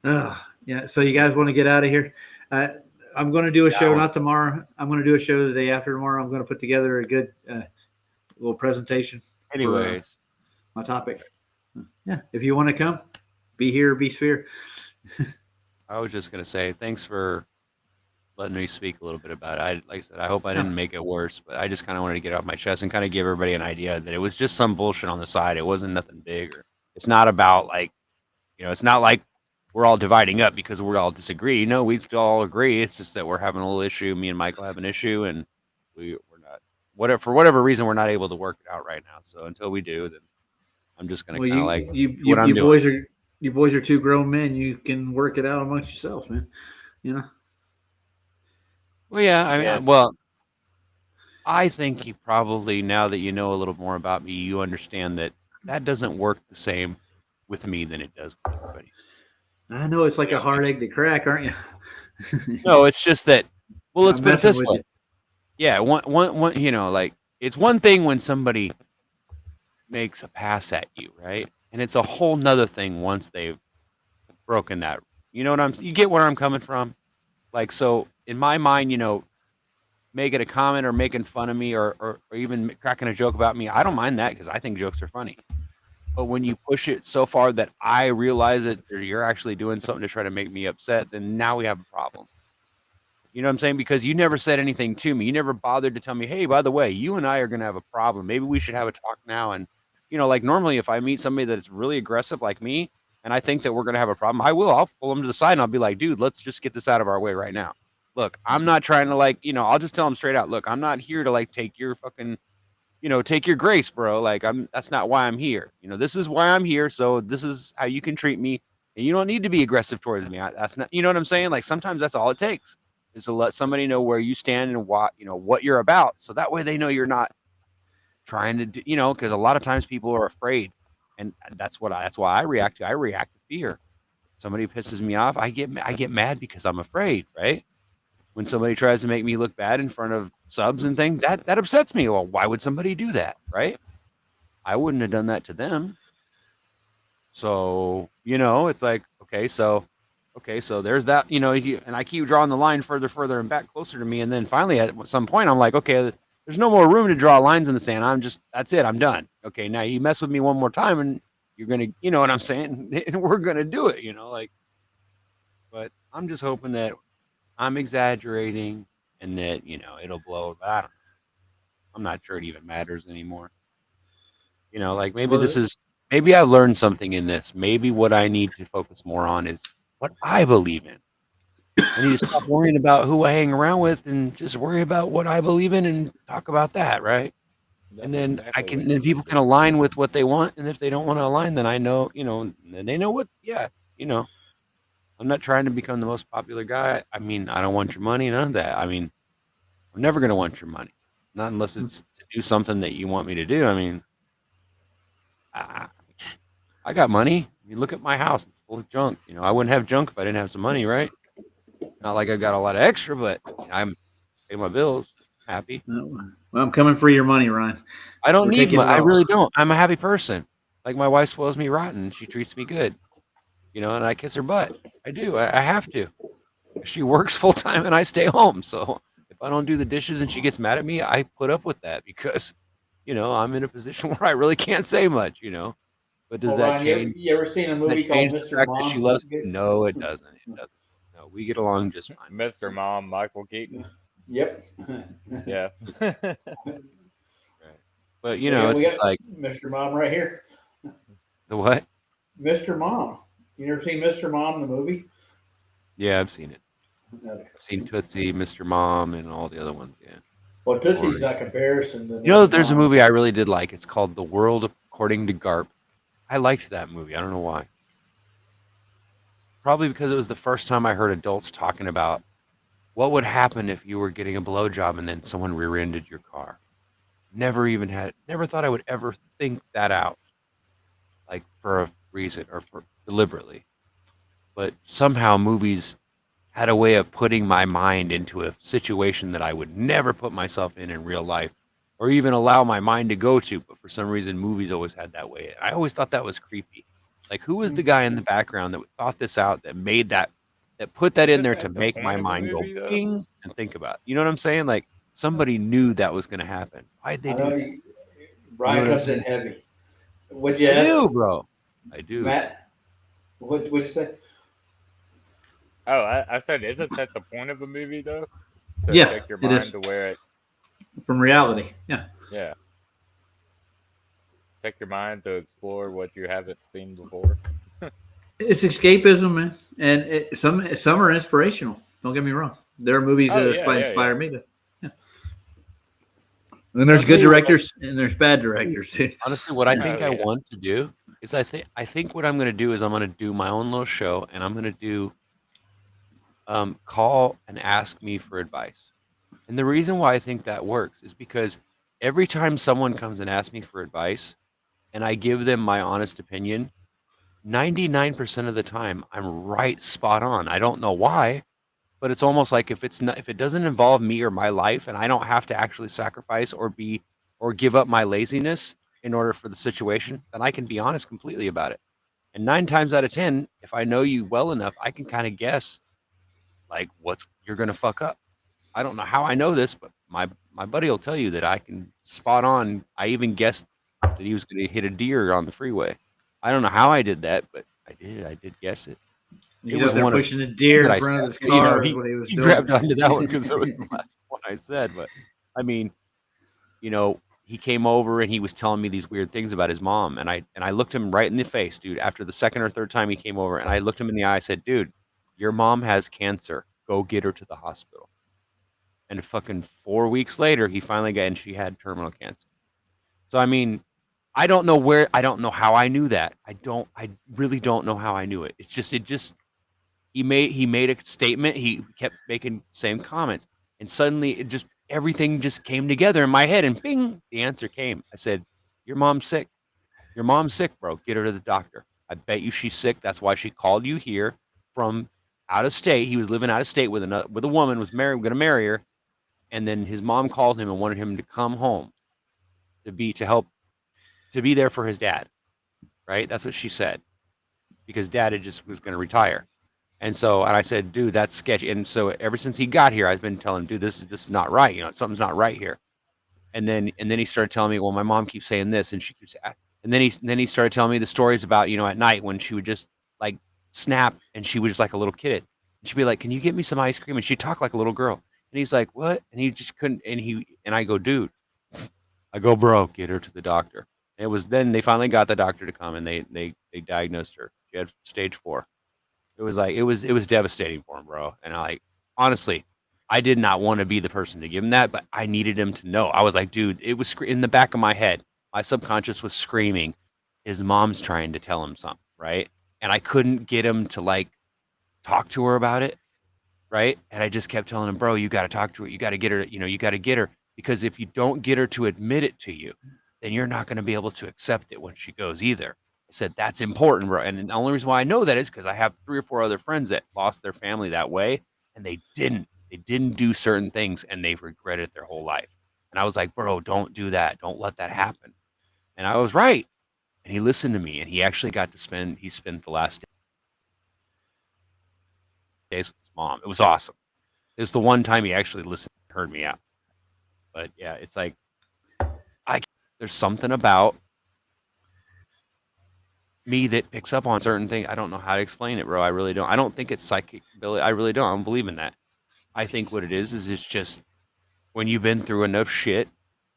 Oh, yeah. So you guys want to get out of here? I'm going to do a show, not tomorrow. I'm going to do a show the day after tomorrow. I'm going to put together a good little presentation. Anyways, my topic. Yeah. If you want to come, be here, be sphere. I was just going to say, thanks for letting me speak a little bit about it. Like I said, I hope I didn't make it worse, but I just kind of wanted to get it off my chest and kind of give everybody an idea that it was just some bullshit on the side. It wasn't nothing big, or it's not about it's not like we're all dividing up because we all disagree. No, we still all agree. It's just that we're having a little issue. Me and Michael have an issue, and we're not, for whatever reason, we're not able to work it out right now. So until we do, then I'm just going to kind of you You boys are two grown men. You can work it out amongst yourselves, man. You know. Well, yeah. I mean, Yeah. well, I think you probably, now that you know a little more about me, you understand that that doesn't work the same with me than it does with everybody. I know it's like a hard egg to crack, aren't you? No, it's just that. Well, let's I'm put it messing this with way. you. Yeah, one. You know, like it's one thing when somebody makes a pass at you, right? And it's a whole nother thing once they've broken that. You know what you get where I'm coming from? Like, so in my mind, you know, making a comment or making fun of me or even cracking a joke about me, I don't mind that because I think jokes are funny. But when you push it so far that I realize that you're actually doing something to try to make me upset, then now we have a problem. You know what I'm saying? Because you never said anything to me. You never bothered to tell me, hey, by the way, you and I are going to have a problem. Maybe we should have a talk now. And, you know, like normally if I meet somebody that's really aggressive like me and I think that we're going to have a problem, I'll pull them to the side and I'll be like, dude, let's just get this out of our way right now. Look, I'm not trying to like, you know, I'll just tell them straight out, look, I'm not here to like take your fucking, you know, take your grace, bro. Like that's not why I'm here. You know, this is why I'm here. So this is how you can treat me. And you don't need to be aggressive towards me. That's not, you know what I'm saying? Like sometimes that's all it takes is to let somebody know where you stand and what, you know, what you're about. So that way they know you're not trying to do, you know, because a lot of times people are afraid. And that's why I react to. I react to fear. Somebody pisses me off, I get mad because I'm afraid, right? When somebody tries to make me look bad in front of subs and things, that upsets me. Well, why would somebody do that, right? I wouldn't have done that to them. So, you know, it's like, okay, so there's that, you know, and I keep drawing the line further and back closer to me. And then finally at some point, I'm like, okay, there's no more room to draw lines in the sand. That's it. I'm done. Okay. Now you mess with me one more time and you're going to, you know what I'm saying? And we're going to do it, you know, like, but I'm just hoping that I'm exaggerating and that, you know, it'll blow. But I don't know. I'm not sure it even matters anymore. You know, like maybe I learned something in this. Maybe what I need to focus more on is what I believe in. I need to stop worrying about who I hang around with and just worry about what I believe in and talk about that, right? And then then people can align with what they want. And if they don't want to align, then I know, you know, then they know what, you know, I'm not trying to become the most popular guy. I mean, I don't want your money, none of that. I mean, I'm never going to want your money, not unless it's to do something that you want me to do. I mean, I got money. I mean, look at my house; it's full of junk. You know, I wouldn't have junk if I didn't have some money, right? Not like I got a lot of extra, but I'm pay my bills. Happy. Well, I'm coming for your money, Ryan. I don't We're need taking money. it I all. really don't. I'm a happy person. Like my wife spoils me rotten. She treats me good. You know, and I kiss her butt. I do. I have to. She works full time and I stay home. So if I don't do the dishes and she gets mad at me, I put up with that because, you know, I'm in a position where I really can't say much, you know. But does that Ryan, change? you ever seen a Does that movie called change the Mr. fact that she Mom? loves me? No, it doesn't. It doesn't. No, we get along just fine. Mr. Mom, Michael Keaton. Yep. Yeah. Right. But you know, it's just like Mr. Mom right here. the what? Mr. Mom. You never seen Mr. Mom, the movie? Yeah, I've seen it. Okay. I've seen Tootsie, Mr. Mom, and all the other ones. Yeah. Well, Tootsie's not comparison to You know, Mr. there's a Mom. movie I really did like. It's called The World According to Garp. I liked that movie. I don't know why. Probably because it was the first time I heard adults talking about what would happen if you were getting a blowjob and then someone rear-ended your car. Never thought I would ever think that out, like for a reason or for deliberately. But somehow movies had a way of putting my mind into a situation that I would never put myself in real life or even allow my mind to go to. But for some reason, movies always had that way. I always thought that was creepy. Like, who was the guy in the background that thought this out, that made that put that in there to make my mind go ping and think about it? You know what I'm saying? Like, somebody knew that was going to happen. Why'd they do that? Brian You know what I'm comes in saying? heavy. What'd you I ask? do, bro. I do. Matt, what'd you say? Oh, I said, isn't that the point of a movie, though? To Yeah, take your it is. mind to where it. From reality, yeah. Yeah. Take your mind to explore what you haven't seen before. It's escapism, man, and some are inspirational. Don't get me wrong. There are movies that inspire me to. Yeah. And there's good directors and there's bad directors too. Honestly, what I think I want to do is I think what I'm going to do is I'm going to do my own little show, and I'm going to do call and ask me for advice. And the reason why I think that works is because every time someone comes and asks me for advice, and I give them my honest opinion, 99% of the time I'm right spot on. I don't know why, but it's almost like if it doesn't involve me or my life, and I don't have to actually sacrifice or give up my laziness in order for the situation, then I can be honest completely about it. And 9 times out of 10, if I know you well enough, I can kind of guess like what's you're gonna fuck up. I don't know how I know this, but my buddy will tell you that I can spot on. I even guessed that he was gonna hit a deer on the freeway. I don't know how I did that, but I did. I did guess it. It He's was out there one of pushing a the deer that in I front said. of his You know, car is what he was he doing. grabbed onto that one because it was the last one I said. But I mean, you know, he came over and he was telling me these weird things about his mom, and I looked him right in the face, dude. After the second or third time he came over, and I looked him in the eye, I said, "Dude, your mom has cancer. Go get her to the hospital." And fucking 4 weeks later, he finally got, and she had terminal cancer. So I mean, I don't know how I knew that. I really don't know how I knew it. It just he made a statement. He kept making same comments, and suddenly everything just came together in my head, and bing, the answer came. I said, "Your mom's sick. Your mom's sick, bro. Get her to the doctor. I bet you she's sick. That's why she called you here from out of state. He was living out of state with a woman, was married, going to marry her, and then his mom called him and wanted him to come home to be there for his dad. Right? That's what she said, because dad just was going to retire." And I said, "Dude, that's sketchy." And so ever since he got here, I've been telling him, "Dude, this is not right. You know, something's not right here." And then he started telling me, "Well, my mom keeps saying this, and she keeps." And then he started telling me the stories about, at night when she would just like snap, and she was just like a little kid. And she'd be like, "Can you get me some ice cream?" And she'd talk like a little girl. And he's like, "What?" And he just couldn't. And I go, "Dude," I go, "Bro, get her to the doctor." And it was then they finally got the doctor to come, and they diagnosed her. She had stage 4. It was like it was devastating for him, bro. And honestly, I did not want to be the person to give him that, but I needed him to know. I was like, dude, it was in the back of my head. My subconscious was screaming, his mom's trying to tell him something, right? And I couldn't get him to talk to her about it, right? And I just kept telling him, "Bro, you got to talk to her. You got to get her. You got to get her, because if you don't get her to admit it to you, then you're not going to be able to accept it when she goes either." I said, "That's important, bro." And the only reason why I know that is because I have 3 or 4 other friends that lost their family that way, and they didn't do certain things, and they've regretted their whole life. And I was like, "Bro, don't do that. Don't let that happen." And I was right. And he listened to me, and he actually got to spent the last days with his mom. It was awesome. It was the one time he actually listened and heard me out. But yeah, it's like there's something about me that picks up on certain things. I don't know how to explain it, bro. I really don't. I don't think it's psychic ability. I really don't. I don't believe in that. I think what it is it's just when you've been through enough shit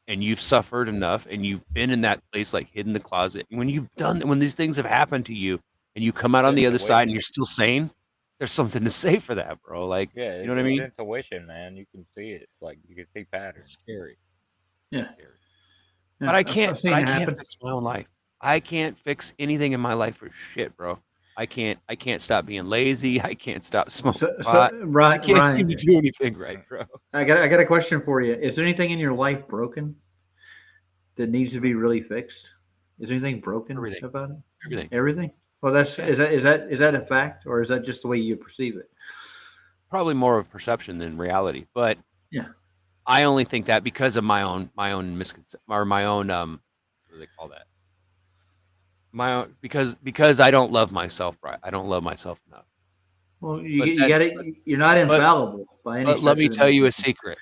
and you've suffered enough and you've been in that place like hid in the closet. When these things have happened to you and you come out on the other side and you're still sane, there's something to say for that, bro. Like, Yeah, you know what I mean? it's intuition, man. You can see it. Like you can see patterns. It's scary. Yeah. Scary. But I can't. I've seen it happen. Fix my own life. I can't fix anything in my life for shit, bro. I can't stop being lazy. I can't stop smoking pot. I can't seem to do anything right, bro. I got a question for you. Is there anything in your life broken that needs to be really fixed? Is there anything broken about it? Everything. Well, is that a fact, or is that just the way you perceive it? Probably more of perception than reality. But yeah, I only think that because of my own misconception, or my own what do they call that? My own, because I don't love myself right. I don't love myself enough. Well, you're not infallible by any. But let me tell you a secret.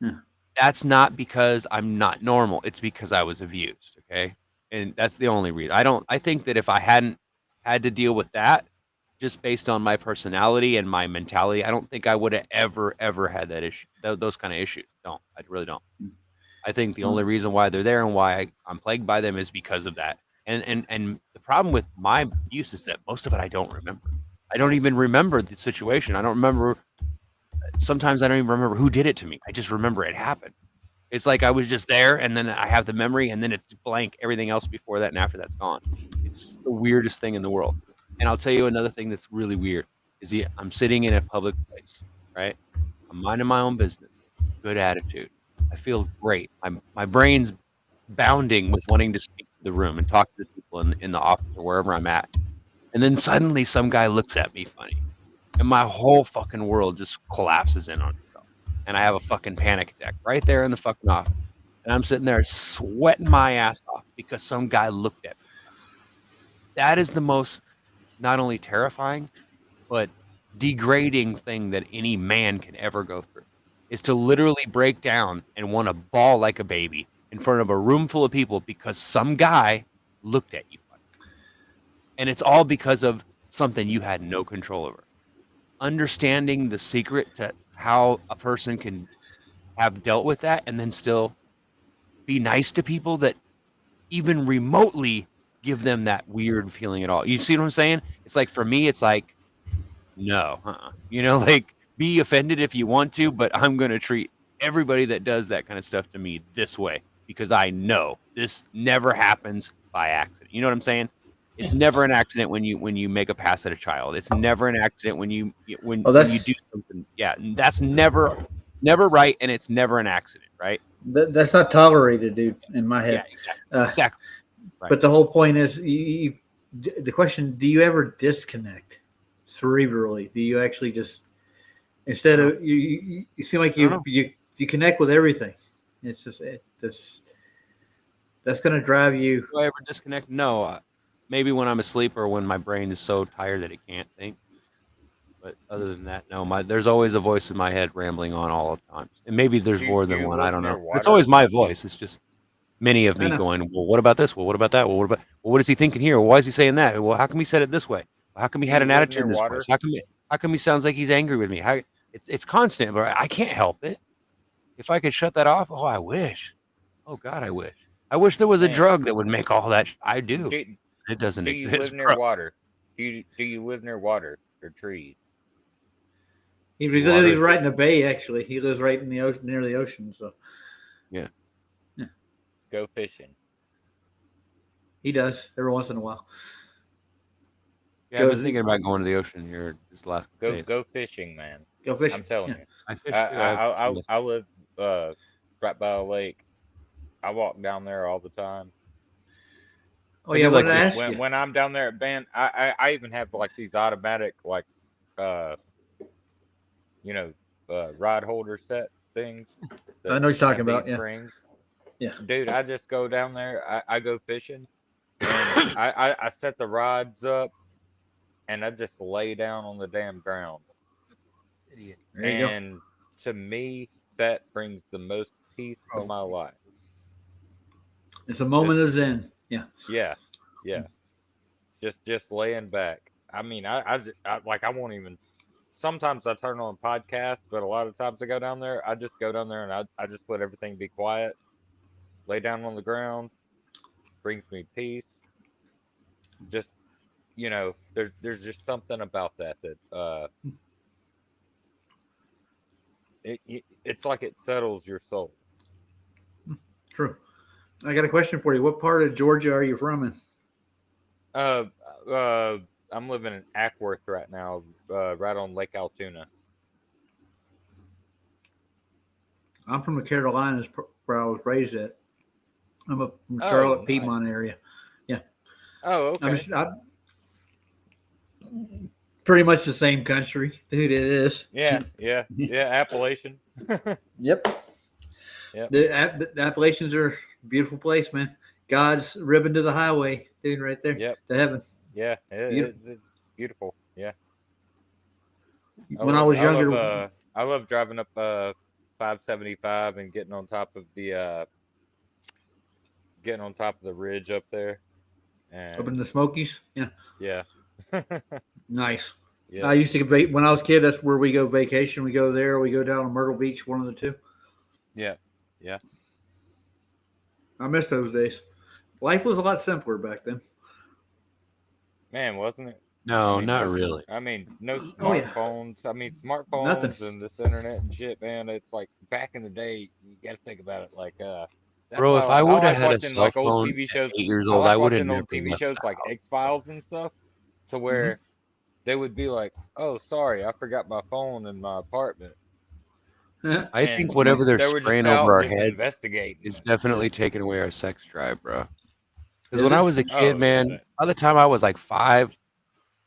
Yeah. That's not because I'm not normal. It's because I was abused. Okay, and that's the only reason. I think that if I hadn't had to deal with that, just based on my personality and my mentality, I don't think I would have ever had that issue. Those kind of issues. I really don't. I think the only reason why they're there and why I'm plagued by them is because of that. And the problem with my abuse is that most of it I don't remember. I don't even remember the situation. I don't remember. Sometimes I don't even remember who did it to me. I just remember it happened. It's like I was just there, and then I have the memory, and then it's blank. Everything else before that and after that's gone. It's the weirdest thing in the world. And I'll tell you another thing that's really weird is I'm sitting in a public place, right? I'm minding my own business, good attitude. I feel great. My brain's bounding with wanting to speak to the room and talk to the people in the office or wherever I'm at. And then suddenly some guy looks at me funny, and my whole fucking world just collapses in on itself. And I have a fucking panic attack right there in the fucking office. And I'm sitting there sweating my ass off because some guy looked at me. That is the most not only terrifying, but degrading thing that any man can ever go through is to literally break down and want to bawl like a baby in front of a room full of people because some guy looked at you funny. And it's all because of something you had no control over. Understanding the secret to how a person can have dealt with that and then still be nice to people that even remotely give them that weird feeling at all. You see what I'm saying? It's like, for me, it's like, no, like, be offended if you want to, but I'm going to treat everybody that does that kind of stuff to me this way because I know this never happens by accident. You know what I'm saying? It's never an accident when you make a pass at a child. It's never an accident when you when you do something. Yeah, that's never right, and it's never an accident, right? That's not tolerated, dude. In my head, yeah, exactly. Right. But the whole point is, the question: do you ever disconnect cerebrally? Do you actually just instead of you seem like you connect with everything? It's just that's going to drive you. Do I ever disconnect? No. Maybe when I'm asleep or when my brain is so tired that it can't think. But other than that, no. There's always a voice in my head rambling on all the time. And maybe there's more than one. I don't know. It's always my voice. It's just many of me going, well, what about this? Well, what about that? Well, what is he thinking here? Well, why is he saying that? Well, how come he said it this way? Well, how come he had an attitude in this voice? How come he sounds like he's angry with me? It's constant, but I can't help it. If I could shut that off, oh, I wish. Oh God, I wish. I wish there was a drug that would make all that. I do. It doesn't exist. Do you live near water? Do you live near water or trees? He lives right in the bay. Actually, he lives right in the ocean, near the ocean. So, yeah. Go fishing. He does every once in a while. Yeah, I've been thinking about going to the ocean here this last day. Go fishing, man. Go fishing. I'm telling you. I fish. I live right by a lake. I walk down there all the time. Oh yeah, when I'm down there at band, I even have like these automatic like rod holder set things. I know what you're talking about. Yeah. Springs. Yeah. Dude, I just go down there. I go fishing, and I set the rods up, and I just lay down on the damn ground. Idiot. There you and to me, that brings the most peace to my life. It's a moment of zen. Yeah. Yeah. Just laying back. I mean, I won't even. Sometimes I turn on podcasts, but a lot of times I go down there. I just go down there and I just let everything be quiet. Lay down on the ground. Brings me peace. Just there's just something about that it's like it settles your soul. True. I got a question for you. What part of Georgia are you from in? I'm living in Ackworth right now, right on Lake Altoona. I'm from the Carolinas, where I was raised at. I'm from Charlotte, Piedmont area. Yeah. Oh, okay. I'm pretty much the same country, dude. It is. Yeah. Appalachian. Yep. The Appalachians are a beautiful place, man. God's ribbon to the highway, dude, right there. Yep. To heaven. Yeah, it's beautiful. Yeah. When I was younger, I love driving up 575 and getting on top of the ridge up there. And up in the Smokies. Yeah. Yeah. Nice. Yeah. I used to when I was a kid. That's where we go vacation. We go there. We go down to Myrtle Beach. One of the two. Yeah. I miss those days. Life was a lot simpler back then. Man, wasn't it? No, I mean, not no, really. I mean, no Oh yeah, smartphones. I mean, nothing. smartphones and this internet and shit, man. It's like back in the day. You got to think about it. Like, that's Bro, why if I I would have like had a watching cell like old phone TV at shows. 8 years I old, I like would have watching never old TV left shows the like house. X Files and stuff, to where they would be like, "Oh, sorry, I forgot my phone in my apartment," I think and whatever they're they were just spraying over out our just heads investigating. is definitely taking away our sex drive, bro. Because Is when I it? was a kid, Oh, man, by the time I was like 5, I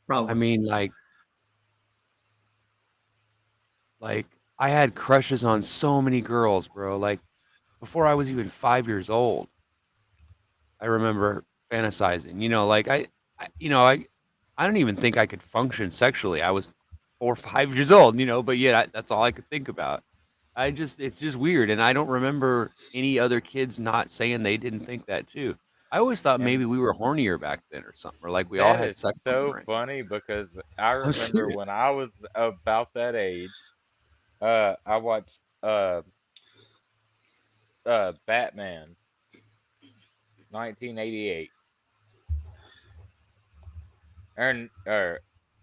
Probably. mean, like I had crushes on so many girls, bro. Like before I was even 5 years old, I remember fantasizing. Like I don't even think I could function sexually. I was 4 or 5 years old, but yet that's all I could think about. It's just weird, and I don't remember any other kids not saying they didn't think that too. I always thought maybe And we were hornier back then or something, or like we all that had is sex on the so brain. funny because I I'm remember serious. when I was about that age, I watched Batman 1988. Or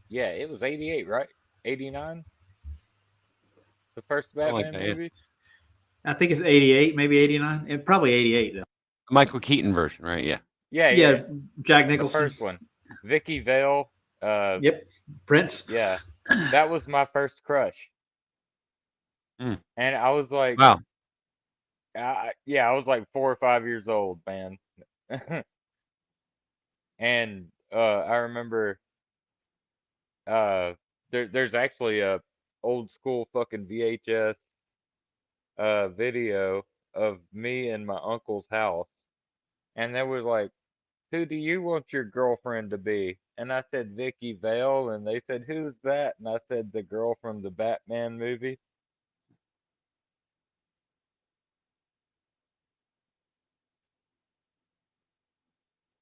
yeah, it was 88, right? 89? The first Something like Batman that, yeah. movie? I think it's 88, maybe 89. Probably 88 though. Michael Keaton version, right? Yeah. Yeah, Yeah, Jack the Nicholson. first one. Vicky Vale, Yep, Prince. yeah. That was my first crush. Mm. And I was like, Wow. I was like 4 or 5 years old, man. And I remember there's actually a old school fucking VHS video of me and my uncle's house, and they were like, "Who do you want your girlfriend to be?" And I said Vicky Vale, and they said, "Who's that?" And I said the girl from the Batman movie.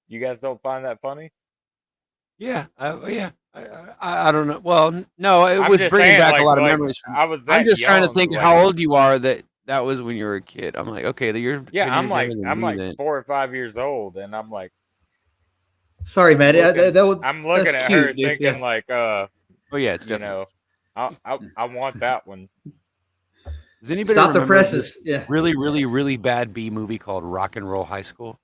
You guys don't find that funny? Yeah. Yeah. I don't know. Well, no, it I'm was just bringing saying, back a lot of like memories from. I was I'm that just trying to young, think like how old you are that was when you were a kid. I'm like, okay, you're yeah, 10 I'm years younger like than me then. 4 or 5 years old, and I'm like, Sorry, man. I'm That's looking at cute, her dude. thinking Yeah. like, Oh yeah, it's you definitely. know, I want that one. Does anybody Stop the remember presses. this Yeah. really, really, really bad B movie called Rock and Roll High School?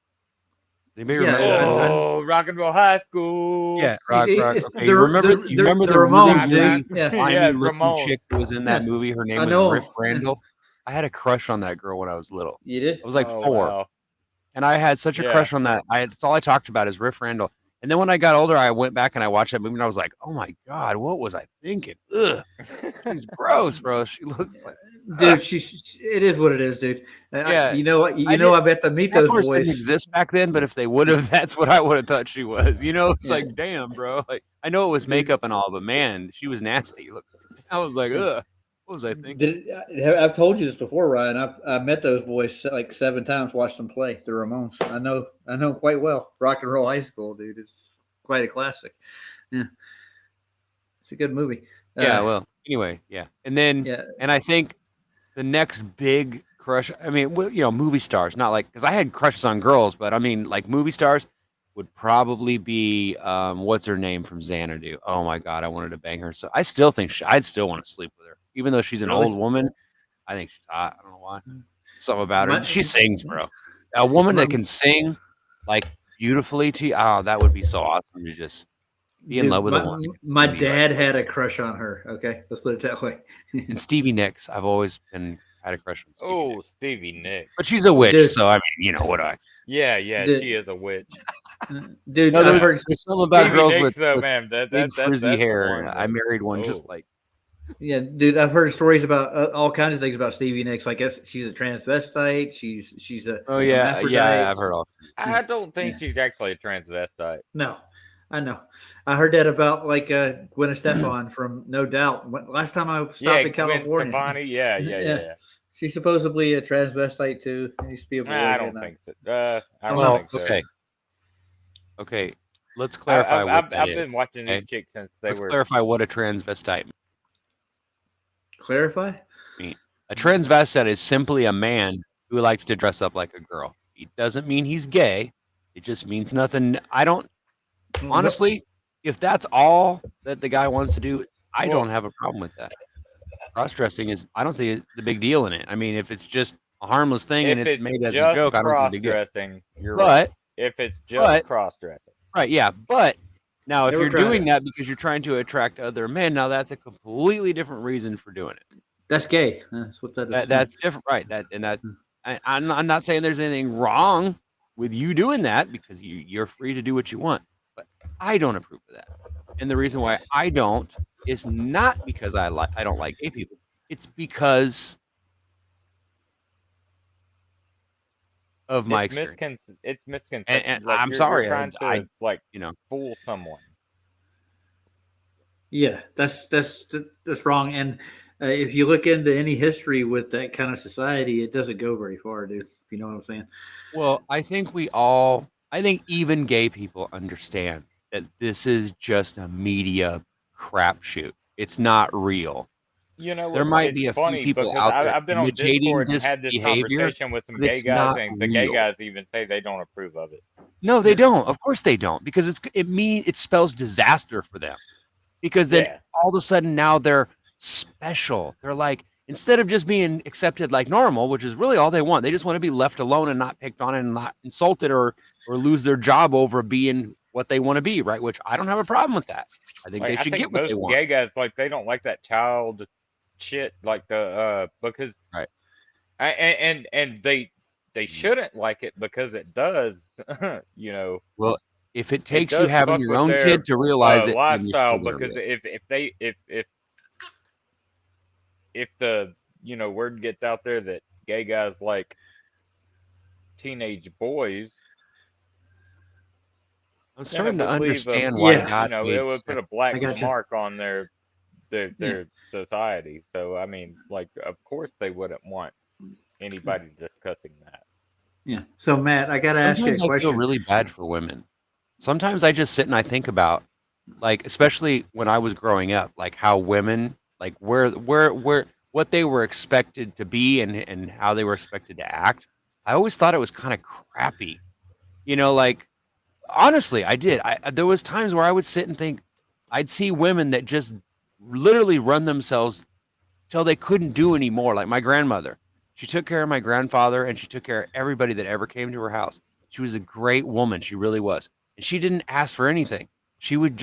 Does anybody Yeah, remember that movie? Oh, Rock and Roll High School. Yeah, rock. It's Okay, you remember the the really, Ramones, really dude. Yeah, Yeah, slimy looking Ramones. chick who was in that yeah. movie? Her name I was know. Riff Randall. I had a crush on that girl when I was little. You did? I was like Oh 4, wow. and I had such a Yeah. crush on that. That's all I talked about is Riff Randall. And then when I got older, I went back and I watched that movie, and I was like, "Oh my god, what was I thinking? Ugh, she's gross, bro. She looks like." Dude, it is what it is, dude. Yeah, You know what? I I bet to meet that those course didn't boys. exist back then, but if they would have, that's what I would have thought she was. It's Yeah. like, damn, bro. Like, I know it was makeup and all, but man, she was nasty. Look, I was like, ugh. What was I thinking? I've told you this before, Ryan. I met those boys like 7 times, watched them play the Ramones. I know quite well. Rock and Roll High School, dude. It's quite a classic. Yeah, it's a good movie. Yeah. Well, anyway, yeah, and then Yeah. and I think the next big crush. I mean, movie stars. Not like because I had crushes on girls, but I mean, like movie stars would probably be what's her name from Xanadu. Oh my god, I wanted to bang her. So I still think I'd still want to sleep with her, even though she's an Really? old woman. I think she's hot. I don't know why. Something about her. My- She sings, bro. A woman that can sing like beautifully to you. Oh, that would be so awesome to just be in Dude, love with a woman. my Stevie, dad had a crush on her. Okay, let's put it that way. and Stevie Nicks. I've always had a crush on Stevie Oh, Nicks. Stevie Nicks. But she's a witch, Dude. so I mean, what do I? Yeah, Dude. she is a witch. Dude, No, I've there's, heard. there's something about Stevie girls Nicks, with, though, with man, big frizzy that's the hair. one I that- married one just oh. like. Yeah, dude, I've heard stories about all kinds of things about Stevie Nicks. Like, she's a transvestite. She's a Oh yeah, hermaphrodite. yeah, I've heard all. I don't think she's actually a transvestite. No, I know. I heard that about like Gwen Stefani from No Doubt. Last time I stopped Yeah, in California. Gwen Stefani. Yeah. She's supposedly a transvestite too. It used to be a boy. I don't think so. I don't Well, think so. okay. Let's clarify what that I've is. been watching okay? these chicks since they Let's were. clarify what a transvestite means. Clarify? A transvestite is simply a man who likes to dress up like a girl. It doesn't mean he's gay. It just means nothing. I don't honestly. if that's all that the guy wants to do, I Well- don't have a problem with that. Cross-dressing is, I don't see the big deal in it. I mean, if it's just a harmless thing and If it's it's made as a just joke, I don't see the big deal. cross-dressing, you're But- right. If it's just cross-dressing. Right, yeah. But now if Never you're tried doing it. that because you're trying to attract other men, now that's a completely different reason for doing it. That's gay. That's what that is. That's different, right? I'm not saying there's anything wrong with you doing that because you're free to do what you want, but I don't approve of that. And the reason why I don't is not because I don't like gay people. It's because of my experience. It's misconception. And Like, I'm you're sorry, trying to I fool someone. Yeah, that's wrong. And if you look into any history with that kind of society, it doesn't go very far, dude. If you know what I'm saying. Well, I think even gay people understand that this is just a media crapshoot. It's not real. You know, there might it's be a funny few people because out there I've been on imitating Discord and this had this behavior, conversation with some but gay it's guys, not and the gay real. guys even say they don't approve of it. No, they don't. Of course they don't, because it spells disaster for them. Because then all of a sudden now they're special. They're like, instead of just being accepted like normal, which is really all they want, they just want to be left alone and not picked on and not insulted or lose their job over being what they want to be, right? Which I don't have a problem with that. I think they should get what they want. Gay guys, like, they don't like that child shit, like because right. And they shouldn't like it because it does, you know. Well, if it takes you having your own kid to realize it, then you lifestyle, should do it. because if the word gets out there that gay guys like teenage boys, I'm starting to would leave understand why it God made would put a sex. black I gotcha. mark on their society. So I mean, like, of course they wouldn't want anybody discussing that. Yeah. So Matt, I got to ask you a Sometimes I question. feel really bad for women. Sometimes I just sit and I think about, like, especially when I was growing up, like how women, like where what they were expected to be and how they were expected to act. I always thought it was kind of crappy. You know, like, honestly, I did. There was times where I would sit and think, I'd see women that just literally run themselves till they couldn't do anymore. Like my grandmother, she took care of my grandfather and she took care of everybody that ever came to her house. She was a great woman. She really was. And she didn't ask for anything. She would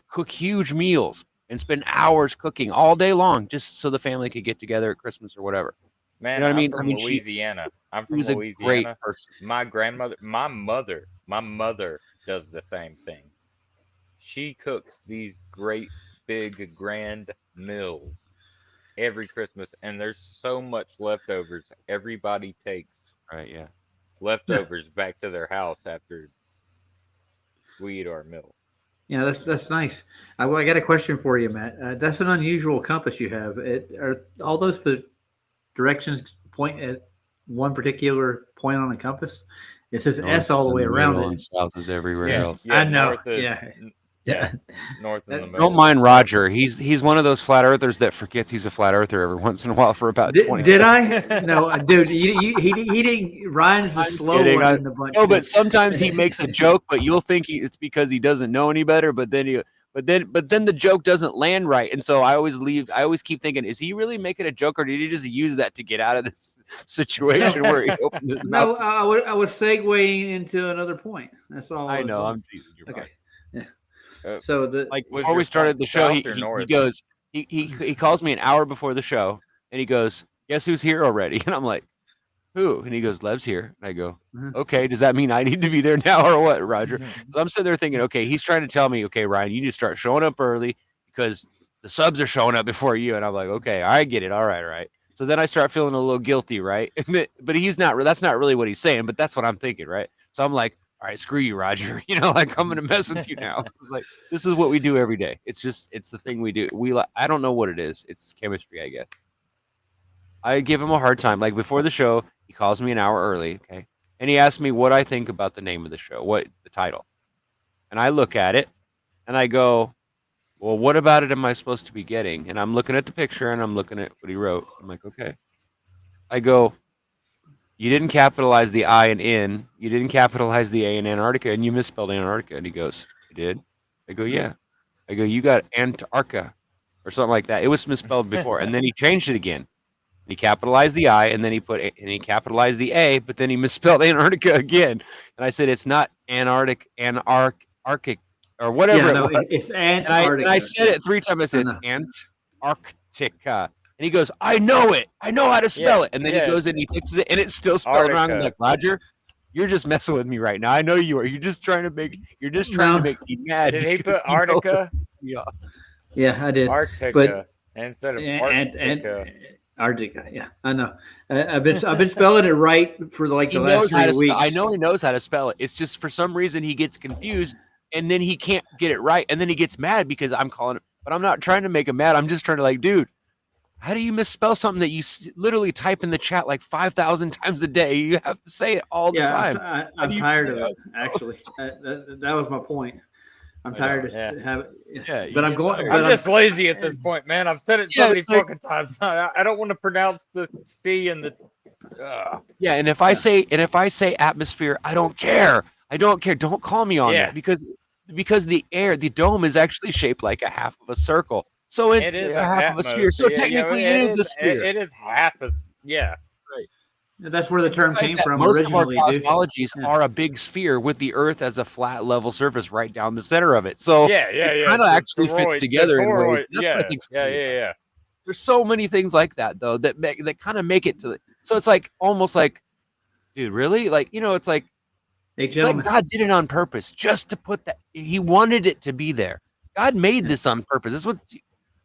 cook huge meals and spend hours cooking all day long just so the family could get together at Christmas or whatever. Man, You know what I mean? I'm from Louisiana. I'm she from was a Louisiana. great person. My mother does the same thing. She cooks these great big grand meals every Christmas, and there's so much leftovers. Everybody takes leftovers back to their house after we eat our meal. Yeah, that's nice. I got a question for you, Matt. That's an unusual compass you have. Are all those directions point at one particular point on the compass? It says North S all the is way in the around middle it. and south is everywhere else. I know. North is, Yeah. North in the middle. Don't mind Roger. He's one of those flat earthers that forgets he's a flat earther every once in a while for about 20 Did seconds. I? No, dude. He didn't. Ryan's the slow one in the bunch. No, but sometimes he makes a joke, but you'll think it's because he doesn't know any better. But then the joke doesn't land right, and so I always keep thinking, is he really making a joke, or did he just use that to get out of this situation where he opened his mouth? No, I was segueing into another point. That's all. I know. I'm teasing you. Okay. Yeah. So the like before we started the show, he goes, he calls me an hour before the show, and he goes, "Guess who's here already?" And I'm like, "Who?" And he goes, "Lev's here." And I go, "Okay, does that mean I need to be there now or what, Roger?" So I'm sitting there thinking, okay, he's trying to tell me, okay, Ryan, you need to start showing up early because the subs are showing up before you. And I'm like, okay, I get it. All right. So then I start feeling a little guilty, right? But he's not. That's not really what he's saying, but that's what I'm thinking, right? So I'm like, all right, screw you, Roger. You know, like, I'm gonna mess with you now. It's like, this is what we do every day. It's the thing we do. I don't know what it is. It's chemistry, I guess. I give him a hard time. Like before the show, he calls me an hour early, okay, and he asks me what I think about the name of the show, what the title, and I look at it, and I go, well, what about it am I supposed to be getting? And I'm looking at the picture, and I'm looking at what he wrote. I'm like, okay. I go, you didn't capitalize the I and in. You didn't capitalize the A in Antarctica, and you misspelled Antarctica. And he goes, I did. I go, yeah. I go, you got Antarctica or something like that. It was misspelled before, and then he changed it again. He capitalized the I, and then he capitalized the A, but then he misspelled Antarctica again. And I said, it's not Arctic, or whatever Yeah, it no, was. it's And I Antarctica. said it 3 times. I said, it's Antarctica. And he goes, I know it. I know how to spell it. And then he goes and he fixes it, and it's still spelled wrong. I'm like, Roger, you're just messing with me right now. I know you are. You're just trying to make me mad. Did he put because you know- Antarctica? Yeah, I did. Arctica But instead of and Antarctica. Antarctica. Yeah, I know. I've been spelling it right for like He the knows last how 3 to weeks. spell. I know he knows how to spell it. It's just for some reason he gets confused, and then he can't get it right, and then he gets mad because I'm calling it. But I'm not trying to make him mad. I'm just trying to like, dude, how do you misspell something that you literally type in the chat like 5,000 times a day? You have to say it all the time. I'm tired of it. Actually, that was my point. I'm tired of having. Yeah, but I'm going. I'm just lazy at this point, man. I've said it so many fucking times. I don't want to pronounce the C and the. Yeah, and if I say atmosphere, I don't care. I don't care. Don't call me on that because the dome is actually shaped like a half of a circle. So it is a half of a sphere. So technically, it is a sphere. It is half a Right. That's where the term came from most originally. of our cosmologies are a big sphere with the Earth as a flat, level surface right down the center of it. So it kind of actually fits together in ways. That's what I think. Yeah. There's so many things like that though that kind of make it to. So it's like almost like, dude, really? Like it's like. It's like God did it on purpose just to put that. He wanted it to be there. God made this on purpose. That's what.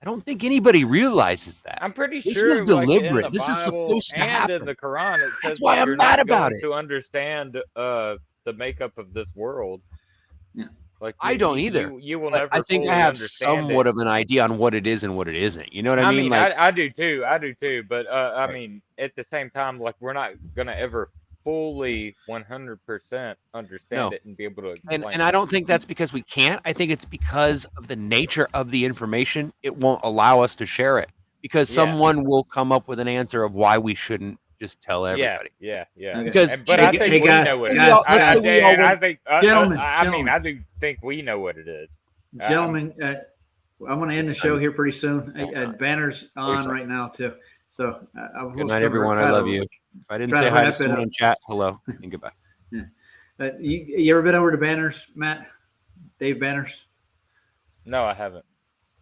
I don't think anybody realizes that. I'm pretty this sure was deliberate. Like this Bible is supposed to happen. In the Quran, it says that's why I'm you're mad not about going it. To understand the makeup of this world. Yeah. Like I don't either. You will but never. I think I have understand somewhat of an idea on what it is and what it isn't. You know what I mean? Like, I do too. But I mean, at the same time, like we're not gonna ever fully 100% understand it and be able to explain and I don't think that's because we can't. I think it's because of the nature of the information. It won't allow us to share it because someone will come up with an answer of why we shouldn't just tell everybody. Yeah. Because but I think we know what it is. I think gentlemen, I mean, I do think we know what it is. Gentlemen, I'm going to end the show here pretty soon. Banner's on right now too. So good night, everyone. I love you. If I didn't say hi to someone in chat, hello and goodbye. Yeah. You ever been over to Banner's, Matt? Dave Banner's? No, I haven't.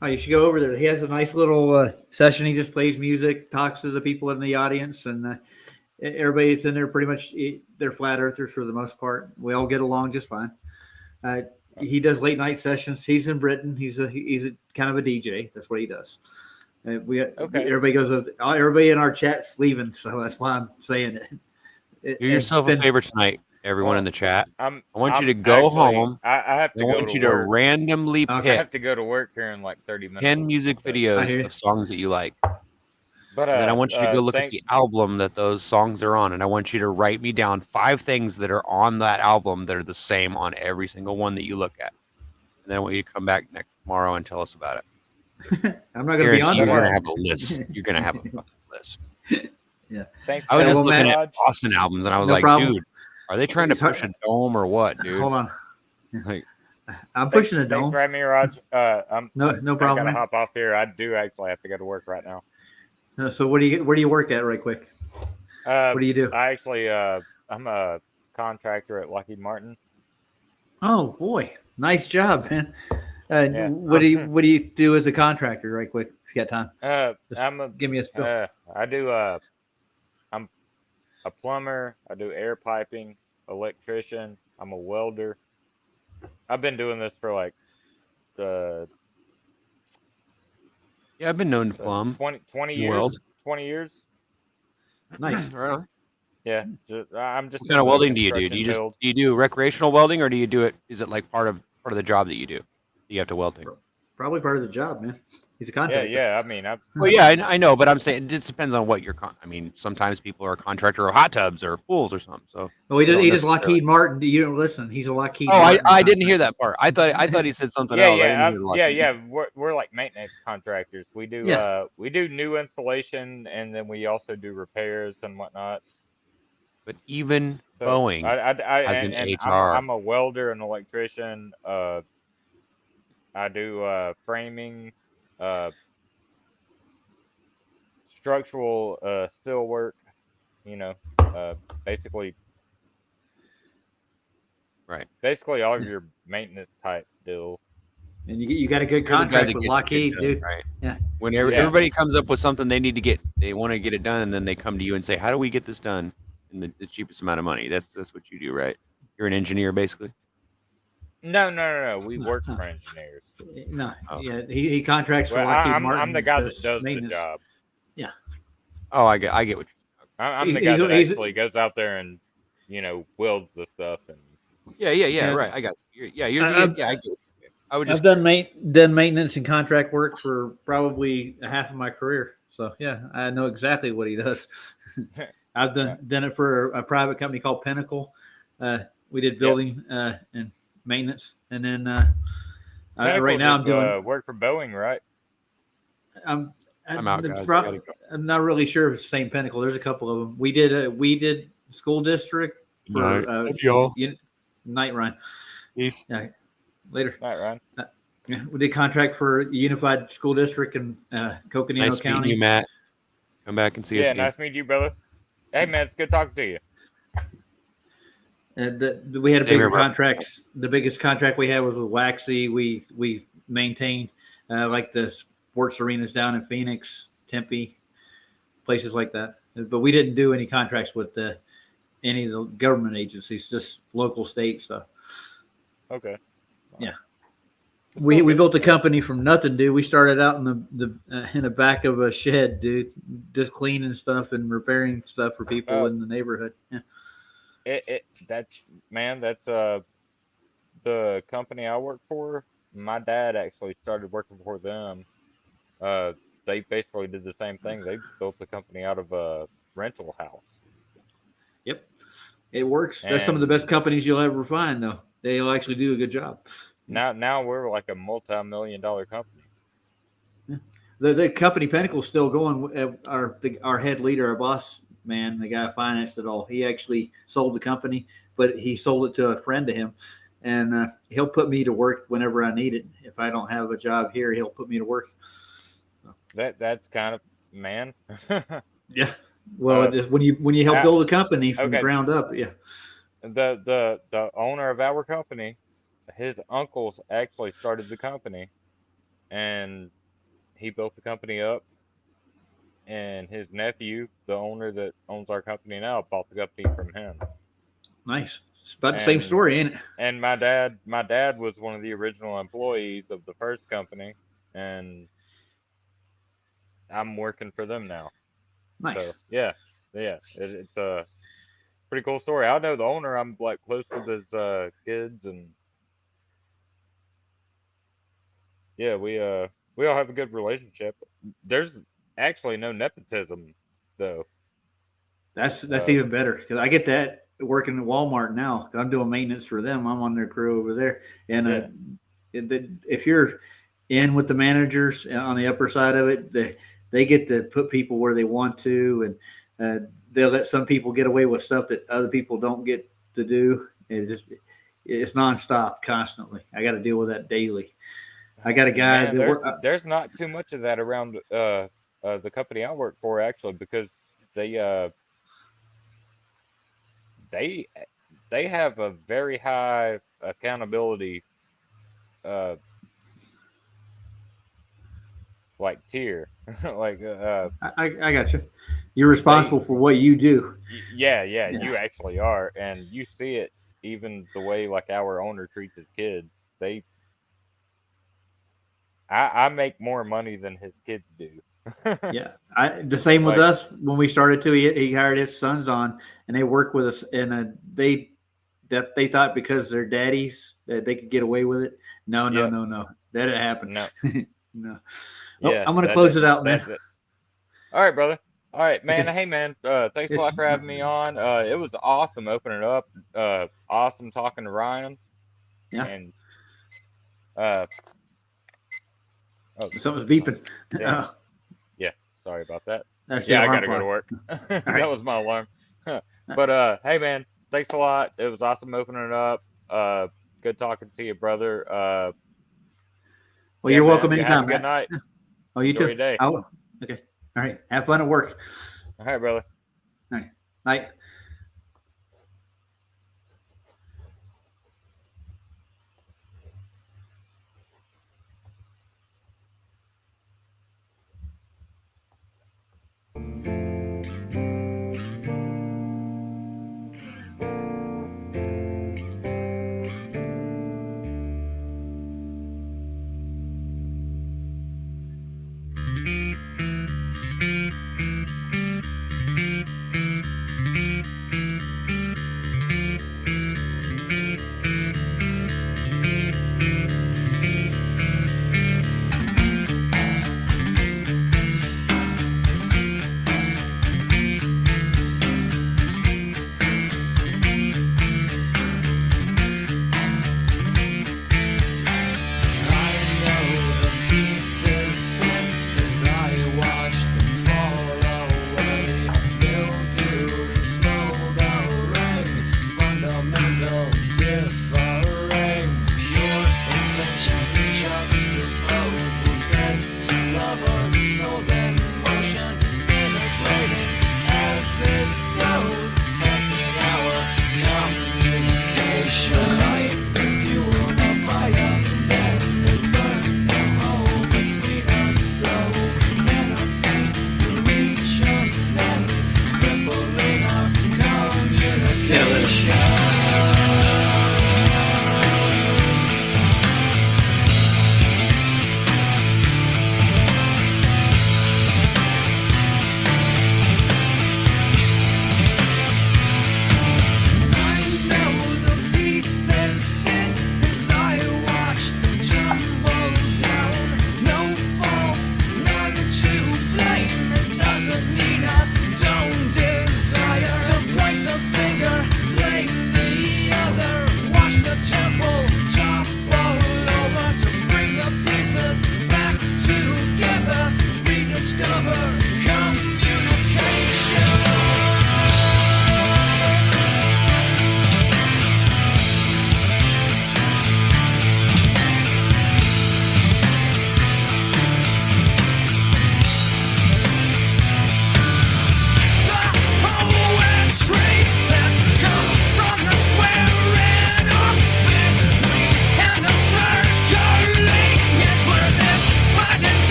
Oh, you should go over there. He has a nice little session. He just plays music, talks to the people in the audience, and everybody that's in there pretty much they're flat earthers for the most part. We all get along just fine. He does late night sessions. He's in Britain. He's a kind of a DJ. That's what he does. Everybody goes. Everybody in our chat's leaving, so that's why I'm saying it. Do yourself a favor tonight, everyone in the chat. I want you to go actually, home. I have to. I want you to randomly pick. I have to go to work here in like 30 minutes. 10 music videos of songs that you like. But and then I want you to go look at the album that those songs are on, and I want you to write me down 5 things that are on that album that are the same on every single one that you look at. And then I want you to come back tomorrow and tell us about it. I'm not going to be on. You're going to have a list. You're going to have a fucking list. Yeah. I was just looking at Austin albums, and I was like, dude, are they trying to push a dome or what, dude? Hold on. Like, I'm pushing a dome. Thanks for having me, Raj. No problem. I gotta hop off here. I do actually have to go to work right now. So where do you work at, right quick? What do you do? I actually I'm a contractor at Lockheed Martin. Oh boy, nice job, man. What do you do as a contractor, right quick? If you got time, give me a spill. I'm a plumber. I do air piping, electrician. I'm a welder. I've been doing this for like yeah, I've been known to plumb. 20 years. Weld. 20 years. Nice. Right on. Yeah, I'm just. What kind of welding do you do? Do you do recreational welding, or do you do it? Is it like part of the job that you do? You have to weld things. Probably part of the job, man. He's a contractor. Yeah. I mean, well, yeah, I know, but I'm saying it just depends on what you're. I mean, sometimes people are a contractor of hot tubs or pools or something. So. Oh, he does Lockheed Martin. You don't listen. He's a Lockheed. Oh, Martin I didn't hear that part. I thought he said something else. Yeah. We're like maintenance contractors. We do new installation, and then we also do repairs and whatnot. But even Boeing has an HR. I'm a welder, an electrician. I do framing, uh, structural steel work. You know, basically Right. basically all of your maintenance type deal. And you got a good You're the guy contract that with gets it Lockheed, done, dude. right? Yeah. When Yeah. everybody comes up with something they want to get it done, and then they come to you and say, "How do we get this done in the cheapest amount of money?" That's what you do, right? You're an engineer, basically. No. We No, work no. for engineers. No, Oh. yeah, he contracts for Well, Lockheed I'm Martin. the And guy that does does the maintenance. job. Yeah. Oh, I get what. I'm the guy that actually goes out there and welds the stuff and. Yeah. Right. I got you. You're the I've, yeah. I get what you're saying. I would I've just done maintenance and contract work for probably half of my career. So yeah, I know exactly what he does. I've done it for a private company called Pinnacle. We did building and maintenance, and then right now I'm doing. Work for Boeing, right? I'm out, guys. I gotta go. I'm not really sure if it's the same Pinnacle. There's a couple of them. We did school district for Night Run. Peace. Yeah, later. Night Run. Yeah, we did contract for Unified School District in Coconino Nice County. meeting you, Matt. Come back and see us Yeah, again. nice meeting you, brother. Hey, man, it's good talking to you. And we had Same bigger here, bro. contracts. The biggest contract we had was with Waxy. We maintained like the sports arenas down in Phoenix, Tempe, places like that. But we didn't do any contracts with any of the government agencies, just local state stuff. Okay. Yeah. We built a company from nothing, dude. We started out in the back of a shed, dude, just cleaning stuff and repairing stuff for people in the neighborhood. Yeah. That's the company I work for. My dad actually started working for them. They basically did the same thing. They built the company out of a rental house. Yep, it works. That's some of the best companies you'll ever find, though. They'll actually do a good job. Now we're like a multi-million-dollar company. Yeah. The company Pinnacle is still going. Our head leader, our boss man, the guy who financed it all, he actually sold the company, but he sold it to a friend of him, and he'll put me to work whenever I need it. If I don't have a job here, he'll put me to work. That's kind of man. Yeah. Well, when you help build a company from the ground up, yeah. The owner of our company, his uncles actually started the company, and he built the company up. And his nephew, the owner that owns our company now, bought the company from him. Nice. It's about the same story, ain't it? And my dad was one of the original employees of the first company, and I'm working for them now. Nice. So it's a pretty cool story. I know the owner. I'm like close with his kids, and yeah, we all have a good relationship. There's actually no nepotism though. That's even better because I get that working at Walmart now. I'm doing maintenance for them. I'm on their crew over there, and if you're in with the managers on the upper side of it, they get to put people where they want to, and they'll let some people get away with stuff that other people don't get to do. It's nonstop, constantly. I got to deal with that daily. I got a guy there's not too much of that around the company I work for actually, because they have a very high accountability like tier. Like I got you. You're responsible for what you do. Yeah, you actually are, and you see it even the way like our owner treats his kids. I make more money than his kids do. Yeah, the same with us when we started too. He hired his sons on, and they work with us, and they thought because they're daddies that they could get away with it. No, that didn't happen. No, no. Yeah, I'm gonna close it out, man. All right, brother. All right, man. Okay. Hey, man. Thanks a lot for having me on. It was awesome opening it up. Awesome talking to Ryan. Yeah. And something's beeping. Yeah. Yeah. Sorry about that. That's I alarm gotta go to clock. work. That was my alarm. But hey, man. Thanks a lot. It was awesome opening it up. Good talking to you, brother. Well, Yeah, you're man. welcome You anytime. have a good night. Oh, you Enjoy too. your day. Okay. All right. Have fun at work. All right, brother. All right. Night.